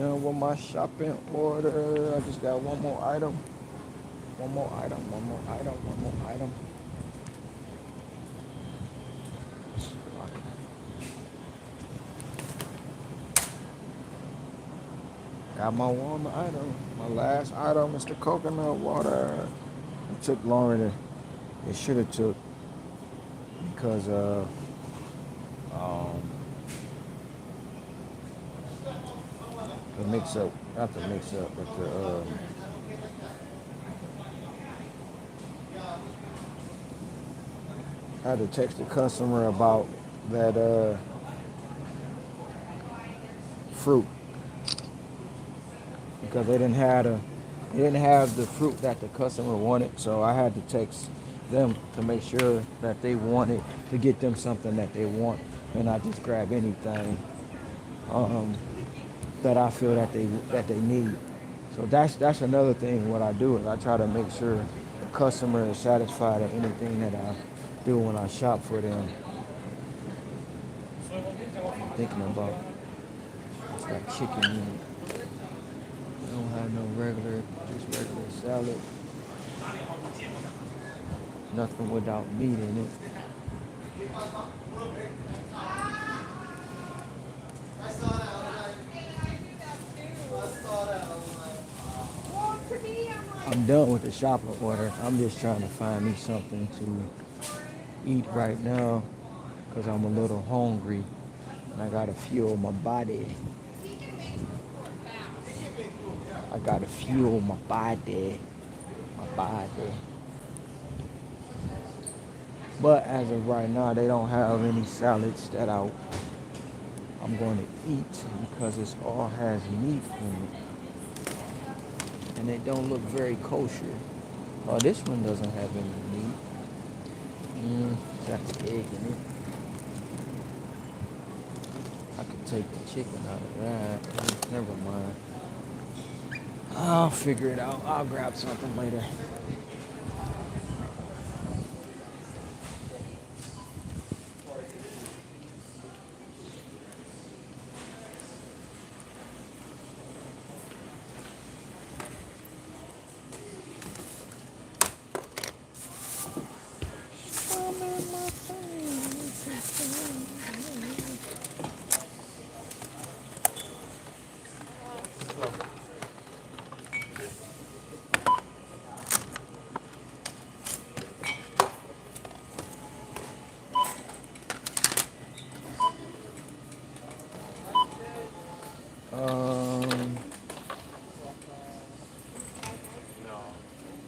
done with my shopping order. I just got one more item. One more item. One more item. One more item. Got my one item. My last item is the coconut water. It took longer than it should have took because um the mix up, not the mix up, but I had to text the customer about that fruit because they didn't have the fruit that the customer wanted, so I had to text them to make sure that they wanted to get them something that they want and not just grab anything um, that I feel that they need. So that's another thing. What I do is I try to make sure the customer is satisfied at anything that I do when I shop for them. I'm thinking about it's got chicken in it. I don't have no just regular salad. Nothing without meat in it. I'm done with the shopping order. I'm just trying to find me something to eat right now because I'm a little hungry and I gotta fuel my body. I gotta fuel my body. My body. But as of right now, they don't have any salads that I'm going to eat because it all has meat in it. And they don't look very kosher. Oh, this one doesn't have any meat. It's got the egg in it. I could take the chicken out of that. Never mind. I'll figure it out. I'll grab something later.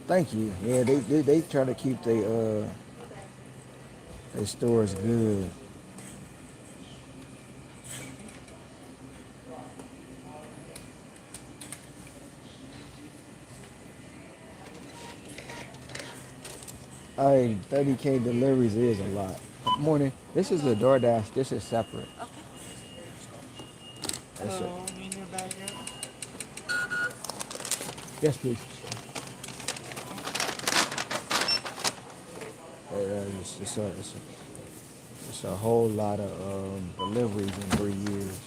Thank you. Yeah, they try to keep their stores good. Hey, 30K deliveries is a lot. Morning. This is the DoorDash. This is separate. That's it. You need a bag yet? Yes, please. It's a whole lot of deliveries in 3 years.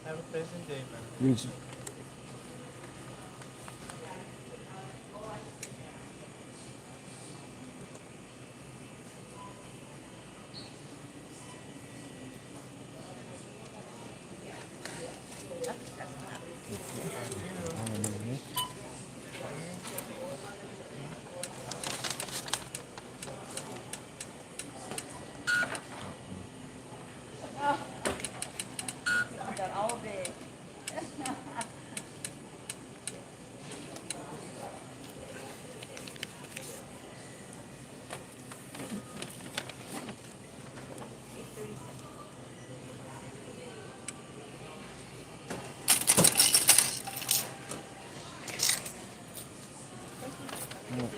Have a pleasant day, man. You too.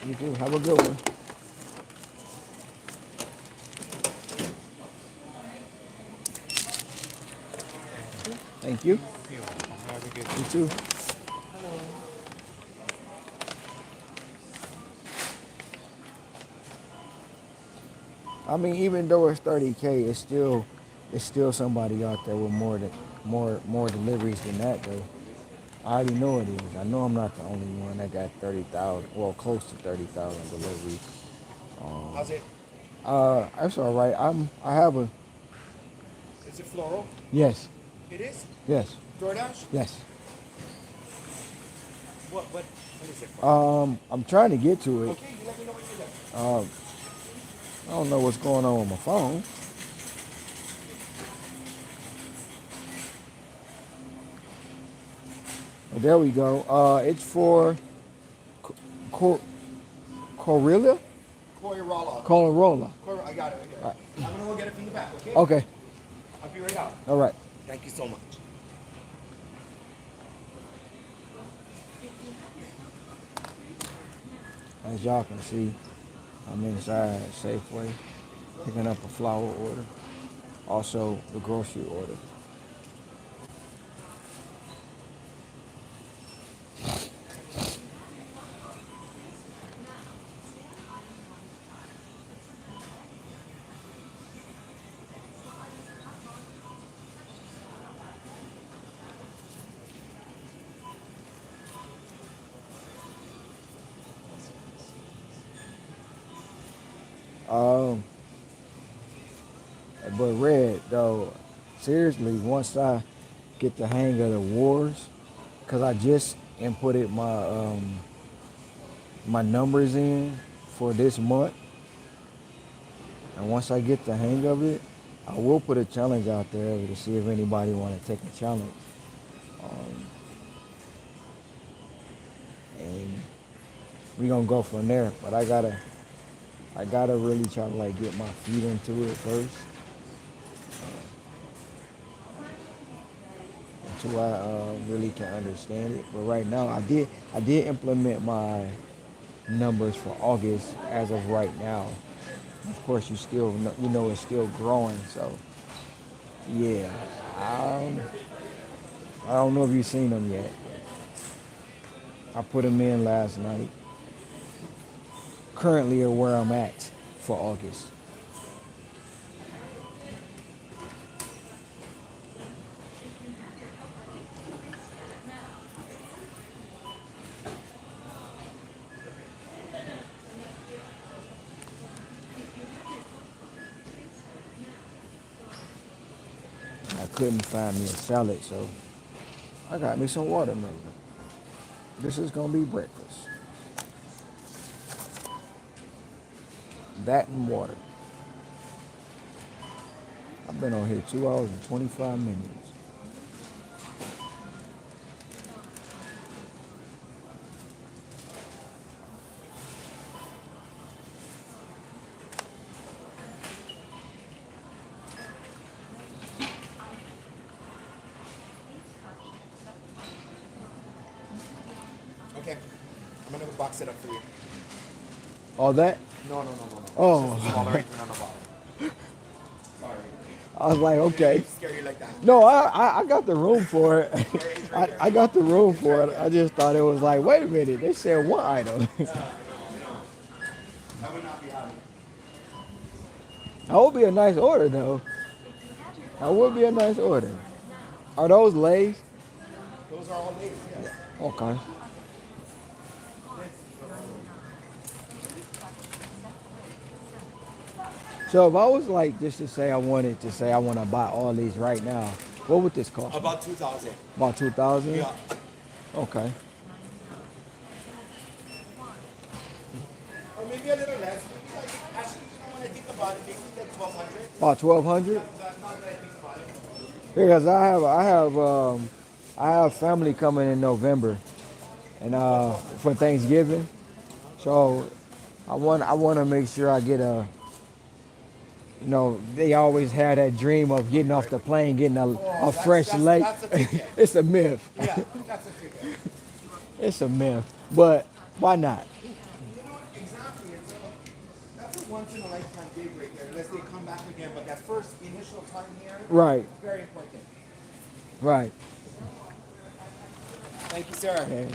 You too. Have a good one. Thank you. You're welcome. Have a good You day. too. I mean, even though it's 30K, it's still somebody out there with more deliveries than that though. I already know it is. I know I'm not the only one that got 30,000, well, close to 30,000 deliveries. How's it? That's all right. I have a Is it floral? yes, It is? yes, DoorDash? yes. What is it for? I'm trying to get to it. Okay, you let me know when you're there. I don't know what's going on with my phone. But there we go. It's for Cor- Corilla? Koirala. Corolla. I got it right here. Right. I'm gonna go get it from the back, okay? Okay. I'll be right out. All right. Thank you so much. As y'all can see, I'm inside Safeway picking up a flower order. Also the grocery order. Um, but Red though, seriously, once I get the hang of the wars, cause I just inputted my numbers in for this month, and once I get the hang of it, I will put a challenge out there to see if anybody want to take a challenge. Um, and we gonna go from there. But I gotta really try to like get my feet into it first, until I really can understand it. But right now, I did implement my numbers for August as of right now. Of course, it's still growing. So yeah, um, I don't know if you've seen them yet. I put them in last night. Currently, are where I'm at for August. I couldn't find me a salad, so I got me some watermelon. This is gonna be breakfast. That and water. I've been on here 2 hours and 25 minutes. Okay. I'm gonna box it up for you. All that? No. Oh. It's just a smaller item on the bottom. Sorry. I was like, okay. Scare you like that. No, I got the room for it. I got the room for it. I just thought it was like, wait a minute, they said one item. I would not be happy. That would be a nice order though. That would be a nice order. Are those Lay's? Those are all ladies, yes. Okay. So if I was like just to say I want to buy all these right now, what would this cost? About 2,000. About 2,000? Yeah. Okay. Or maybe a little less. Maybe like, actually, when I think about it, maybe like 1,200. About 1,200? That's not what I think about it. Because I have family coming in November, and for Thanksgiving, so I want to make sure I get they always had that dream of getting off the plane, getting a fresh lake. That's a ticket. It's a myth. Yeah, that's a ticket. It's a myth. But why not? You know what? Exactly. That's a once in a lifetime gig right there, unless they come back again. But that first initial time here, Right. very important. Right. Thank you, sir. Okay.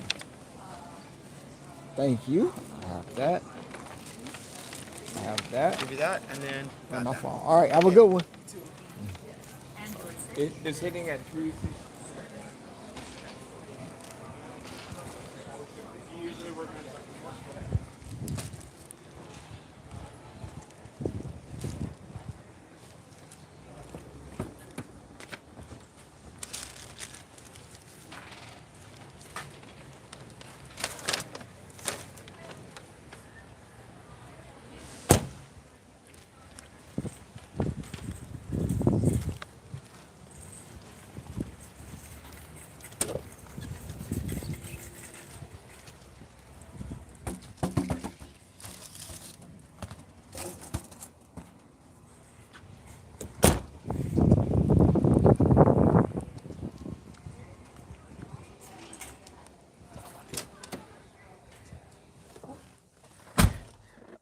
Thank you. I have that. I have that. Give you that, and then Not got my that. fault. All right. Have a good one. It's hitting at 3. Usually we're gonna.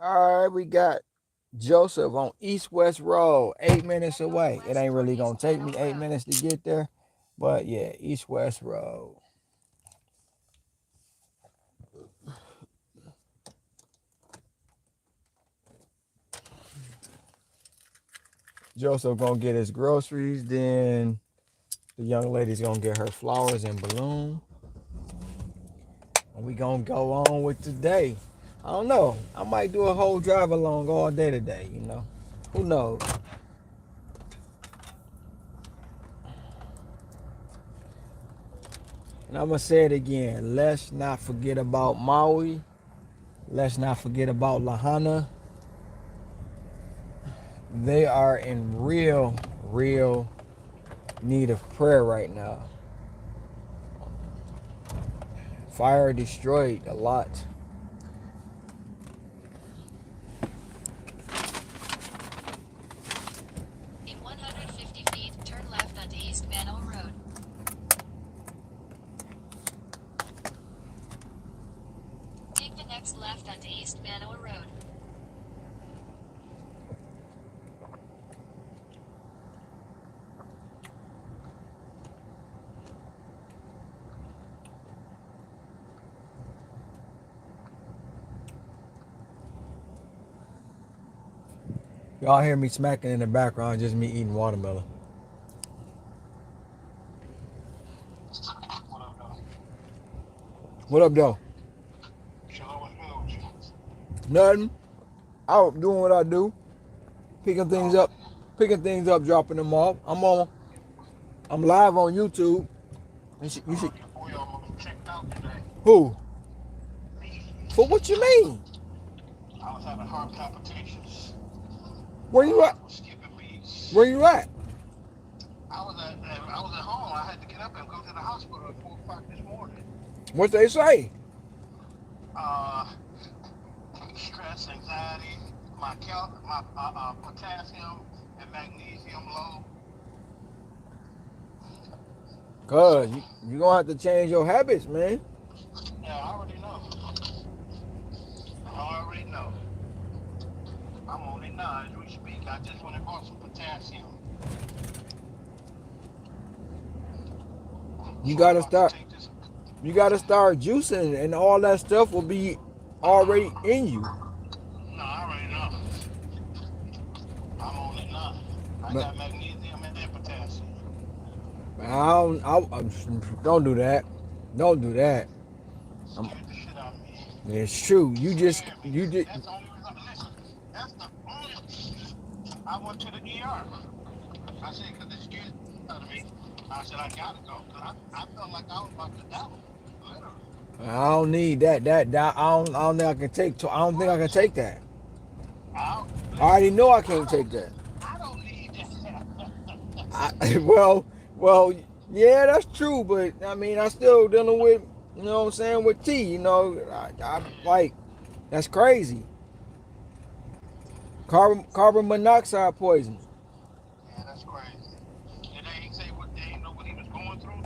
All right. We got Joseph on East West Road, 8 minutes away. It ain't really gonna take me 8 minutes to get there, but yeah, East West Road. Joseph gonna get his groceries, then the young lady's gonna get her flowers and balloon. And we gonna go on with today. I don't know. I might do a whole drive along all day today, you know. Who knows? And I'm gonna say it again. Let's not forget about Maui. Let's not forget about Lahaina. They are in real need of prayer right now. Fire destroyed a lot. In 150 feet, turn left onto East Manoa Road. Take the next left onto East Manoa Road. Y'all hear me smacking in the background, just me eating watermelon. What up, though? Nothing. Out doing what I do, picking things up, dropping them off. I'm live on YouTube. You should. Who? For what you mean? I was having heart palpitations. Where you at? Skipping beats. Where you at? I was at home. I had to get up and go to the hospital at 4 o'clock this morning. What they say? Stress, anxiety, my potassium and magnesium low. Cause you gonna have to change your habits, man. Yeah, I already know. I'm on it now as we speak. I just went and bought some potassium. You gotta start. You gotta start juicing, and all that stuff will be already in you. No, I already know. I'm on it now. I got magnesium and potassium. Don't do that. Don't do that. Scared the shit out of me. It's true. You did. That's the only reason. Listen, that's the only. I went to the ER. I said, because it scared the shit out of me. I said, I gotta go. Because I felt like I was about to die. Literally. I don't need that. I don't think I can take. I don't think I can take that. I already know I can't take that. I don't need that. Well, yeah, that's true. But I mean, I still dealing with, you know what I'm saying, with tea. You know, I like, that's crazy. Carbon monoxide poisoning. Yeah, that's crazy. And they ain't say what, they ain't know what he was going through.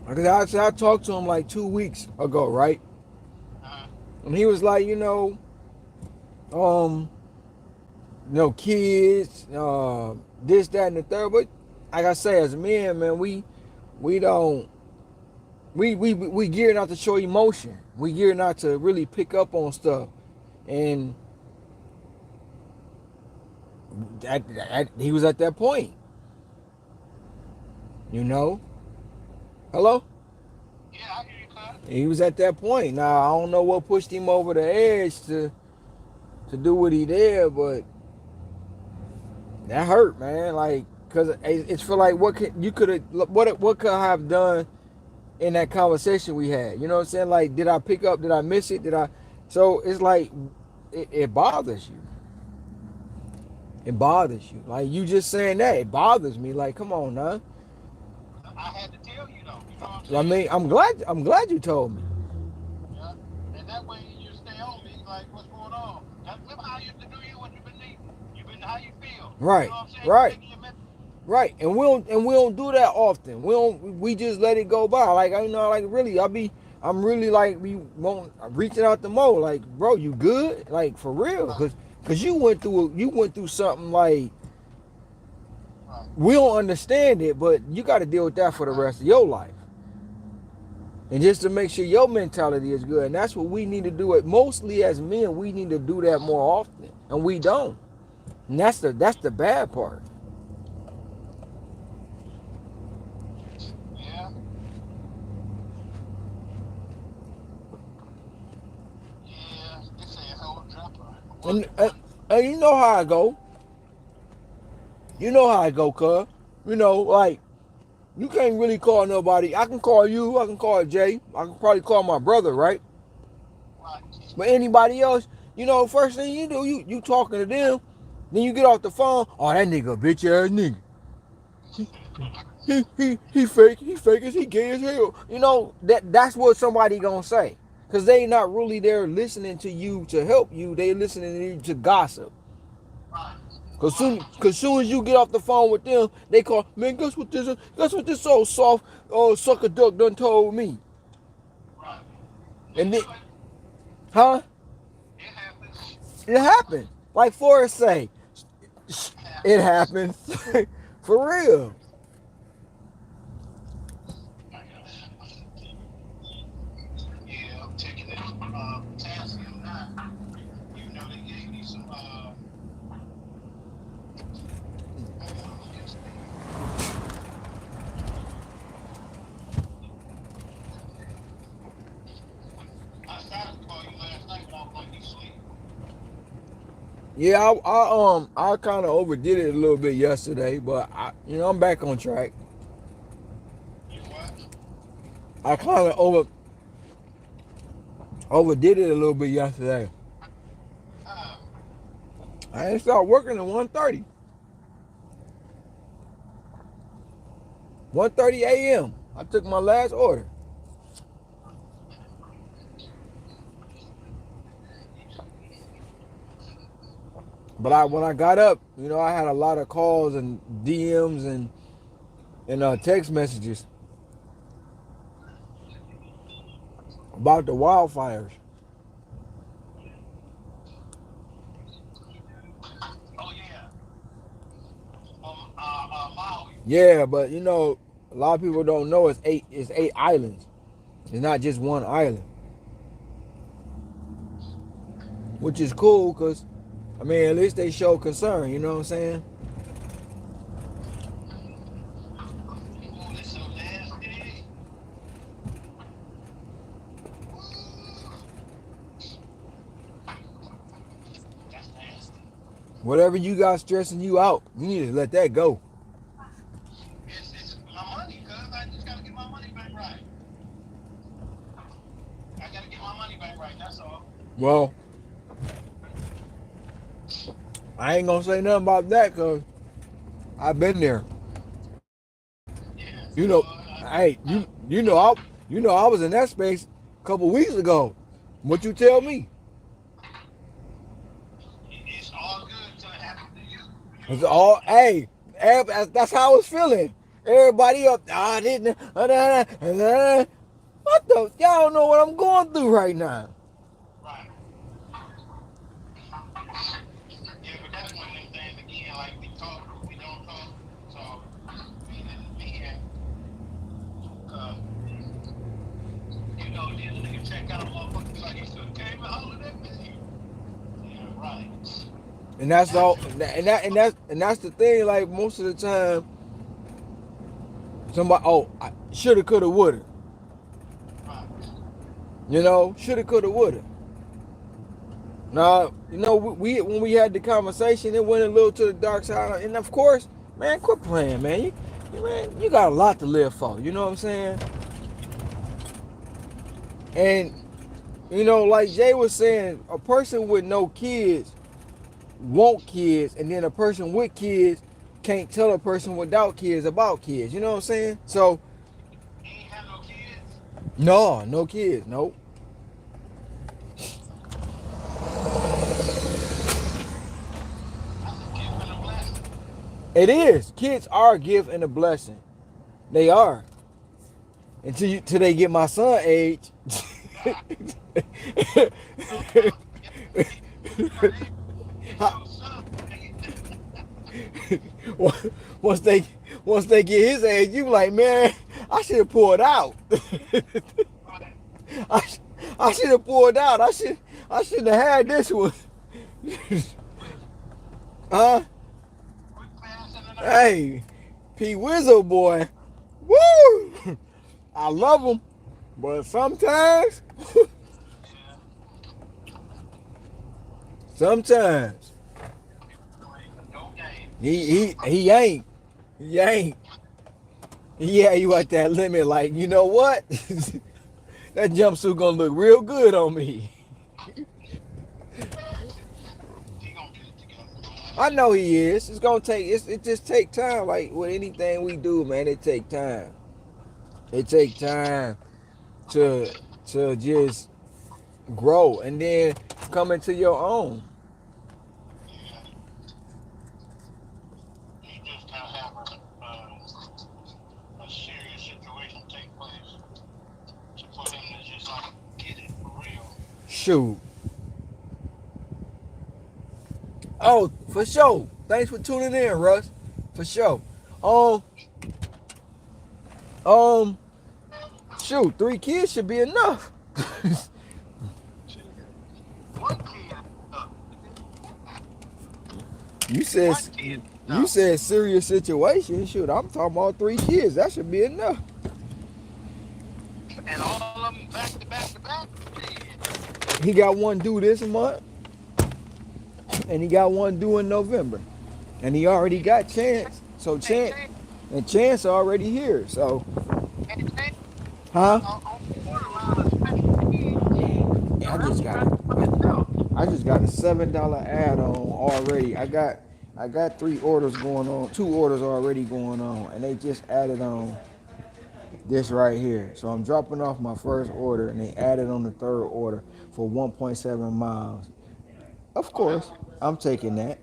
Because I talked to him like 2 weeks ago, right? And he was like, kids, this, that, and the third. But like I say, as men, man, we don't we gear not to show emotion. We gear not to really pick up on stuff. And he was at that point, you know. Hello? Yeah, I hear you, cuz. He was at that point. Now I don't know what pushed him over the edge to do what he did, but that hurt, man. Like, cause it's for like what could I have done in that conversation we had? You know what I'm saying? Like, did I pick up? Did I miss it? Did I? So it's like it bothers you. It bothers you. Like you just saying that it bothers me. Like, come on, now. I had to tell you though. You know what I'm I saying? mean, I'm glad you told me. Yeah. And that way you stay on me like what's going on. Remember how I used to do you when you've been needing. You've been how you feel. Right, You know what I'm saying? right. Taking your mental. Right, and we don't do that often. We just let it go by. Like I know, like really, I'm really like reaching out to Mo. Like, bro, you good? Like for real? Cause you went through something like we don't understand it, but you got to deal with that for the rest of your life. And just to make sure your mentality is good, and that's what we need to do. It mostly as men, we need to do that more often, and we don't. And that's the bad part. Yeah. Yeah. This ain't whole dropper. And you know how I go. You know how I go, cuz. You know, like, you can't really call nobody. I can call you. I can call Jay. I can probably call my brother, right? Right. But anybody else, you know, first thing you do, you talking to them. Then you get off the phone. Oh, that nigga, bitch ass nigga. He fake. He fake as he gay as hell. You know, that's what somebody gonna say. Because they not really there listening to you to help you. They listening to you to gossip. Cause soon as you get off the phone with them, they call, man, guess what this old soft sucker duck done told me. Right. And then, huh? It happens. It happened. Like Forrest say, it happens. For real. Yeah, I'm taking that potassium now. You know they gave me some I started to call you last night, but I was like, you sleep. Yeah, I kind of overdid it a little bit yesterday, but I'm back on track. You what? I kind of overdid it a little bit yesterday. I ain't start working at 1:30. 1:30 a.m. I took my last order. But when I got up, I had a lot of calls and DMs and text messages about the wildfires. Oh yeah. Maui. Yeah, but a lot of people don't know it's eight islands. It's not just one island, which is cool because at least they show concern. You know what I'm saying? Oh, this your last day. That's nasty. Whatever you got stressing you out, you need to let that go. It's my money, cuz I just gotta get my money back right. I gotta get my money back right, that's all. Well, I ain't gonna say nothing about that because I've been there. Yeah. You know, hey, I was in that space a couple weeks ago. What you tell me? It's all good till it happens to you. It's all, hey, that's how I was feeling. Everybody up, what the, y'all don't know what I'm going through right now. Right. Yeah, but that's one of them things again, like we talk, we don't talk. So can check out a motherfucker like he should have came and hollered at me. Yeah, right. And that's all. And that's the thing. Like most of the time, somebody, I shoulda, coulda, woulda. Right. You know, shoulda, coulda, woulda. Now, we when we had the conversation, it went a little to the dark side. And of course, man, quit playing, man. You got a lot to live for. You know what I'm saying? And like Jay was saying, a person with no kids want kids, and then a person with kids can't tell a person without kids about kids. You know what I'm saying? So, He ain't have no kids. no kids, nope. That's a gift and a blessing. It is. Kids are a gift and a blessing. They are. Till they get my son age. once they get his age, you like, man, I should have pulled out. I should have pulled out. I shouldn't have had this one. Huh? Hey, P Wizzo boy. Woo! I love him, but sometimes he ain't. Yeah, you at that limit, like, you know what? That jumpsuit gonna look real good on me. I know he is. It's gonna take. It just take time. Like with anything we do, man, it take time. It take time to just grow and then come into your own. You just gotta have a serious situation take place for him to just like get it for real. Shoot. Oh, for sure. Thanks for tuning in, Russ. For sure. Shoot, 3 kids should be enough. One kid. You said One kid. you said serious situation. Shoot, I'm talking about 3 kids. That should be enough. And all of them back to back to back. He got one due this month, and he got one due in November, and he already got Chance. So Chance already here. So, huh? I just got a $7 add-on already. I got 3 orders going on, 2 orders already going on, and they just added on this right here. So I'm dropping off my first order, and they added on the 3rd order for 1.7 miles. Of course, I'm taking that.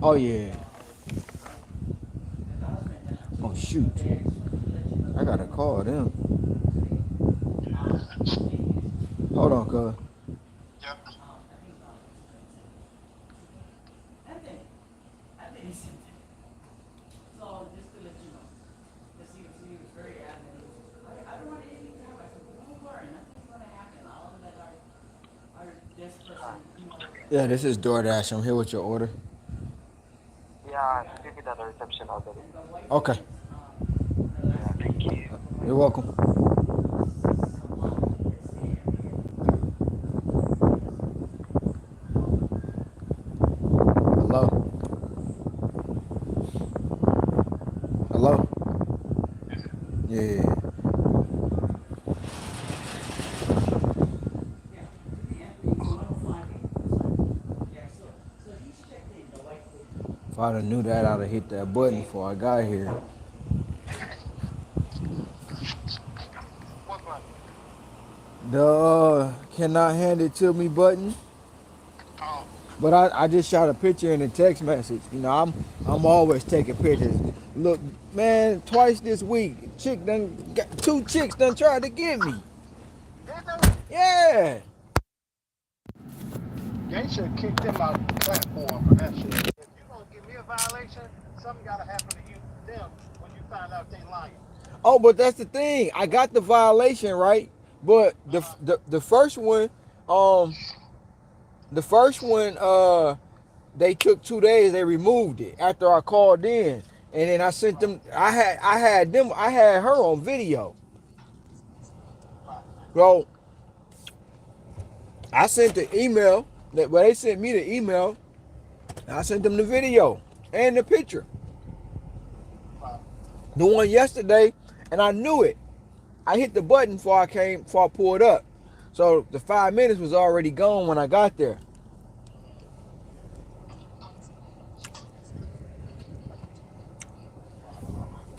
Oh yeah. Oh shoot. I gotta call them. Hold on, cuz. Yep. Yeah, this is DoorDash. I'm here with your order. Yeah, give me the reception already. Okay. Yeah, thank you. You're welcome. Hello? Hello? Yeah. If I'd have knew that, I'd have hit that button before I got here. What button? The cannot hand it to me button. Oh, But I just shot a picture in a text message. You know, I'm always taking pictures. Look, man, twice this week, 2 chicks done tried to get me. Yeah. they should have kicked him out of the platform for that shit. If you're gonna give me a violation, something gotta happen to you, them, when you find out they lying. Oh, but that's the thing. I got the violation right, but the first one, um, the first one, they took 2 days. They removed it after I called in, and then I sent them. I had her on video. So I sent the email that, well, they sent me the email. I sent them the video and the picture. The one yesterday, and I knew it. I hit the button before I pulled up. So the 5 minutes was already gone when I got there.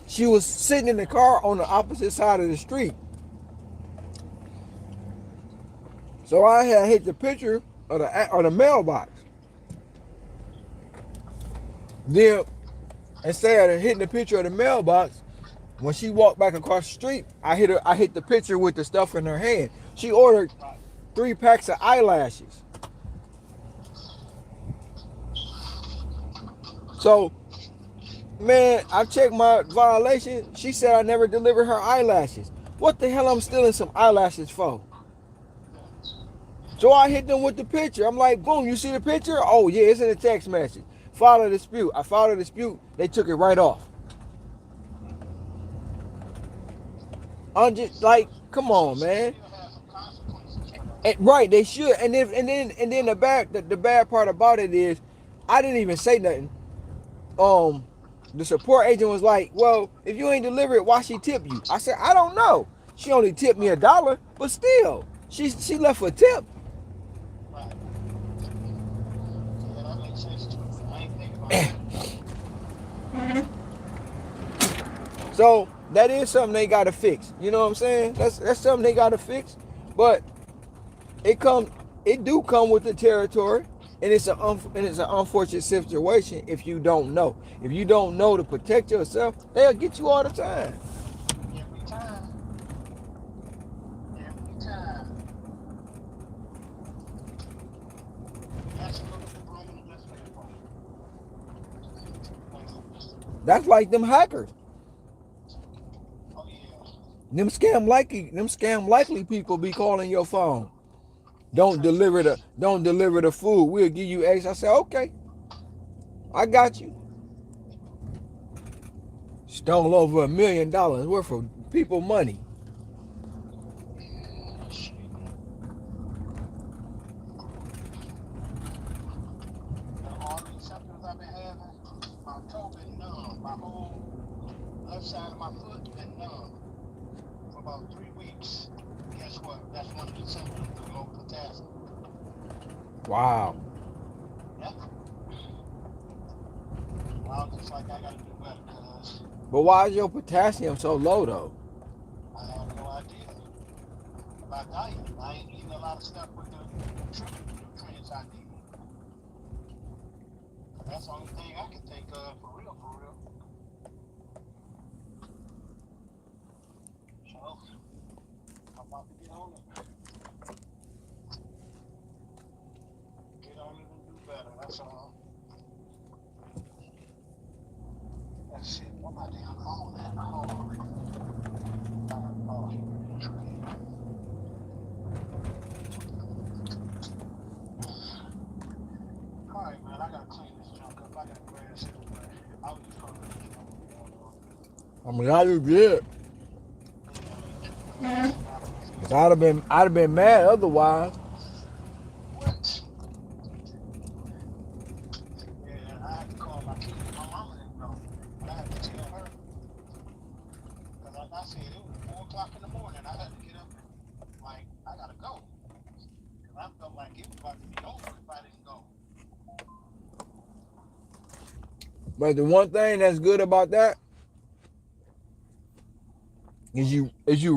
She was sitting in the car on the opposite side of the street. So I had hit the picture of the mailbox. Then instead of hitting the picture of the mailbox, when she walked back across the street, I hit the picture with the stuff in her hand. She ordered 3 packs of eyelashes. So, man, I checked my violation. She said I never delivered her eyelashes. What the hell I'm stealing some eyelashes for? So I hit them with the picture. I'm like, boom, you see the picture? Oh, yeah, it's in the text message. File a dispute. I filed a dispute. They took it right off. I'm just like, come on, man. And, right, they should. And then the bad part about it is, I didn't even say nothing. The support agent was like, well, if you ain't deliver it, why she tip you? I said, I don't know. She only tipped me $1, but still, she left a tip. So that is something they gotta fix. You know what I'm saying? That's something they gotta fix. But it do come with the territory, and it's an unfortunate situation if you don't know. If you don't know to protect yourself, they'll get you all the time. Every time. Every time. That's a little problem. That's what it was. That's like them hackers. Oh, yeah. Them scam likely people be calling your phone. Don't deliver the food. We'll give you X. I said, okay, I got you. Stole over $1 million worth of people money. All these symptoms I've been having, my toe been numb. My whole left side of my foot been numb for about 3 weeks. Guess what? That's one of the symptoms of low potassium. Wow. Yep. I was just like, I gotta do better, cuz But why is your potassium so low though? I have no idea about diet. I ain't eating a lot of stuff with the nutrients I need. That's the only thing I can think of for real, for real. So, I'm about to get on it. Get on it and do better, that's all. Let's see, what my damn phone at? Alright, man, I gotta clean this junk up. I got grass everywhere. I was just gonna let you know what's going on. I'm glad you did. Cause I'd have been mad otherwise. What? Yeah, I had to call my kid. My mama didn't know. But I had to tell her. Because like I said, it was 4 o'clock in the morning. I had to get up and, like, I gotta go. Because I felt like it was about to be over if I didn't go. But the one thing that's good about that is you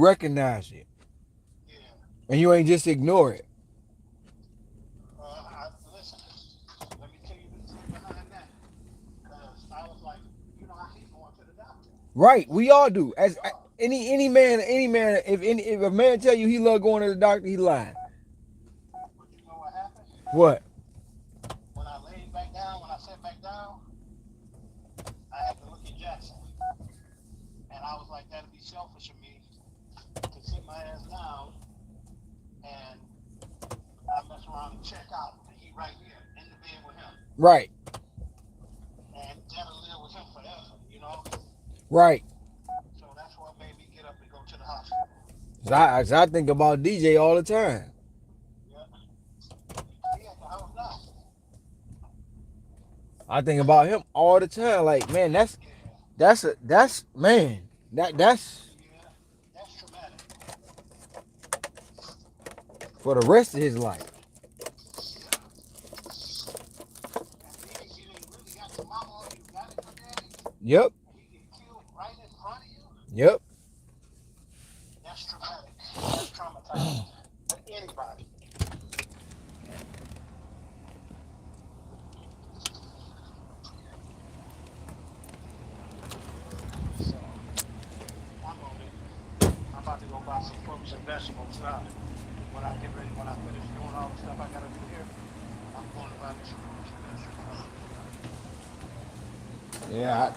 recognize it. Yeah. And you ain't just ignore it. Listen, let me tell you the truth behind that. Because I was like, I hate going to the doctor. Right, we all do. As any man, if a man tell you he love going to the doctor, he lying. But you know what happened? What? When I laid back down, when I sat back down, I had to look at Jackson. And I I was like, that'd be selfish of me to sit my ass down and I mess around and check out and he right here in the bed with him. Right. And that'll live with him forever, you know? Right. So that's what made me get up and go to the hospital. 'Cause I think about DJ all the time. Yeah. He at the house now. I think about him all the time. Like, man, that's man. That's Yeah. That's traumatic. for the rest of his life. And you ain't really got your mama or you got it for daddy. Yep. And he get killed right in front of you. Yep. That's traumatic. That's traumatizing. For anybody. So, I'm about to go buy some fruits and vegetables now. When I finish doing all the stuff I gotta do here, I'm going to buy me some fruits and vegetables. Yeah,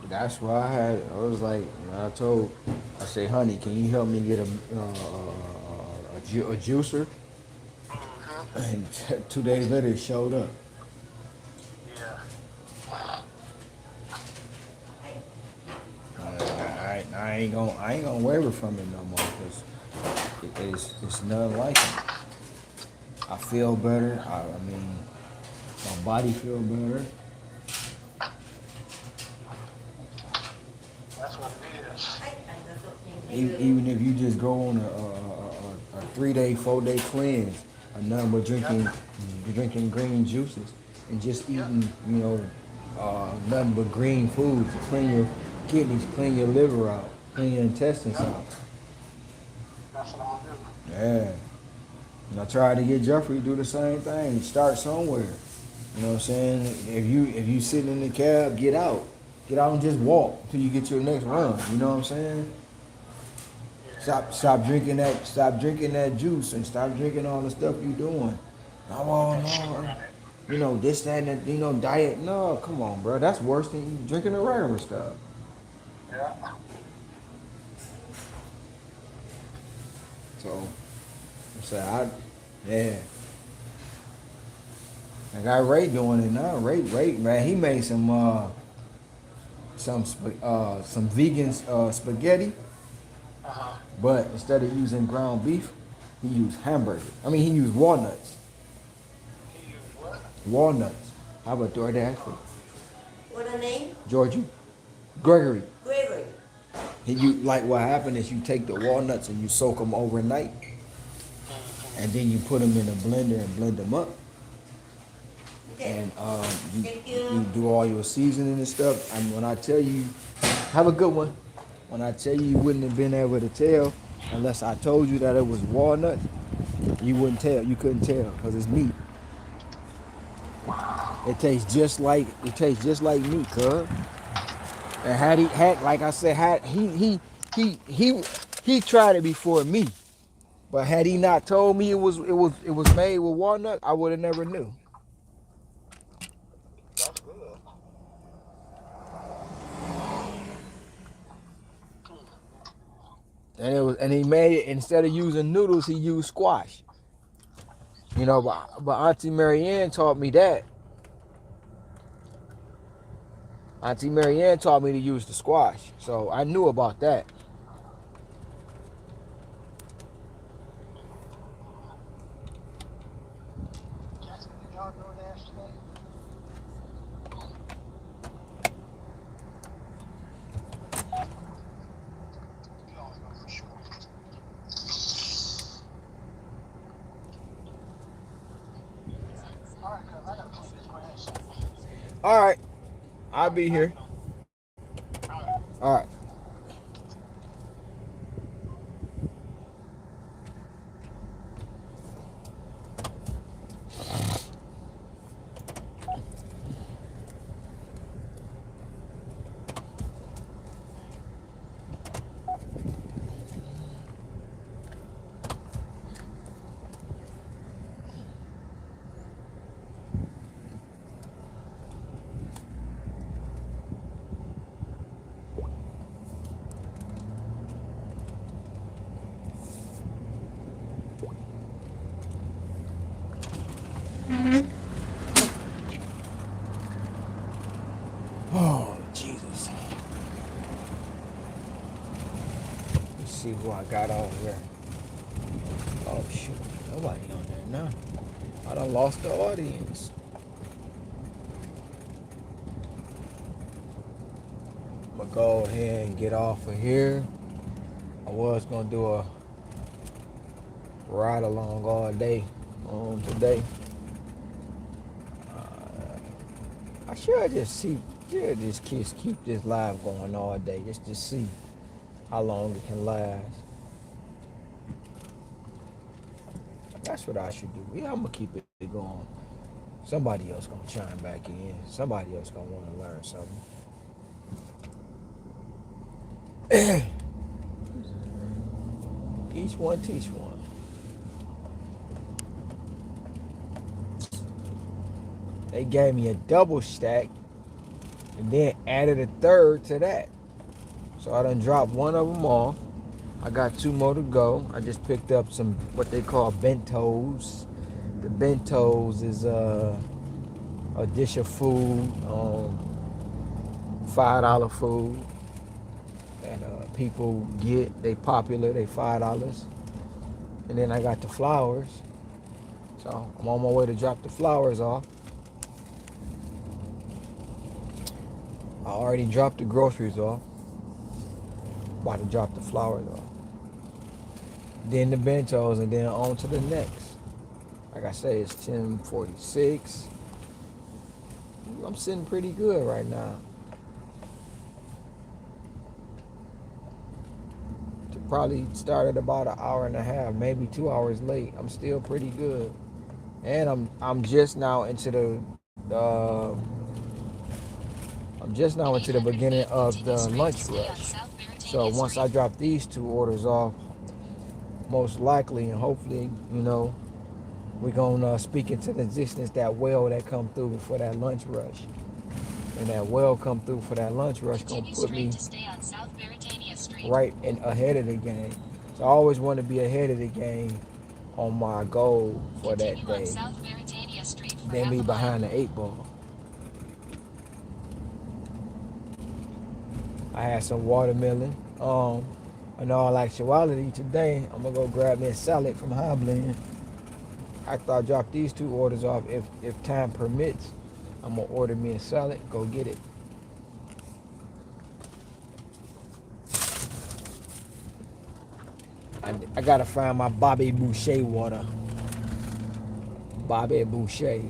that's why I was like, I said, honey, can you help me get a juicer? And 2 days later, it showed up. Yeah. I ain't gonna waver from it no more because it's nothing like it. I feel better. I mean, my body feel better. That's what it is. Even if you just go on a 3-day, 4-day cleanse, of nothing but drinking green juices and just eating, nothing but green foods to clean your kidneys, clean your liver out, clean your intestines out. That's what I'll do. Yeah. And I tried to get Jeffrey to do the same thing. Start somewhere. You know what I'm saying? If you sitting in the cab, get out. Get out and just walk till you get your next run. You know what I'm saying? Stop drinking that juice and stop drinking all the stuff you doing. Oh no. This, that, and that, diet. No, come on, bro. That's worse than you drinking the regular stuff. Yeah. So yeah. I got Ray doing it now. Ray, man, he made some vegan spaghetti, but instead of using ground beef, he used hamburger. He used walnuts. He used what? Walnuts. How about DoorDash for What a name? Georgie? Gregory. Gregory. What happened is you take the walnuts and you soak them overnight, and then you put them in a blender and blend them up. And you do all your seasoning and stuff. And when I tell you, have a good one. When I tell you wouldn't have been able to tell unless I told you that it was walnuts, you wouldn't tell. You couldn't tell because it's meat. It tastes just like meat, cuz. And he tried it before me. But had he not told me it was made with walnut, I would have never knew. That's good. And he made it instead of using noodles, he used squash. But Auntie Marianne taught me that. Auntie Marianne taught me to use the squash, so I knew about that. Jackson, did y'all DoorDash today? You don't know for sure. All right, cuz I gotta clean this grass up. All right, I'll be here. All right. All right. Let's see who I got on here. Oh shoot, nobody on there now. I done lost the audience. I'm gonna go ahead and get off of here. I was gonna do a ride along all day today. I should just keep this live going all day just to see how long it can last. That's what I should do. Yeah, I'm gonna keep it going. Somebody else gonna chime back in. Somebody else gonna want to learn something. Each one teach one. They gave me a double stack and then added a third to that. So I done dropped one of them off. I got 2 more to go. I just picked up some what they call bentos. The bentos is a dish of food, $5 food that people get. They popular. They $5. And then I got the flowers. So I'm on my way to drop the flowers off. I already dropped the groceries off. About to drop the flowers off. Then the bentos, and then on to the next. Like I say, it's 10:46. I'm sitting pretty good right now. Probably started about an hour and a half, maybe 2 hours late. I'm still pretty good, and I'm just now into the beginning of the lunch rush. So once I drop these 2 orders off, most likely and hopefully, we're gonna speak into the existence that well that come through for that lunch rush, and that well come through for that lunch rush gonna put me right and ahead of the game. So I always want to be ahead of the game on my goal for that day. Then be behind the 8 ball. I had some watermelon. In all actuality, today I'm gonna go grab me a salad from High Blend. After I drop these 2 orders off, if time permits, I'm gonna order me a salad. Go get it. I gotta find my Bobby Boucher water. Bobby Boucher.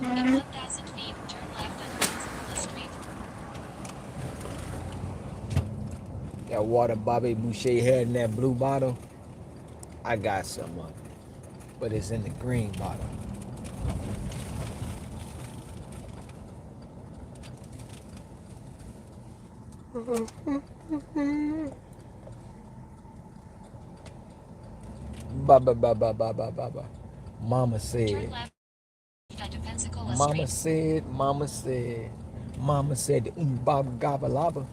In 1,000 feet, turn left on Pensacola Street. That water Bobby Boucher had in that blue bottle, I got some of it, but it's in the green bottle. Ba. Mama said. Mama said, baba gaba lava.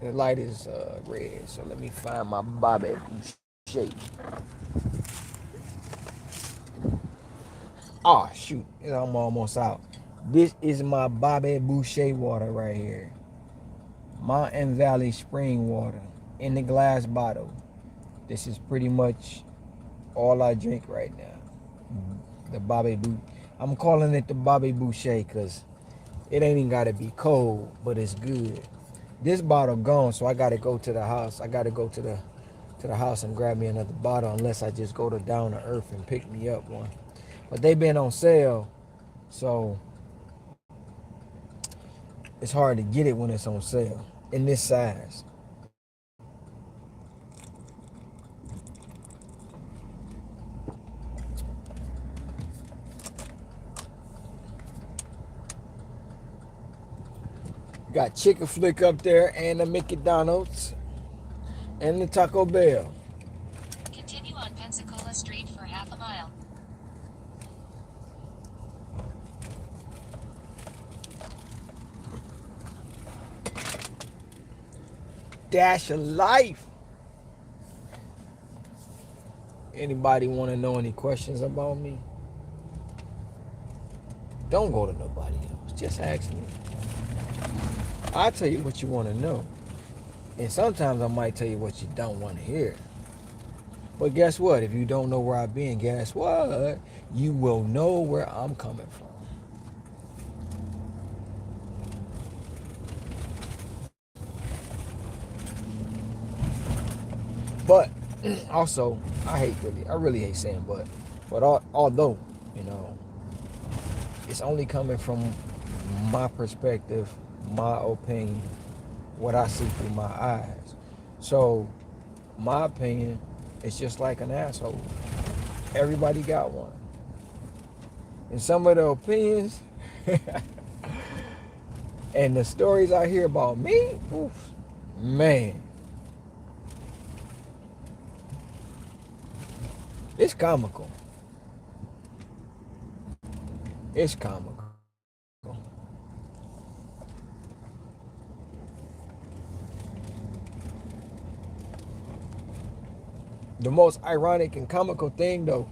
The light is red, so let me find my Bobby Boucher. Oh shoot, I'm almost out. This is my Bobby Boucher water right here. Mountain Valley spring water in the glass bottle. This is pretty much all I drink right now. The Bobby Boucher. I'm calling it the Bobby Boucher because it ain't even gotta be cold, but it's good. This bottle gone, so I gotta go to the house. I gotta go to the house and grab me another bottle, unless I just go to Down to Earth and pick me up one. But they been on sale, so it's hard to get it when it's on sale in this size. Got Chicken Flick up there and the McDonald's and the Taco Bell. Continue on Pensacola Street for half a mile. Dash of life. Anybody want to know any questions about me? Don't go to nobody else. Just ask me. I'll tell you what you want to know. And sometimes I might tell you what you don't want to hear. But guess what? If you don't know where I've been, guess what? You will know where I'm coming from. But also, I really hate saying but although, you know, it's only coming from my perspective, my opinion, what I see through my eyes. So, my opinion is just like an asshole. Everybody got one. And some of the opinions and the stories I hear about me, oof, man, it's comical. It's comical. The most ironic and comical thing, though,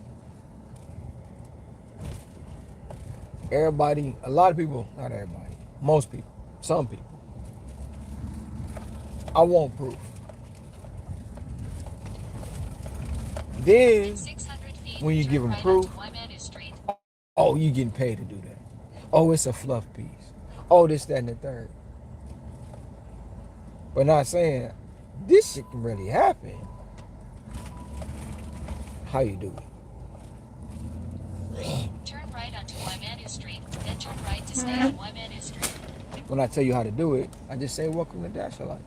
everybody, a lot of people, not everybody, most people, some people, I want proof. Then, when you give them proof, oh, you getting paid to do that. Oh, it's a fluff piece. Oh, this, that, and the third. But not saying this shit can really happen. How you do it? Turn right onto Waimanu Street, then turn right to stay on Waimanu Street. When I tell you how to do it, I just say, welcome to Dasher Life.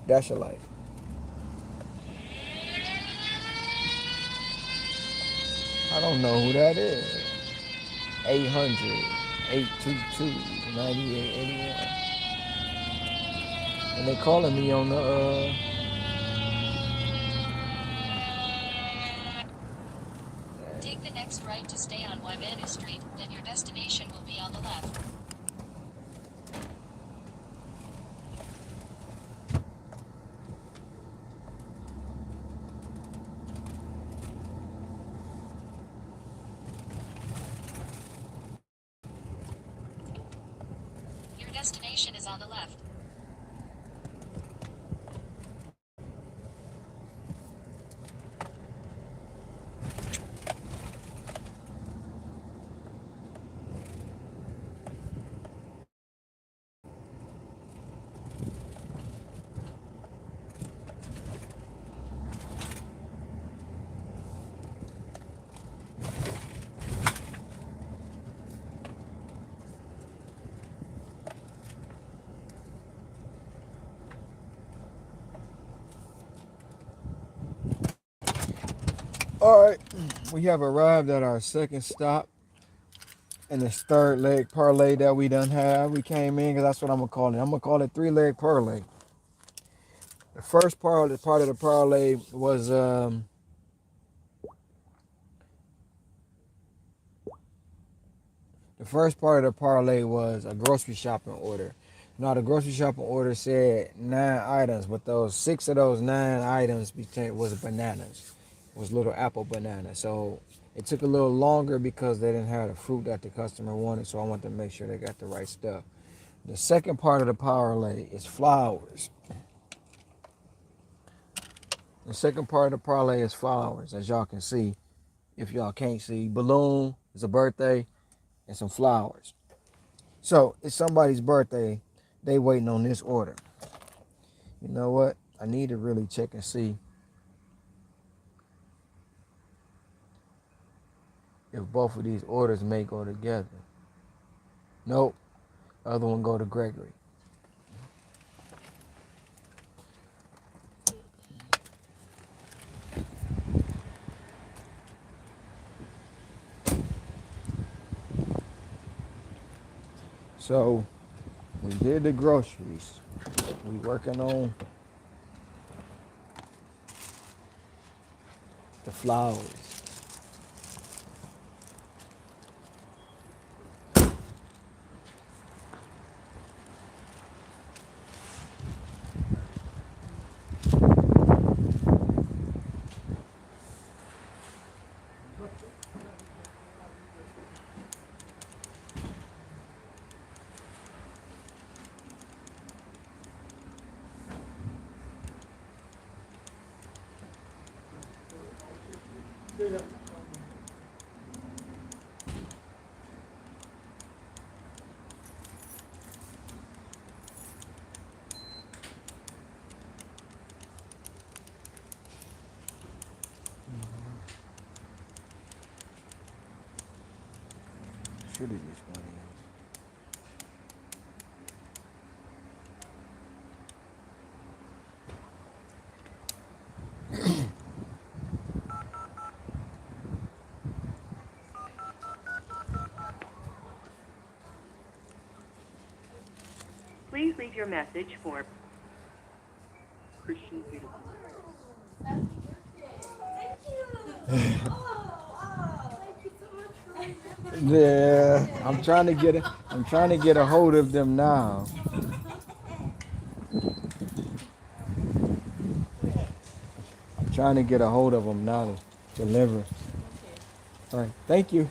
Dasher Life. I don't know who that is. 800-822-9881. And they calling me on the Take the next right to stay on Waimanu Street, then your destination will be on the left. Your destination is on the left. All right, we have arrived at our second stop in this third leg parlay that we done have. We came in because that's what I'm gonna call it. I'm gonna call it 3-leg parlay. The first part of the parlay was the first part of the parlay was a grocery shopping order. Now the grocery shopping order said 9 items, but those 6 of those 9 items was bananas. Was little apple banana. So it took a little longer because they didn't have the fruit that the customer wanted. So I wanted to make sure they got the right stuff. The second part of the parlay is flowers. The second part of the parlay is flowers, as y'all can see. If y'all can't see, balloon is a birthday and some flowers. So it's somebody's birthday. They waiting on this order. You know what? I need to really check and see if both of these orders may go together. Nope. The other one go to Gregory. So we did the groceries. We working on the flowers. Should have just went in. Please leave your message for Christian Beautiful. Yeah, I'm trying to get a hold of them now. I'm trying to get a hold of them now to deliver. All right, thank you.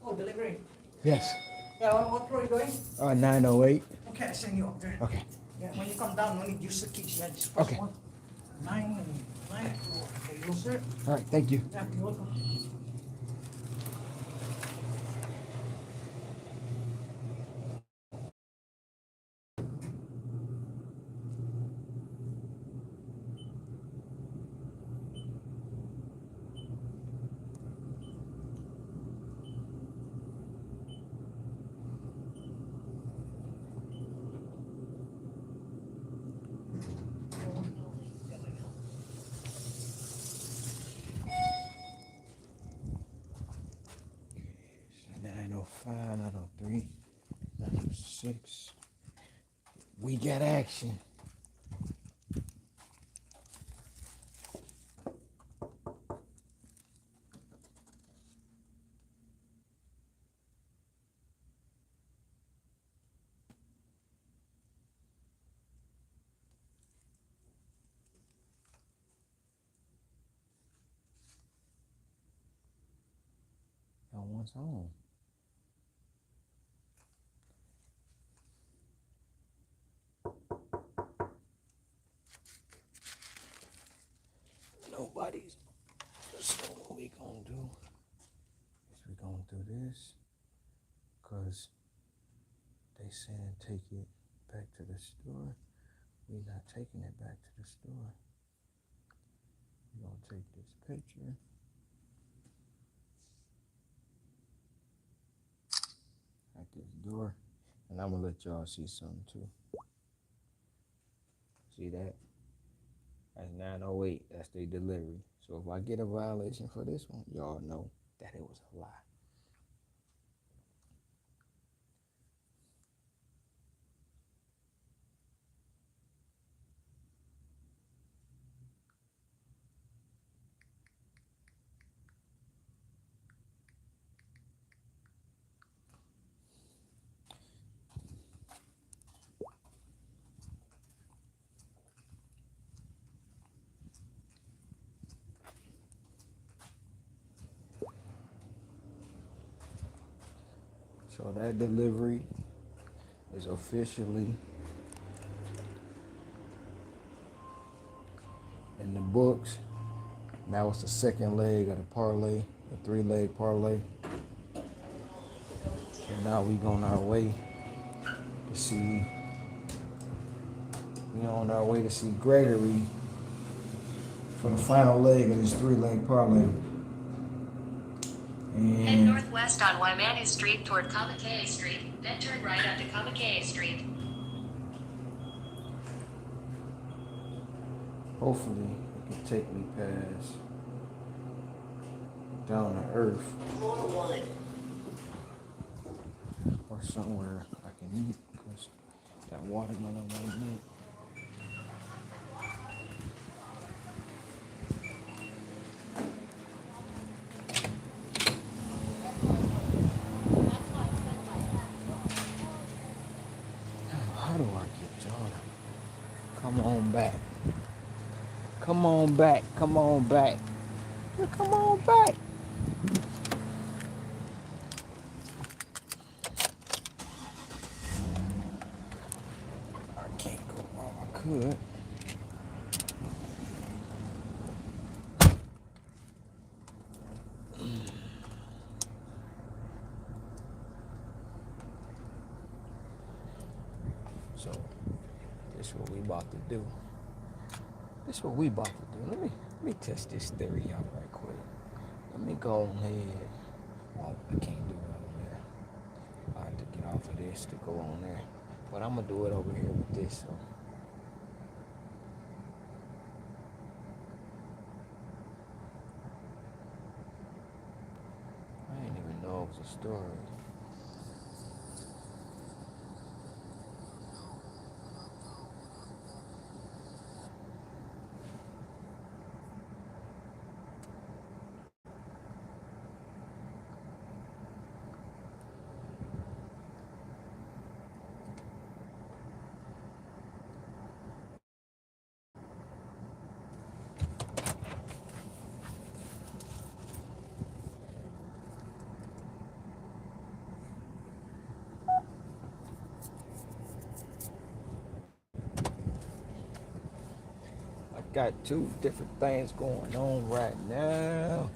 Oh, delivery. Yes. Yeah, what floor are you going? 908. Okay, I send you up there. Okay. Yeah, when you come down, only use the keys. Yeah, this first Okay. one. 9 floor. Okay, you sir. All right, thank you. Yeah, you're welcome. Nine oh five, 903, 906. We got action. No one's home. Nobody's. So what we gonna do is we gonna do this, cause they saying take it back to the store. We not taking it back to the store. We gonna take this picture. At this door, and I'm gonna let y'all see something too. See that? That's 908. That's their delivery. So if I get a violation for this one, y'all know that it was a lie. So that delivery is officially in the books. Now it's the second leg of the parlay, the 3-leg parlay. And now we on our way to see, Gregory for the final leg of this 3-leg parlay. Head And northwest on Waimanu Street toward Kamakea Street, then turn right onto Kamakea Street. hopefully it can take me past down to earth or somewhere I can eat, because that watermelon right there. How do I get John? Come on back. Come on back. Come on back. Come on back. I can't go wrong. I could. So, this is what we about to do. This is what we about to do. Let me test this theory out right quick. Let me go ahead. Oh, I can't do it over there. I have to get off of this to go on there. But I'm gonna do it over here with this. So. I didn't even know it was a story. Got two different things going on right now.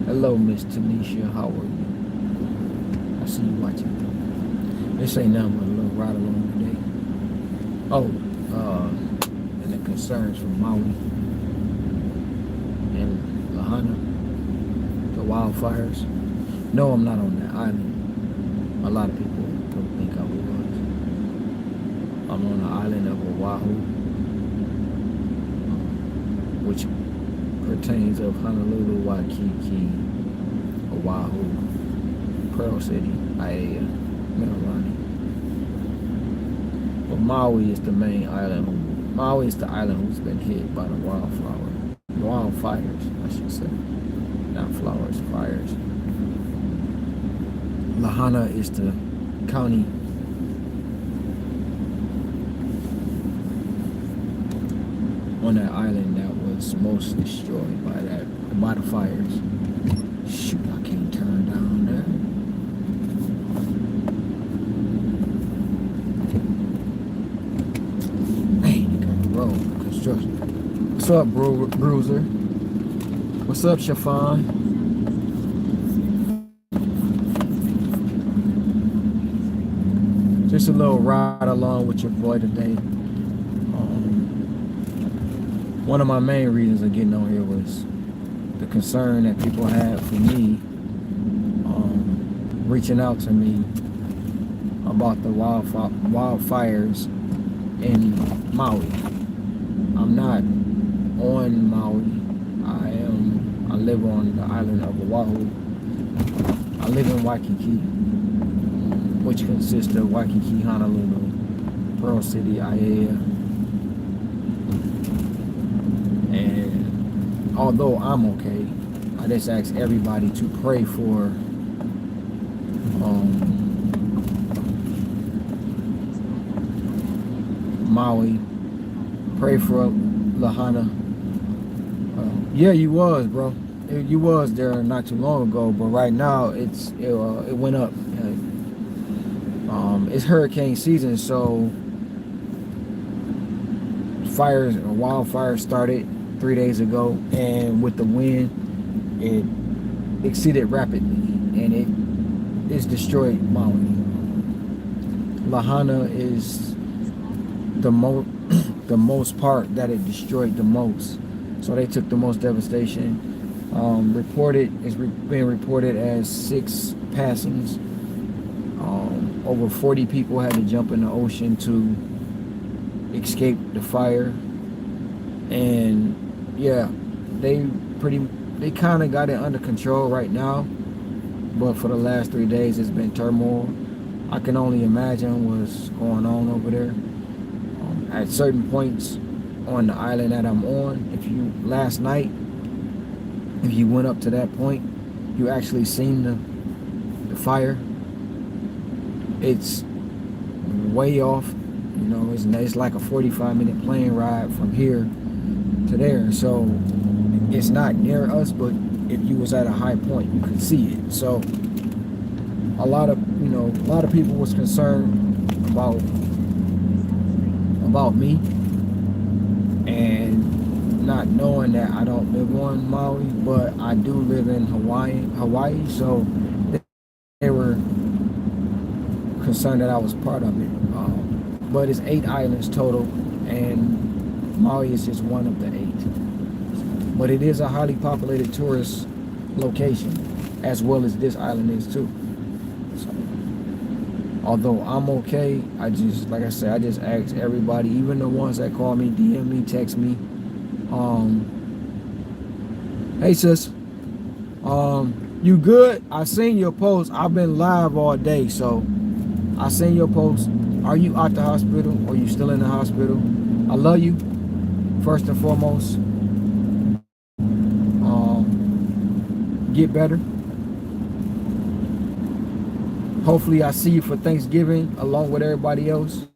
Hello, Miss Tanisha. How are you? I see you watching. This ain't nothing but a little ride along today. Oh, and the concerns from Maui and Lahaina, the wildfires. No, I'm not on that island. A lot of people don't think I was. I'm on the island of Oahu, which pertains of Honolulu, Waikiki, Oahu, Pearl City, Aiea, Mililani. But Maui is the main island. Maui is the island who's been hit by the wildfires, I should say. Not flowers, fires. Lahaina is the county on that island that was most destroyed by the fires. Shoot, I can't turn down there. Man, you got the road construction. What's up, Bruiser? What's up, Shafan? Just a little ride along with your boy today. One of my main reasons of getting on here was the concern that people had for me, reaching out to me about the wildfires in Maui. I'm not on Maui. I live on the island of Oahu. I live in Waikiki, which consists of Waikiki, Honolulu, Pearl City, Aiea. And although I'm okay, I just ask everybody to pray for Maui, pray for Lahaina. Yeah, you was, bro. You was there not too long ago, but right now it went up. It's hurricane season, so wildfires started 3 days ago, and with the wind, it exceeded rapidly, and it's destroyed Maui. Lahaina is the most part that it destroyed the most. So they took the most devastation. Being reported as 6 passings. Over 40 people had to jump in the ocean to escape the fire. And yeah, they kind of got it under control right now. But for the last 3 days, it's been turmoil. I can only imagine what's going on over there. At certain points on the island that I'm on, last night, if you went up to that point, you actually seen the fire. It's way off, you know. It's like a 45-minute plane ride from here to there. So it's not near us, but if you was at a high point, you could see it. So a lot of people was concerned about me, and not knowing that I don't live on Maui, but I do live in Hawaii. So they were concerned that I was part of it. But it's 8 islands total, and Maui is just one of the 8. But it is a highly populated tourist location, as well as this island is too. So, although I'm okay, like I said, I just ask everybody, even the ones that call me, DM me, text me. Hey sis, you good? I seen your post. I've been live all day, so I seen your post. Are you out the hospital, or you still in the hospital? I love you, first and foremost. Get better. Hopefully I see you for Thanksgiving along with everybody else.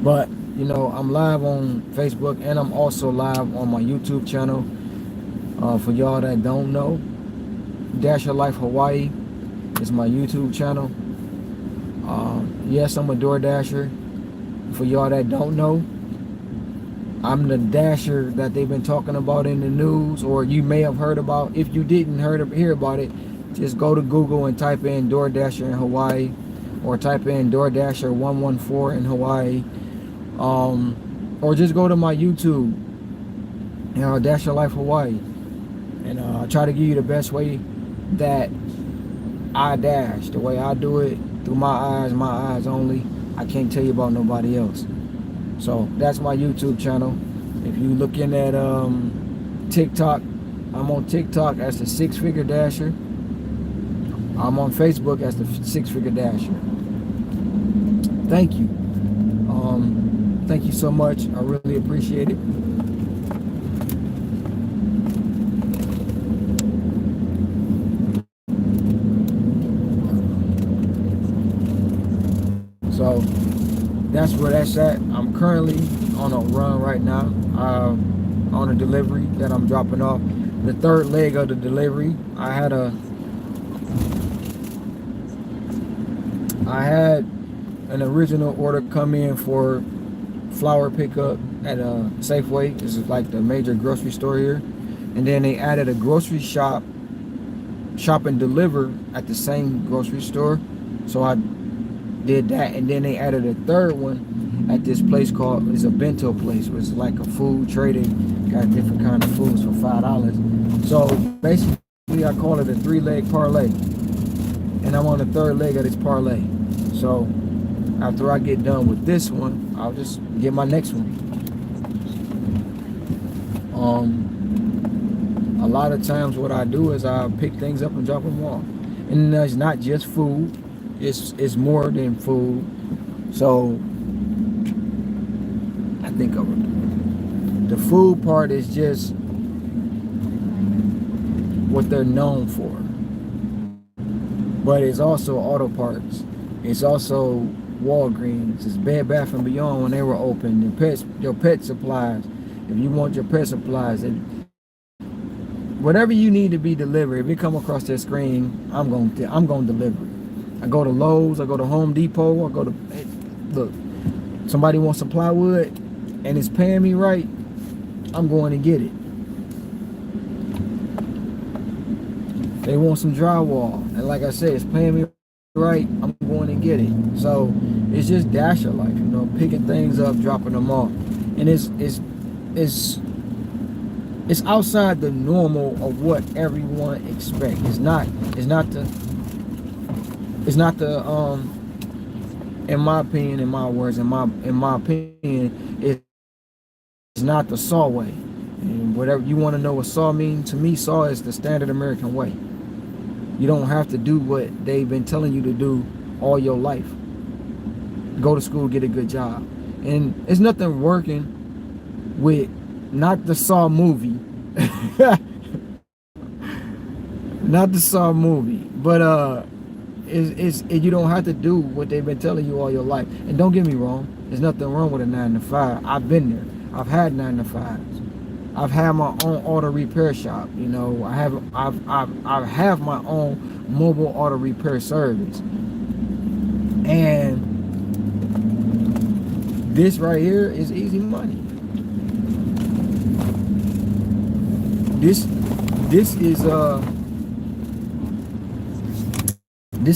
But you know, I'm live on Facebook, and I'm also live on my YouTube channel. For y'all that don't know, dasherlifeHawaii is my YouTube channel. Yes, I'm a door dasher. For y'all that don't know, I'm the dasher that they've been talking about in the news, or you may have heard about. If you didn't hear about it, just go to Google and type in door dasher in Hawaii, or type in door dasher 114 in Hawaii, or just go to my YouTube, Dasher Life Hawaii, and I try to give you the best way that I dash, the way I do it, through my eyes only. I can't tell you about nobody else. So that's my YouTube channel. If you looking at TikTok, I'm on TikTok as the 6-Figure Dasher. I'm on Facebook as the 6-Figure Dasher. Thank you. Thank you so much. I really appreciate it. So that's where that's at. I'm currently on a run right now, on a delivery that I'm dropping off. The 3rd leg of the delivery, I had an original order come in for flour pickup at a Safeway. This is like the major grocery store here. And then they added a grocery shop and deliver at the same grocery store. So I did that, and then they added a 3rd one at this place it's a bento place, which is like a food trading, got different kind of foods for $5. So basically I call it a 3-leg parlay, and I'm on the 3rd leg of this parlay. So after I get done with this one, I'll just get my next one. A lot of times what I do is I pick things up and drop them off, and it's not just food. It's more than food. So I think the food part is just what they're known for. But it's also auto parts. It's also Walgreens. It's Bed Bath & Beyond when they were open. Your pet supplies. If you want your pet supplies, whatever you need to be delivered, if it come across that screen, I'm going to deliver it. I go to Lowe's, I go to Home Depot, look, somebody wants some plywood, and it's paying me right, I'm going to get it. They want some drywall, and like I said, it's paying me right, I'm going to get it. So it's just dasher life, you know, picking things up, dropping them off, and it's outside the normal of what everyone expects. It's not the in my opinion, in my words, in my opinion, it's not the saw way. And whatever you want to know what saw means, to me, saw is the standard American way. You don't have to do what they've been telling you to do all your life. Go to school, get a good job. And it's nothing working with not the Saw movie. Not the Saw movie. But you don't have to do what they've been telling you all your life. And don't get me wrong, there's nothing wrong with a 9 to 5. I've been there. I've had 9 to 5s. I've had my own auto repair shop. You know, I have my own mobile auto repair service. And this right here is easy money. This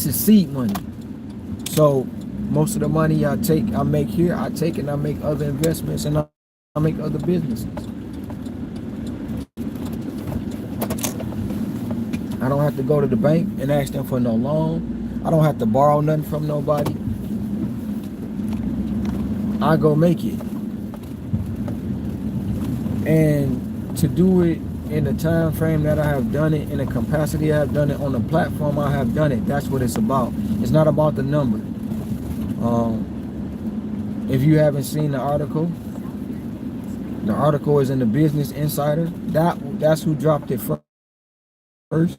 is seed money. So most of the money I make here, I take and I make other investments, and I make other businesses. I don't have to go to the bank and ask them for no loan. I don't have to borrow nothing from nobody. I go make it. And to do it in the time frame that I have done it, in the capacity I have done it, on the platform I have done it, that's what it's about. It's not about the number. If you haven't seen the article is in the Business Insider. That's who dropped it first.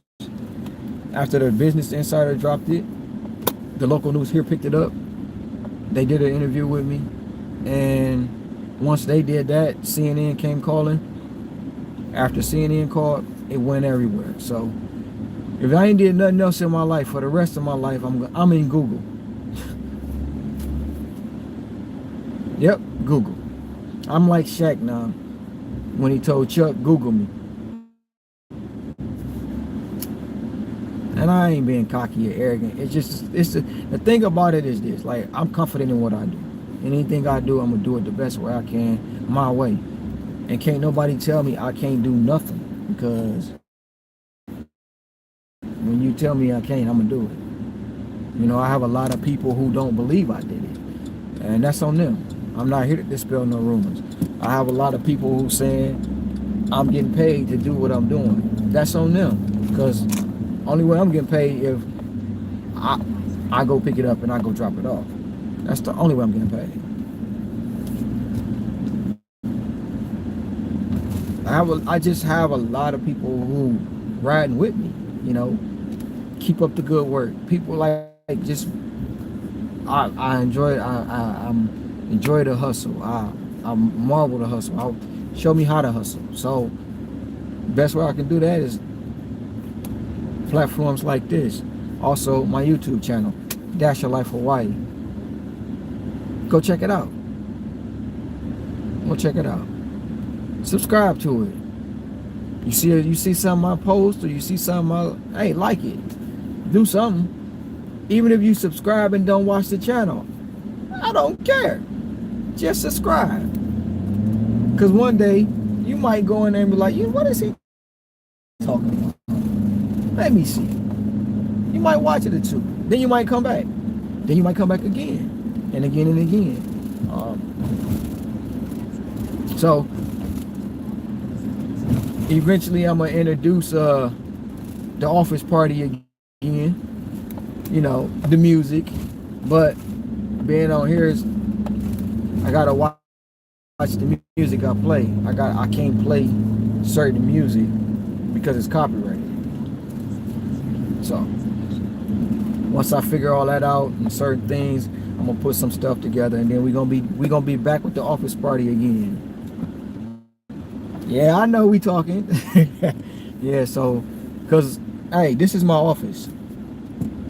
After the Business Insider dropped it, the local news here picked it up. They did an interview with me, and once they did that, CNN came calling. After CNN called, it went everywhere. So if I ain't did nothing else in my life for the rest of my life, I'm in Google. Yep, Google. I'm like Shaq now when he told Chuck, Google me. And I ain't being cocky or arrogant. The thing about it is this, like, I'm confident in what I do. Anything I do, I'm gonna do it the best way I can, my way. And can't nobody tell me I can't do nothing, because when you tell me I can't, I'm gonna do it. You know, I have a lot of people who don't believe I did it, and that's on them. I'm not here to dispel no rumors. I have a lot of people who saying I'm getting paid to do what I'm doing. That's on them, because only way I'm getting paid if I go pick it up and I go drop it off. That's the only way I'm getting paid. I just have a lot of people who riding with me, you know, keep up the good work. People like just I enjoy the hustle. I marvel the hustle. Show me how to hustle. So best way I can do that is platforms like this. Also my YouTube channel, dasherlifeHawaii. Go check it out. Go check it out. Subscribe to it. You see something I post, or you see something hey, like it. Do something. Even if you subscribe and don't watch the channel, I don't care. Just subscribe. Because one day you might go in there and be like, what is he talking about? Let me see. You might watch it or two. Then you might come back. Then you might come back again and again and again. So eventually I'm gonna introduce the office party again. You know, the music. But being on here is, I gotta watch the music I play. I can't play certain music because it's copyrighted. So once I figure all that out and certain things, I'm gonna put some stuff together, and then we're gonna be back with the office party again. Yeah, I know we talking. Yeah, so because hey, this is my office.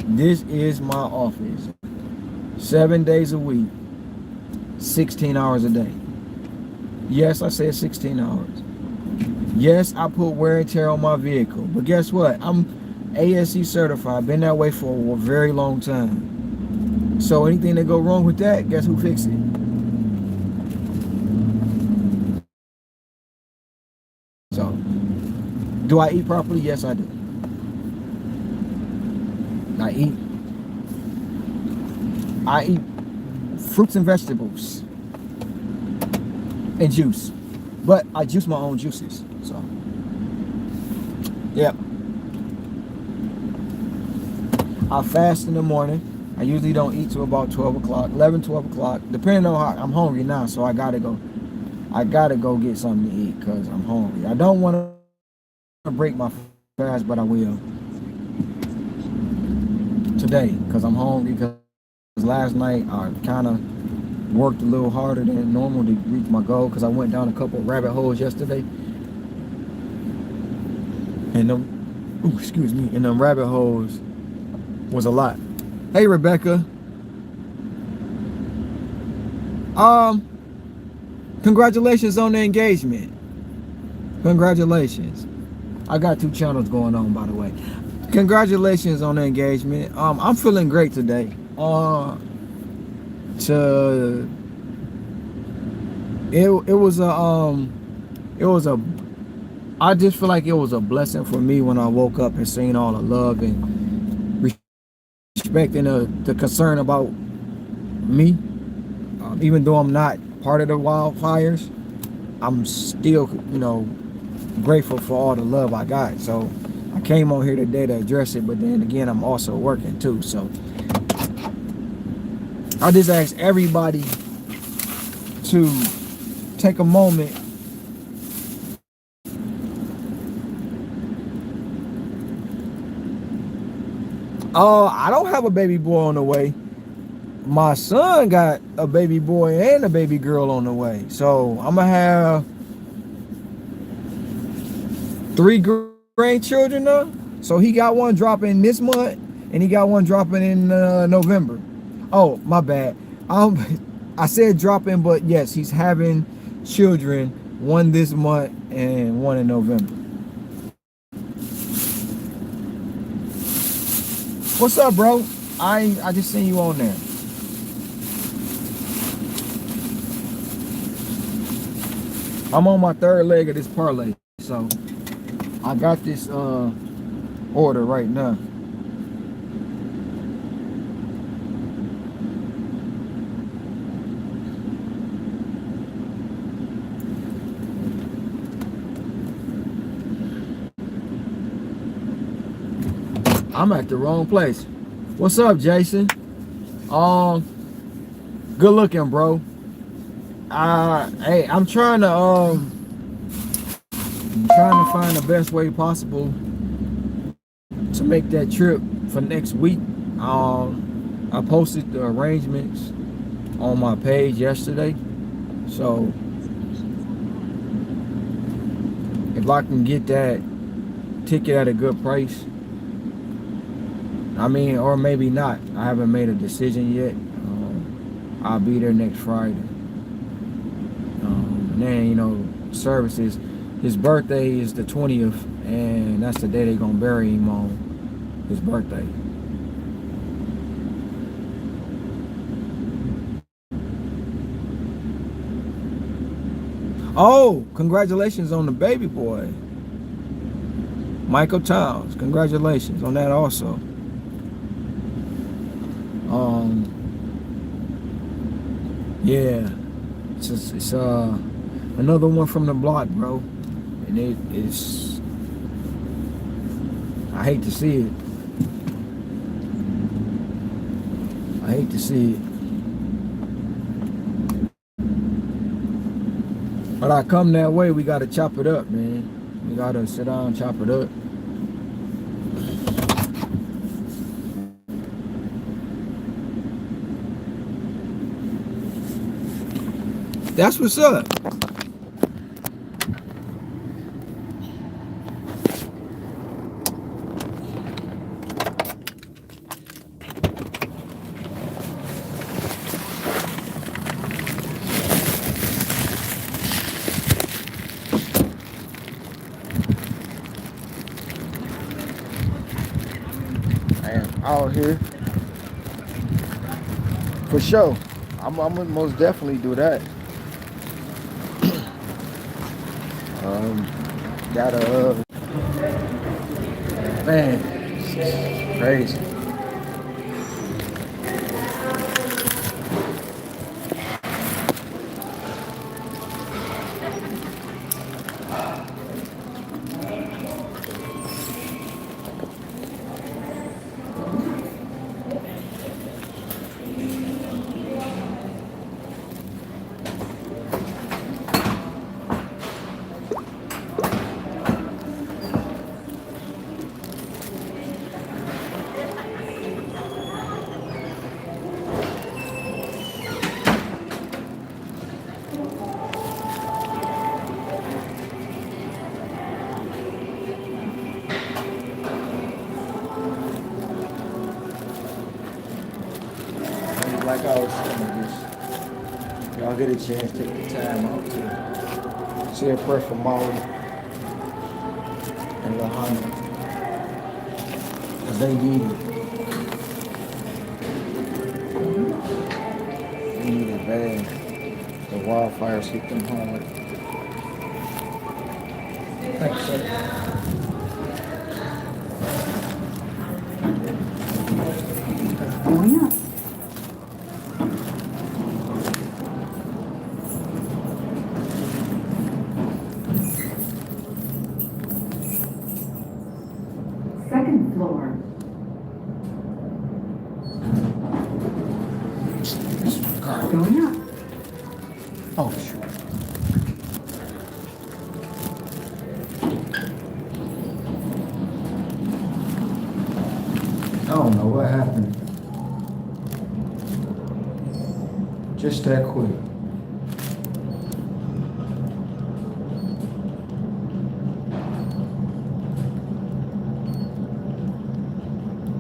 This is my office. 7 days a week, 16 hours a day. Yes, I said 16 hours. Yes, I put wear and tear on my vehicle. But guess what? I'm ASC certified. Been that way for a very long time. So anything that go wrong with that, guess who fixed it? So, do I eat properly? Yes, I do. I eat fruits and vegetables and juice. But I juice my own juices. So, yeah. I fast in the morning. I usually don't eat till about 12 o'clock, 11, 12 o'clock, depending on how I'm hungry now. So I gotta go get something to eat because I'm hungry. I don't want to break my fast, but I will today because I'm hungry. Because last night I kind of worked a little harder than normal to reach my goal because I went down a couple of rabbit holes yesterday. And them rabbit holes was a lot. Hey Rebecca. Congratulations on the engagement. Congratulations. I got 2 channels going on, by the way. Congratulations on the engagement. I'm feeling great today. I just feel like it was a blessing for me when I woke up and seen all the love and respect and the concern about me. Even though I'm not part of the wildfires, I'm still, grateful for all the love I got. So I came on here today to address it, but then again, I'm also working too. So I just ask everybody to take a moment I don't have a baby boy on the way. My son got a baby boy and a baby girl on the way. So I'm gonna have 3 grandchildren now. So he got one dropping this month and he got one dropping in November. Oh, my bad. I said dropping, but yes, he's having children, one this month and one in November. What's up, bro? I just seen you on there. I'm on my 3rd leg of this parlay, so I got this order right now. I'm at the wrong place. What's up, Jason? Good looking, bro. Hey, I'm trying to find the best way possible to make that trip for next week. I posted the arrangements on my page yesterday, so if I can get that ticket at a good price, or maybe not. I haven't made a decision yet. I'll be there next Friday. And then, services. His birthday is the 20th, and that's the day they're gonna bury him on his birthday. Oh, congratulations on the baby boy. Michael Towns, congratulations on that also. Yeah, it's another one from the block, bro, and it's I hate to see it. I hate to see it, but I come that way. We gotta chop it up, man. We gotta sit down and chop it up. That's what's up. out here. For sure. I'm gonna most definitely do that. Gotta, man, it's crazy. Like I was saying, just y'all get a chance, take the time out to say a prayer for Maui and Lahaina, because they need it. They need it bad. The wildfires hit them hard. Thanks, sir. Going up. Second floor. Going up. Oh, shoot. I don't know what happened. Just that quick.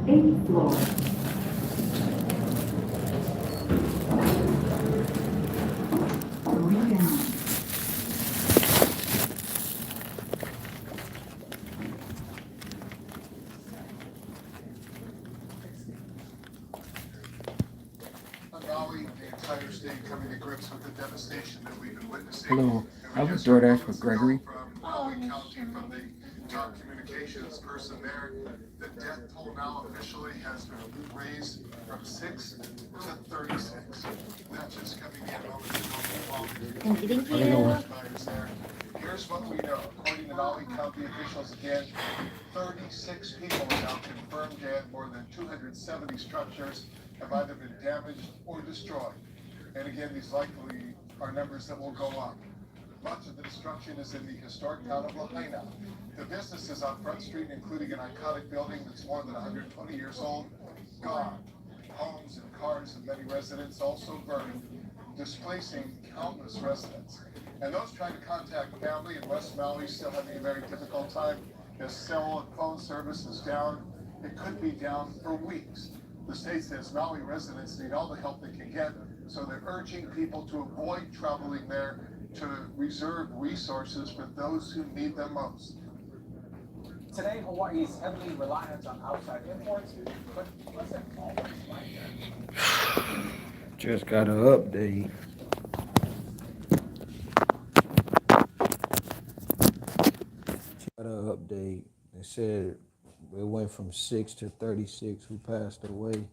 Eighth floor. Going down. Maui, the entire state coming to grips with the devastation that we've been witnessing. Hello, I was DoorDash for Gregory. From Maui County, from the top communications person there, the death toll now officially has been raised from 6 to 36. That's just coming in Thank you. there. Here's what we know. According to Maui County officials, again, 36 people are now confirmed dead. More than 270 structures have either been damaged or destroyed. And again, these likely are numbers that will go up. Much of the destruction is in the historic town of Lahaina. The businesses on Front Street, including an iconic building that's more than 120 years old, gone. Homes and cars of many residents also burned, displacing countless residents. And those trying to contact family in West Maui still having a very difficult time. As cell and phone service is down, it could be down for weeks. The state says Maui residents need all the help they can get, so they're urging people to avoid traveling there, to reserve resources for those who need them most. Today, Hawaii is heavily reliant on outside imports, but it wasn't always like that. Just got an update. Got an update. They said it went from 6 to 36 who passed away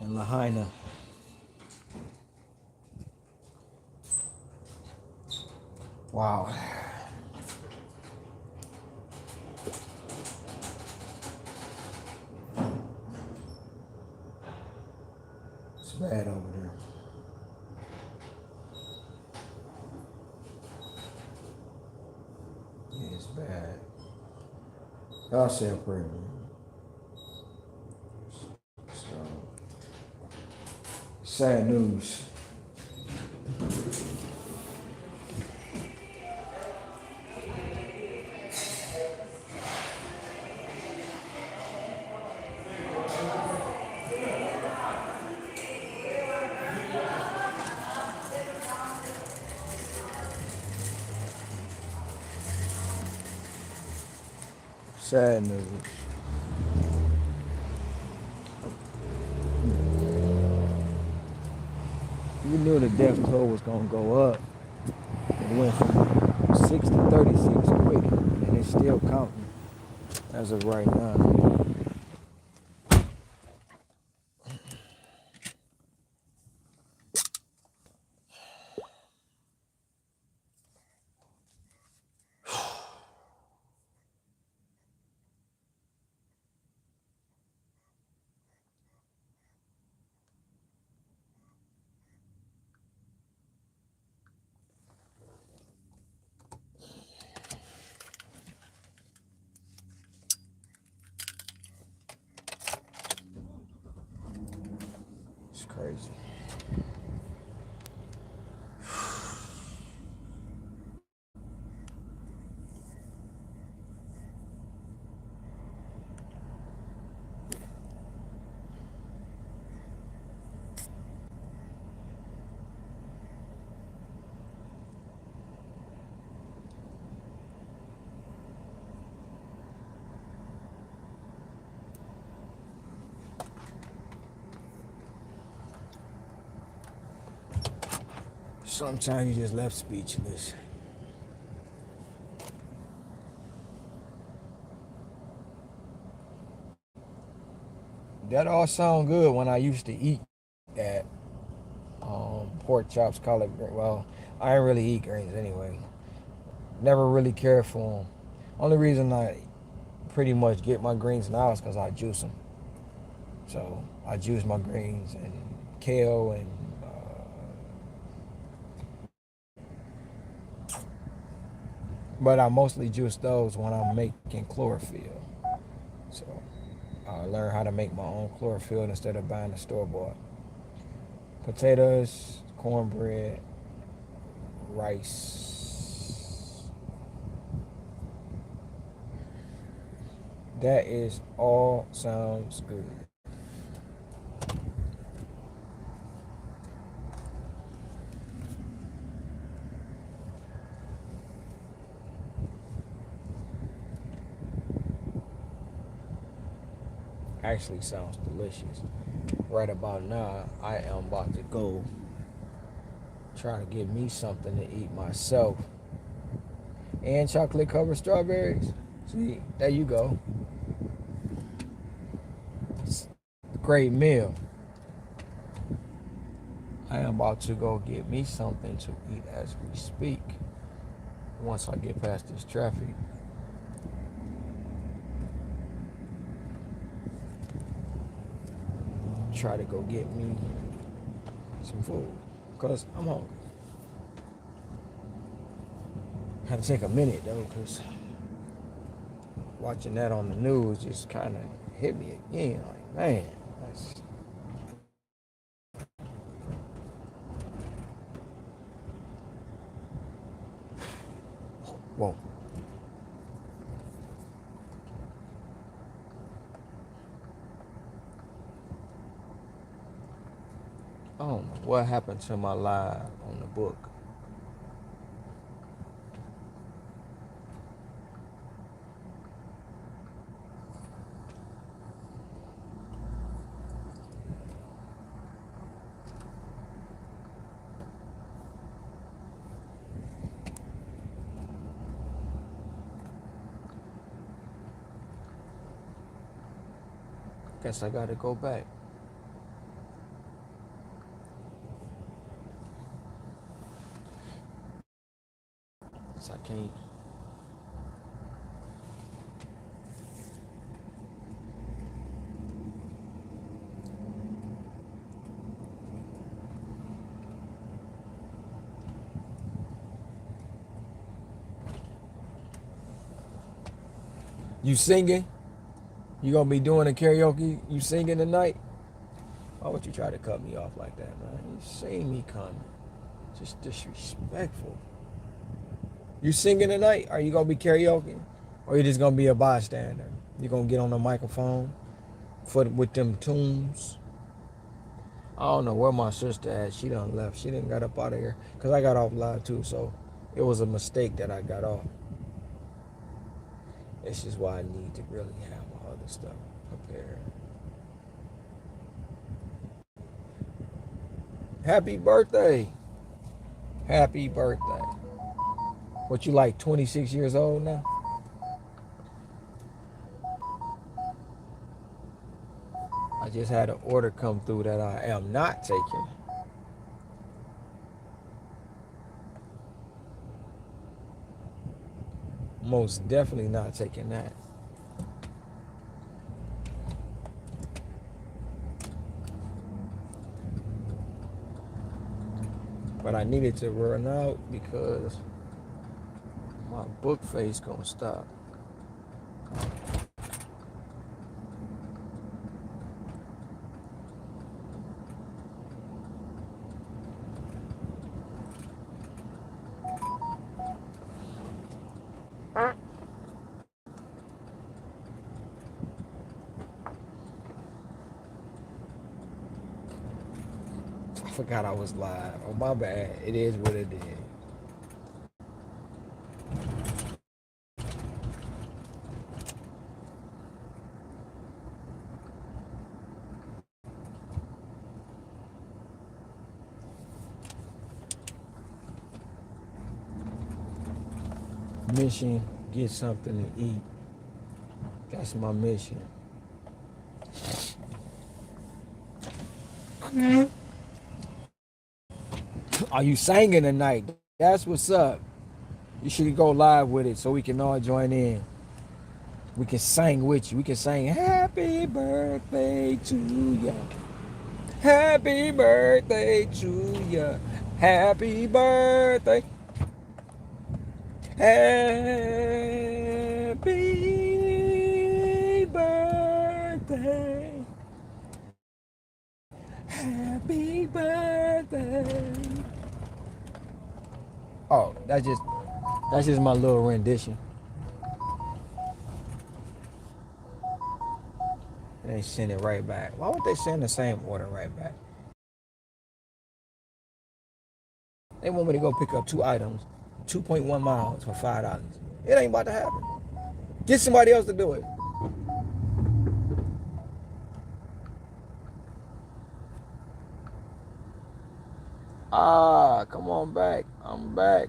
in Lahaina. Wow. It's bad over there. Yeah, it's bad. Y'all say a prayer, man. So, sad news. Sad news. We knew the death toll was gonna go up. It went from 6 to 36 quick, and it's still counting as of right now. It's crazy. Sometimes you just left speechless. That all sound good when I used to eat at pork chops, collard greens. Well, I didn't really eat greens anyway. Never really cared for them. Only reason I pretty much get my greens now is because I juice them. So I juice my greens and kale and but I mostly juice those when I'm making chlorophyll. So I learned how to make my own chlorophyll instead of buying the store-bought. Potatoes, cornbread, rice. That is all sounds good. Actually sounds delicious. Right about now, I am about to go try to get me something to eat myself. And chocolate covered strawberries. See, there you go. Great meal. I am about to go get me something to eat as we speak. Once I get past this traffic. Try to go get me some food because I'm hungry. Had to take a minute though because watching that on the news just kind of hit me again. Like, man, that's... Whoa. I don't know what happened to my live on the book. Guess I gotta go back. I can't. You singing? You gonna be doing a karaoke? You singing tonight? Why would you try to cut me off like that, man? You seen me coming. Just disrespectful. You singing tonight? Are you gonna be karaoke? Or you just gonna be a bystander? You gonna get on the microphone with them tunes? I don't know where my sister at. She done left. She done got up out of here. Cause I got off live too, so it was a mistake that I got off. This is why I need to really have my other stuff prepared. Happy birthday. Happy birthday. What, you like 26 years old now? I just had an order come through that I am not taking. Most definitely not taking that. But I needed to run out because my book face gonna stop. I forgot I was live. Oh, my bad. It is what it is. Mission, get something to eat. That's my mission. Are you singing tonight? That's what's up. You should go live with it so we can all join in. We can sing with you. We can sing happy birthday to ya. Happy birthday to ya. Happy birthday. Happy birthday. Happy birthday. Oh, that's just my little rendition. And they send it right back. Why would they send the same order right back? They want me to go pick up 2 items, 2.1 miles for $5. It ain't about to happen. Get somebody else to do it. Ah, come on back. I'm back.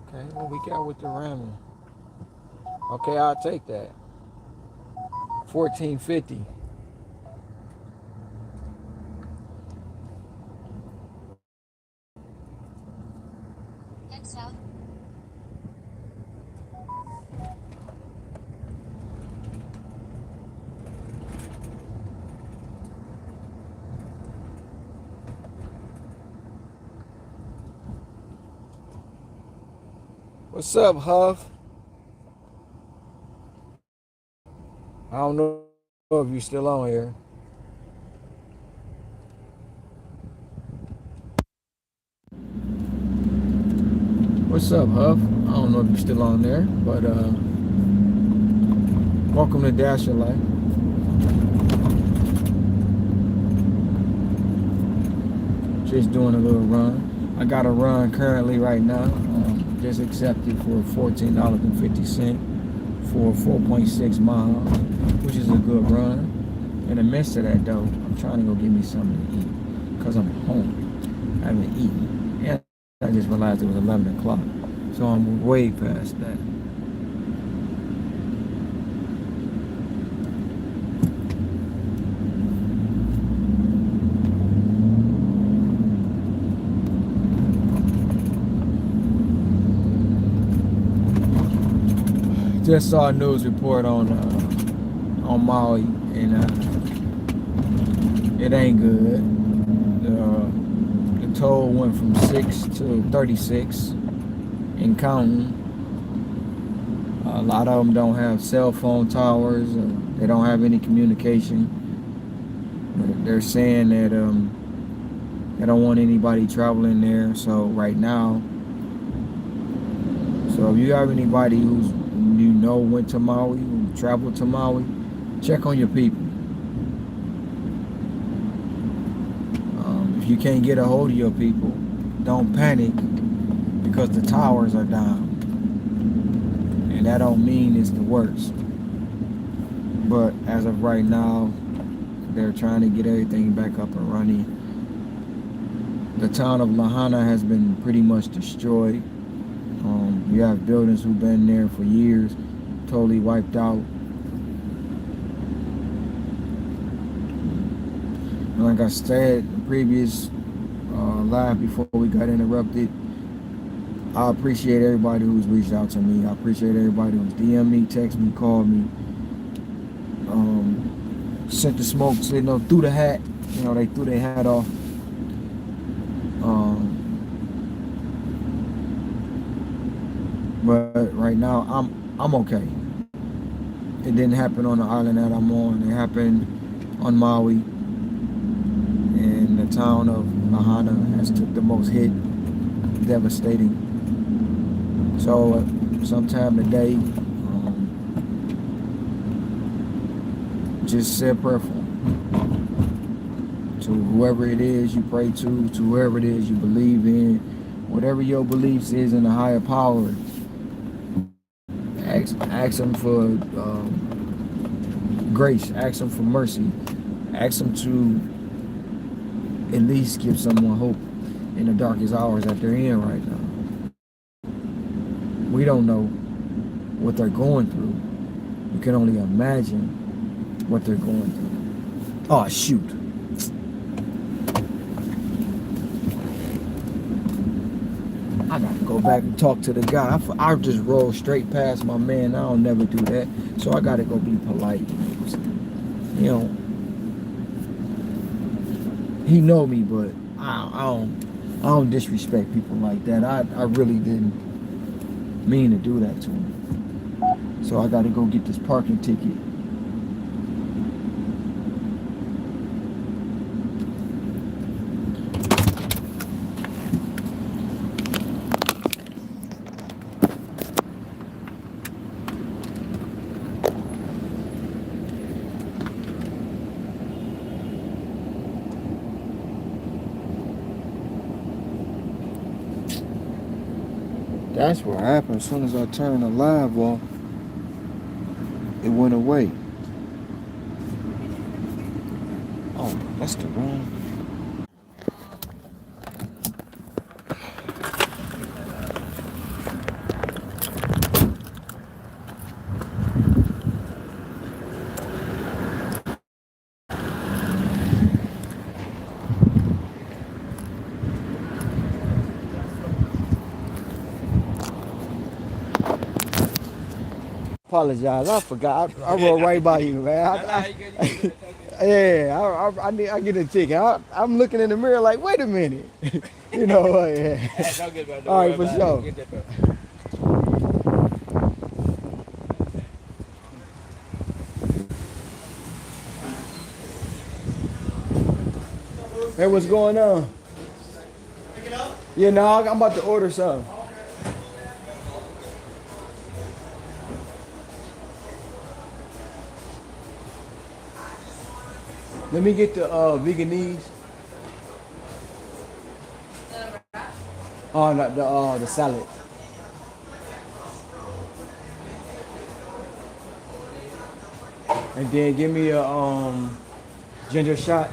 Okay, what we got with the ramen? Okay, I'll take that. $14.50. Head south. What's up, Huff? I don't know if you're still on here. What's up, Huff? I don't know if you're still on there, but welcome to Dasher Life. Just doing a little run. I got a run currently right now. Just accepted for $14.50 for 4.6 miles, which is a good run. In the midst of that though, I'm trying to go get me something to eat because I'm hungry. I haven't eaten I just realized it was 11 o'clock. So I'm way past that. Just saw a news report on Maui, and it ain't good. The toll went from 6 to 36 and counting. A lot of them don't have cell phone towers. They don't have any communication. They're saying that they don't want anybody traveling there. So right now, so if you have anybody who's went to Maui, who traveled to Maui, check on your people. If you can't get a hold of your people, don't panic because the towers are down. And that don't mean it's the worst. But as of right now, they're trying to get everything back up and running. The town of Lahaina has been pretty much destroyed. You have buildings who've been there for years, totally wiped out. And like I said in the previous live before we got interrupted, I appreciate everybody who's reached out to me. I appreciate everybody who's DM'd me, texted me, called me, sent the smoke, said no, threw the hat. You know, they threw their hat off. But right now, I'm okay. It didn't happen on the island that I'm on. It happened on Maui, and the town of Lahaina has took the most hit, devastating. So sometime today, just say a prayer for to whoever it is you pray to whoever it is you believe in, whatever your beliefs is in the higher power. Ask them for grace. Ask them for mercy. Ask them to at least give someone hope in the darkest hours that they're in right now. We don't know what they're going through. You can only imagine what they're going through. Oh, shoot. I gotta go back and talk to the guy. I just roll straight past my man. I'll never do that. So I gotta go be polite. You know, he know me, but I don't disrespect people like that. I really didn't mean to do that to him. So I gotta go get this parking ticket. That's what happened. As soon as I turned the live off, it went away. Oh, that's the wrong. Apologize. I forgot. I rolled right by you, man. I get a ticket. I'm looking in the mirror like, wait a minute. You know, yeah. All right, for sure. Hey, what's going on? Pick it up? Yeah, no, I'm about to order something. Let me get the veganese. Oh, no, the salad. And then give me a ginger shot.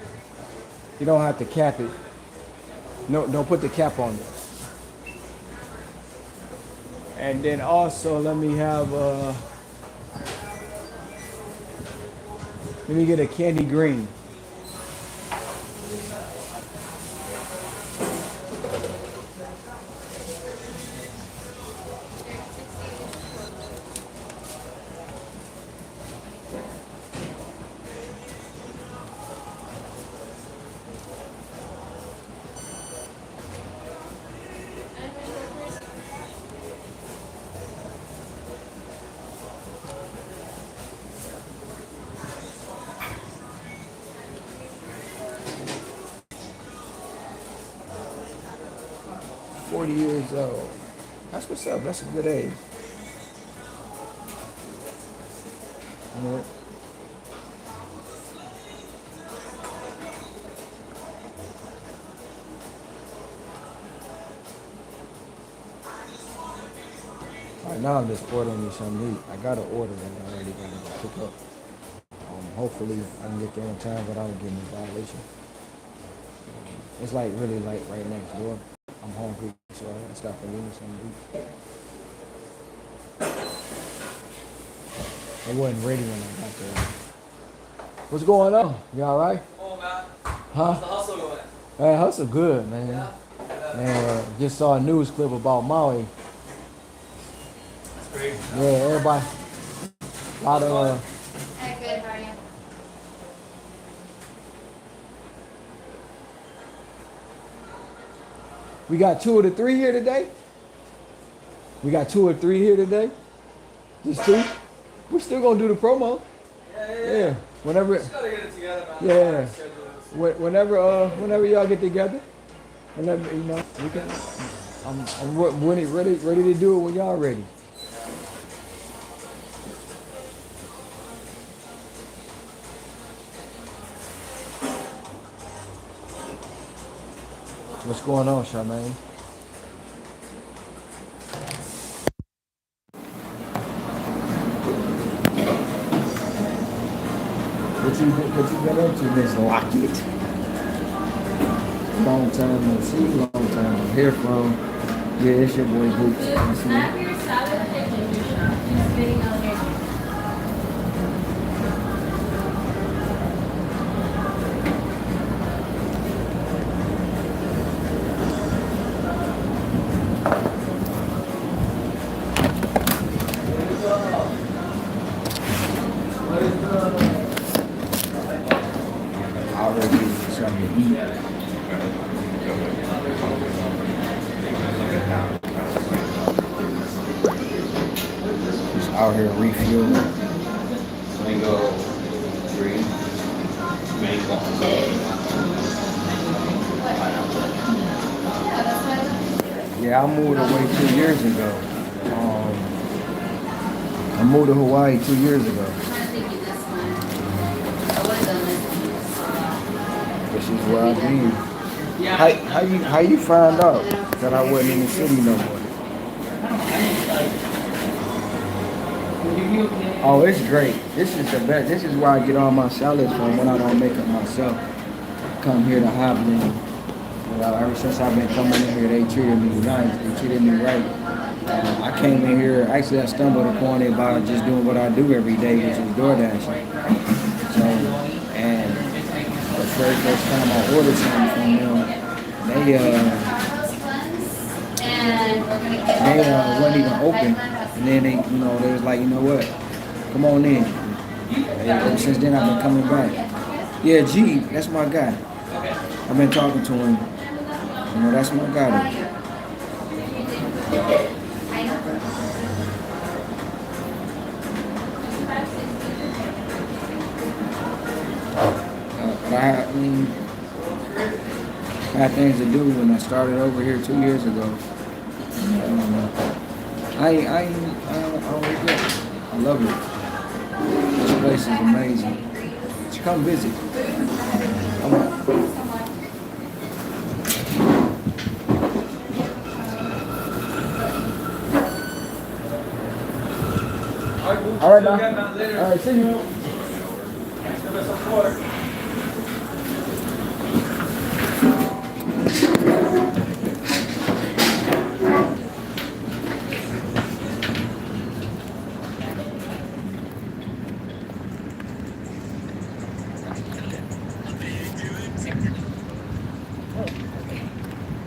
You don't have to cap it. No, don't put the cap on it. And then also let me get a candy green. Years old. That's what's up. That's a good age. Yeah. Right now I'm just ordering me some meat. I got an order that I already got to pick up. Hopefully I can get there in time without getting a violation. It's like really late right next door. I'm hungry, so I gotta stop and eat some meat. I wasn't ready when I got there. What's going on? You all right? Oh, man. Huh? How's the hustle going? Man, hustle good, man. Yeah. Man, just saw a news clip about Maui. That's great. Yeah, everybody. A lot of Hey, good, how are you? we got 2 of the 3 here today. We got 2 or 3 here today. Just 2. We're still gonna do the promo. Yeah. Whenever. Just gotta get it together, man. Yeah. Whenever y'all get together, whenever we can. I'm ready to do it when y'all ready. What's going on, Charmaine? What you been into, Miss Lockett? Long time no see, long time to hear from. Yeah, it's your boy Boots. Snap your salad and ginger shot. Just spitting out here. Already something to eat. Just out here refueling. Mango, green, mango. Yeah, I moved away 2 years ago. I moved to Hawaii 2 years ago. This is where I be. How you find out that I wasn't in the city no more? Oh, it's great. This is the best. This is where I get all my salads from when I don't make it myself. Come here to Hobland. Ever since I've been coming in here, they treated me nice. They treated me right. I came in here, actually I stumbled upon it by just doing what I do every day, which is DoorDash. So, and the very first time I ordered something from them, they wasn't even open. And then they was like, you know what, come on in. And ever since then I've been coming back. Yeah, G, that's my guy. I've been talking to him. That's my guy. But I had things to do when I started over here 2 years ago. I don't regret it. I love it. This place is amazing. Just come visit. Come on. All right, now. All right, see you. Thanks for the support.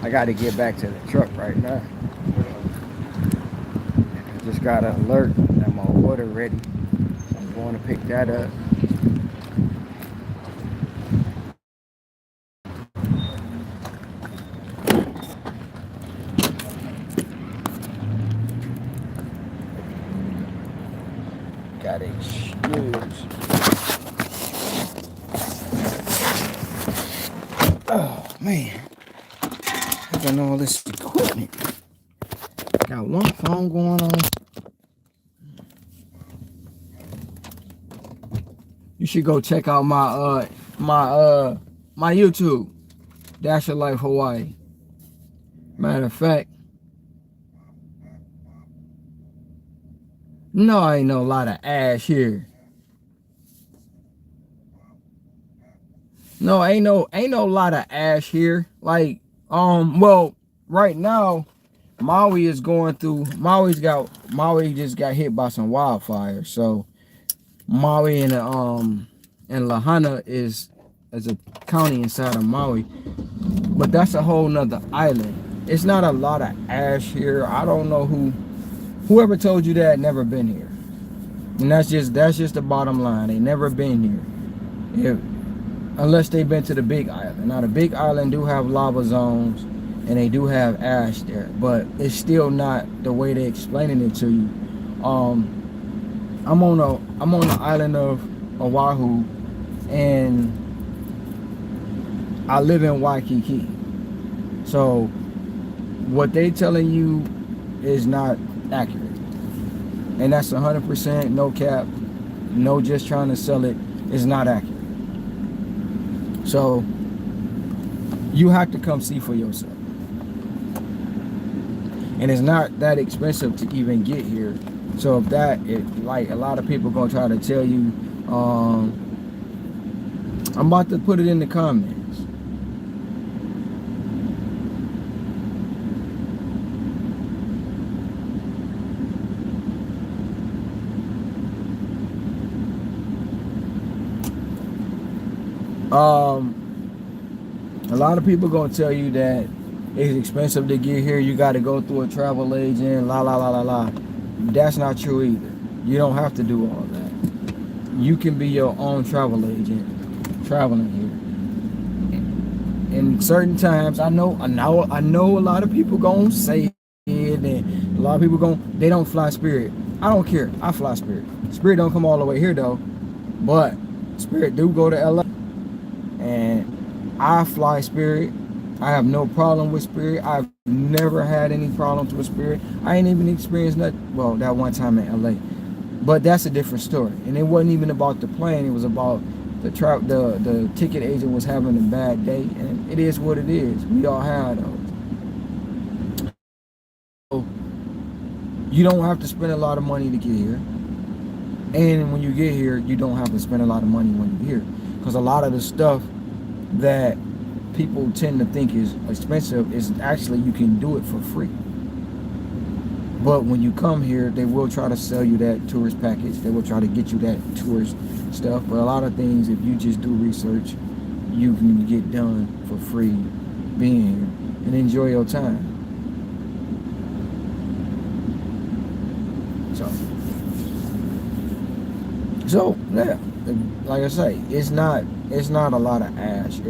I got to get back to the truck right now. I just got an alert that my order ready. So I'm going to pick that up. Got excuse. Oh man, having all this equipment. Got one phone going on. You should go check out my my YouTube, dasherlifeHawaii. Matter of fact, no, ain't no lot of ash here. No, ain't no lot of ash here. Like, well, right now, Maui just got hit by some wildfires. So Maui and Lahaina is a county inside of Maui, but that's a whole nother island. It's not a lot of ash here. I don't know whoever told you that never been here, and that's just the bottom line. They never been here, unless they've been to the Big Island. Now the Big Island do have lava zones, and they do have ash there, but it's still not the way they're explaining it to you. I'm on the island of Oahu, and I live in Waikiki. So what they telling you is not accurate, and that's 100% no cap, no just trying to sell it. It's not accurate. So you have to come see for yourself, and it's not that expensive to even get here. So if like a lot of people gonna try to tell you, I'm about to put it in the comments. A lot of people gonna tell you that it's expensive to get here. You got to go through a travel agent. La la la la la. That's not true either. You don't have to do all that. You can be your own travel agent traveling here. And certain times, I know a lot of people gonna say it, and a lot of people they don't fly Spirit. I don't care. I fly Spirit. Spirit don't come all the way here though, but Spirit do go to LA, and I fly Spirit. I have no problem with Spirit. I've never had any problems with Spirit. I ain't even experienced nothing. Well, that one time in LA, but that's a different story. And it wasn't even about the plane. It was about the ticket agent was having a bad day, and it is what it is. We all have those. So you don't have to spend a lot of money to get here, and when you get here, you don't have to spend a lot of money when you're here, because a lot of the stuff that people tend to think is expensive is actually you can do it for free. But when you come here, they will try to sell you that tourist package. They will try to get you that tourist stuff. But a lot of things, if you just do research, you can get done for free being here and enjoy your time. So yeah, like I say, it's not a lot of ash.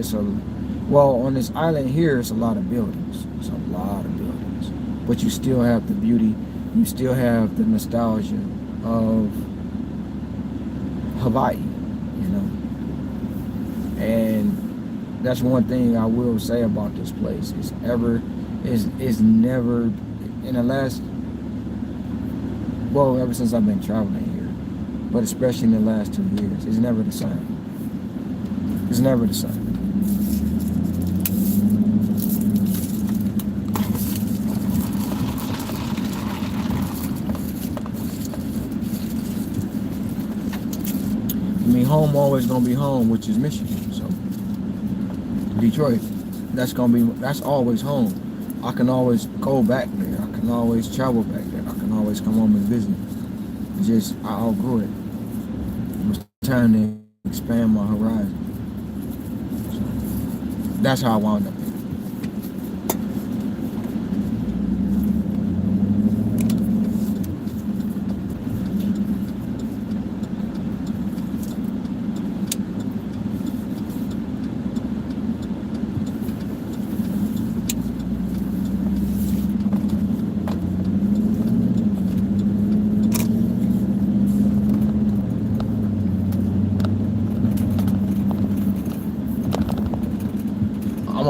Well, on this island here, it's a lot of buildings. It's a lot of buildings. But you still have the beauty. You still have the nostalgia of Hawaii, you know. And that's one thing I will say about this place. It's never, in the last, well, ever since I've been traveling here, but especially in the last 2 years, it's never the same. It's never the same. I mean, home always gonna be home, which is Michigan. So Detroit, that's always home. I can always go back there. I can always travel back there. I can always come home and visit. It's just I outgrew it. It was time to expand my horizon. So that's how I wound up here.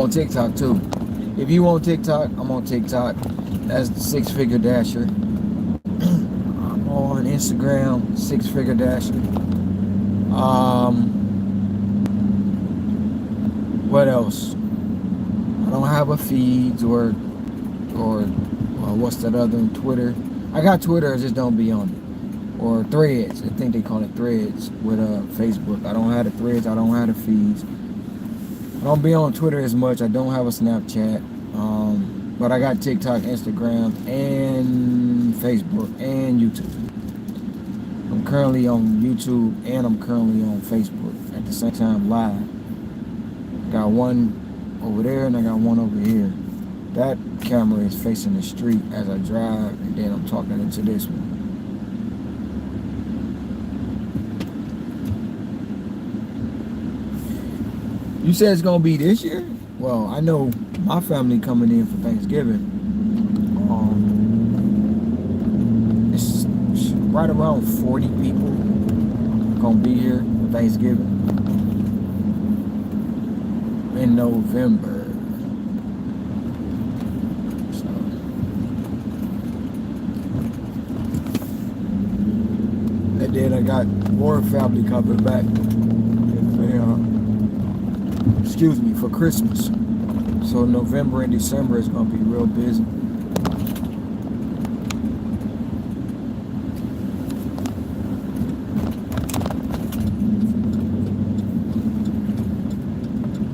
on TikTok too. If you on TikTok, I'm on TikTok. That's the Six Figure Dasher. I'm on Instagram, Six Figure Dasher. What else? I don't have a feeds or what's that other one? Twitter. I got Twitter, I just don't be on it. Or Threads. I think they call it Threads with Facebook. I don't have the Threads. I don't have the feeds. I don't be on Twitter as much. I don't have a Snapchat. But I got TikTok, Instagram, and Facebook, and YouTube. I'm currently on YouTube, and I'm currently on Facebook at the same time live. I got one over there, and I got one over here. That camera is facing the street as I drive, and then I'm talking into this one. You said it's gonna be this year? Well, I know my family coming in for Thanksgiving. It's right around 40 people gonna be here for Thanksgiving in November. So, and then I got more family coming back. Excuse me, for Christmas. So November and December is gonna be real busy.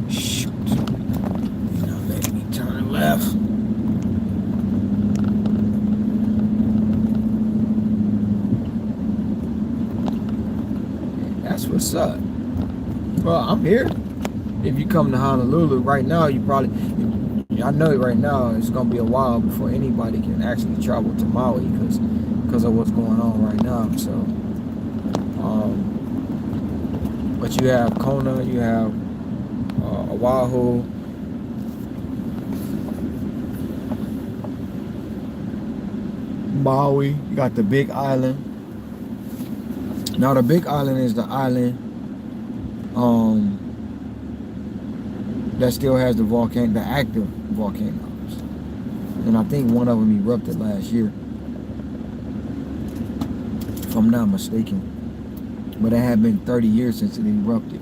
Shoot. Now let me turn left. That's what's up. Well, I'm here. If you come to Honolulu right now, I know right now it's gonna be a while before anybody can actually travel to Maui because of what's going on right now. So, but you have Kona, you have Oahu, Maui. You got the Big Island. Now the Big Island is the island. That still has the active volcanoes. And I think one of them erupted last year, if I'm not mistaken. But it had been 30 years since it erupted.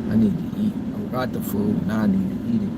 I need to eat. I got the food, now I need to eat it.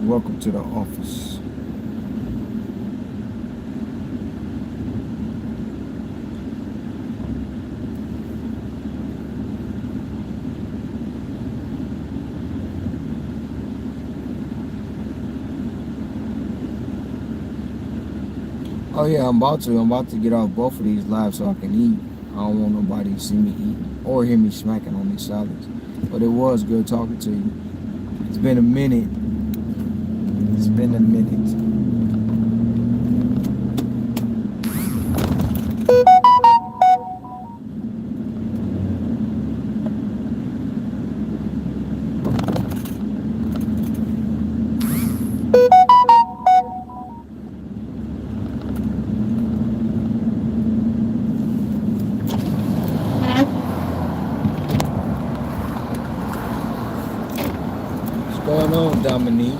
Welcome to the office. Oh yeah, I'm about to get off both of these lives so I can eat. I don't want nobody to see me eat or hear me smacking on these salads. But it was good talking to you. It's been a minute. It's been a minute. going on, Dominique?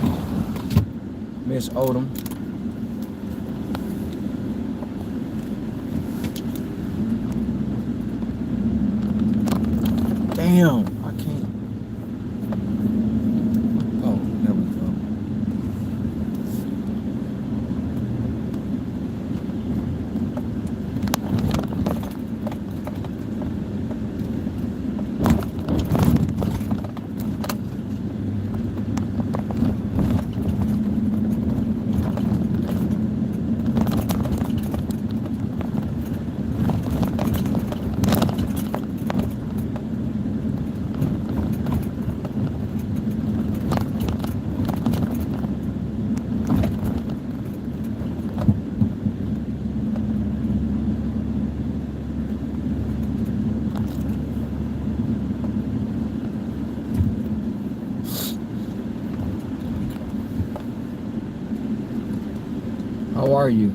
Miss Odom. Damn, I can't. Oh, there we go. How are you?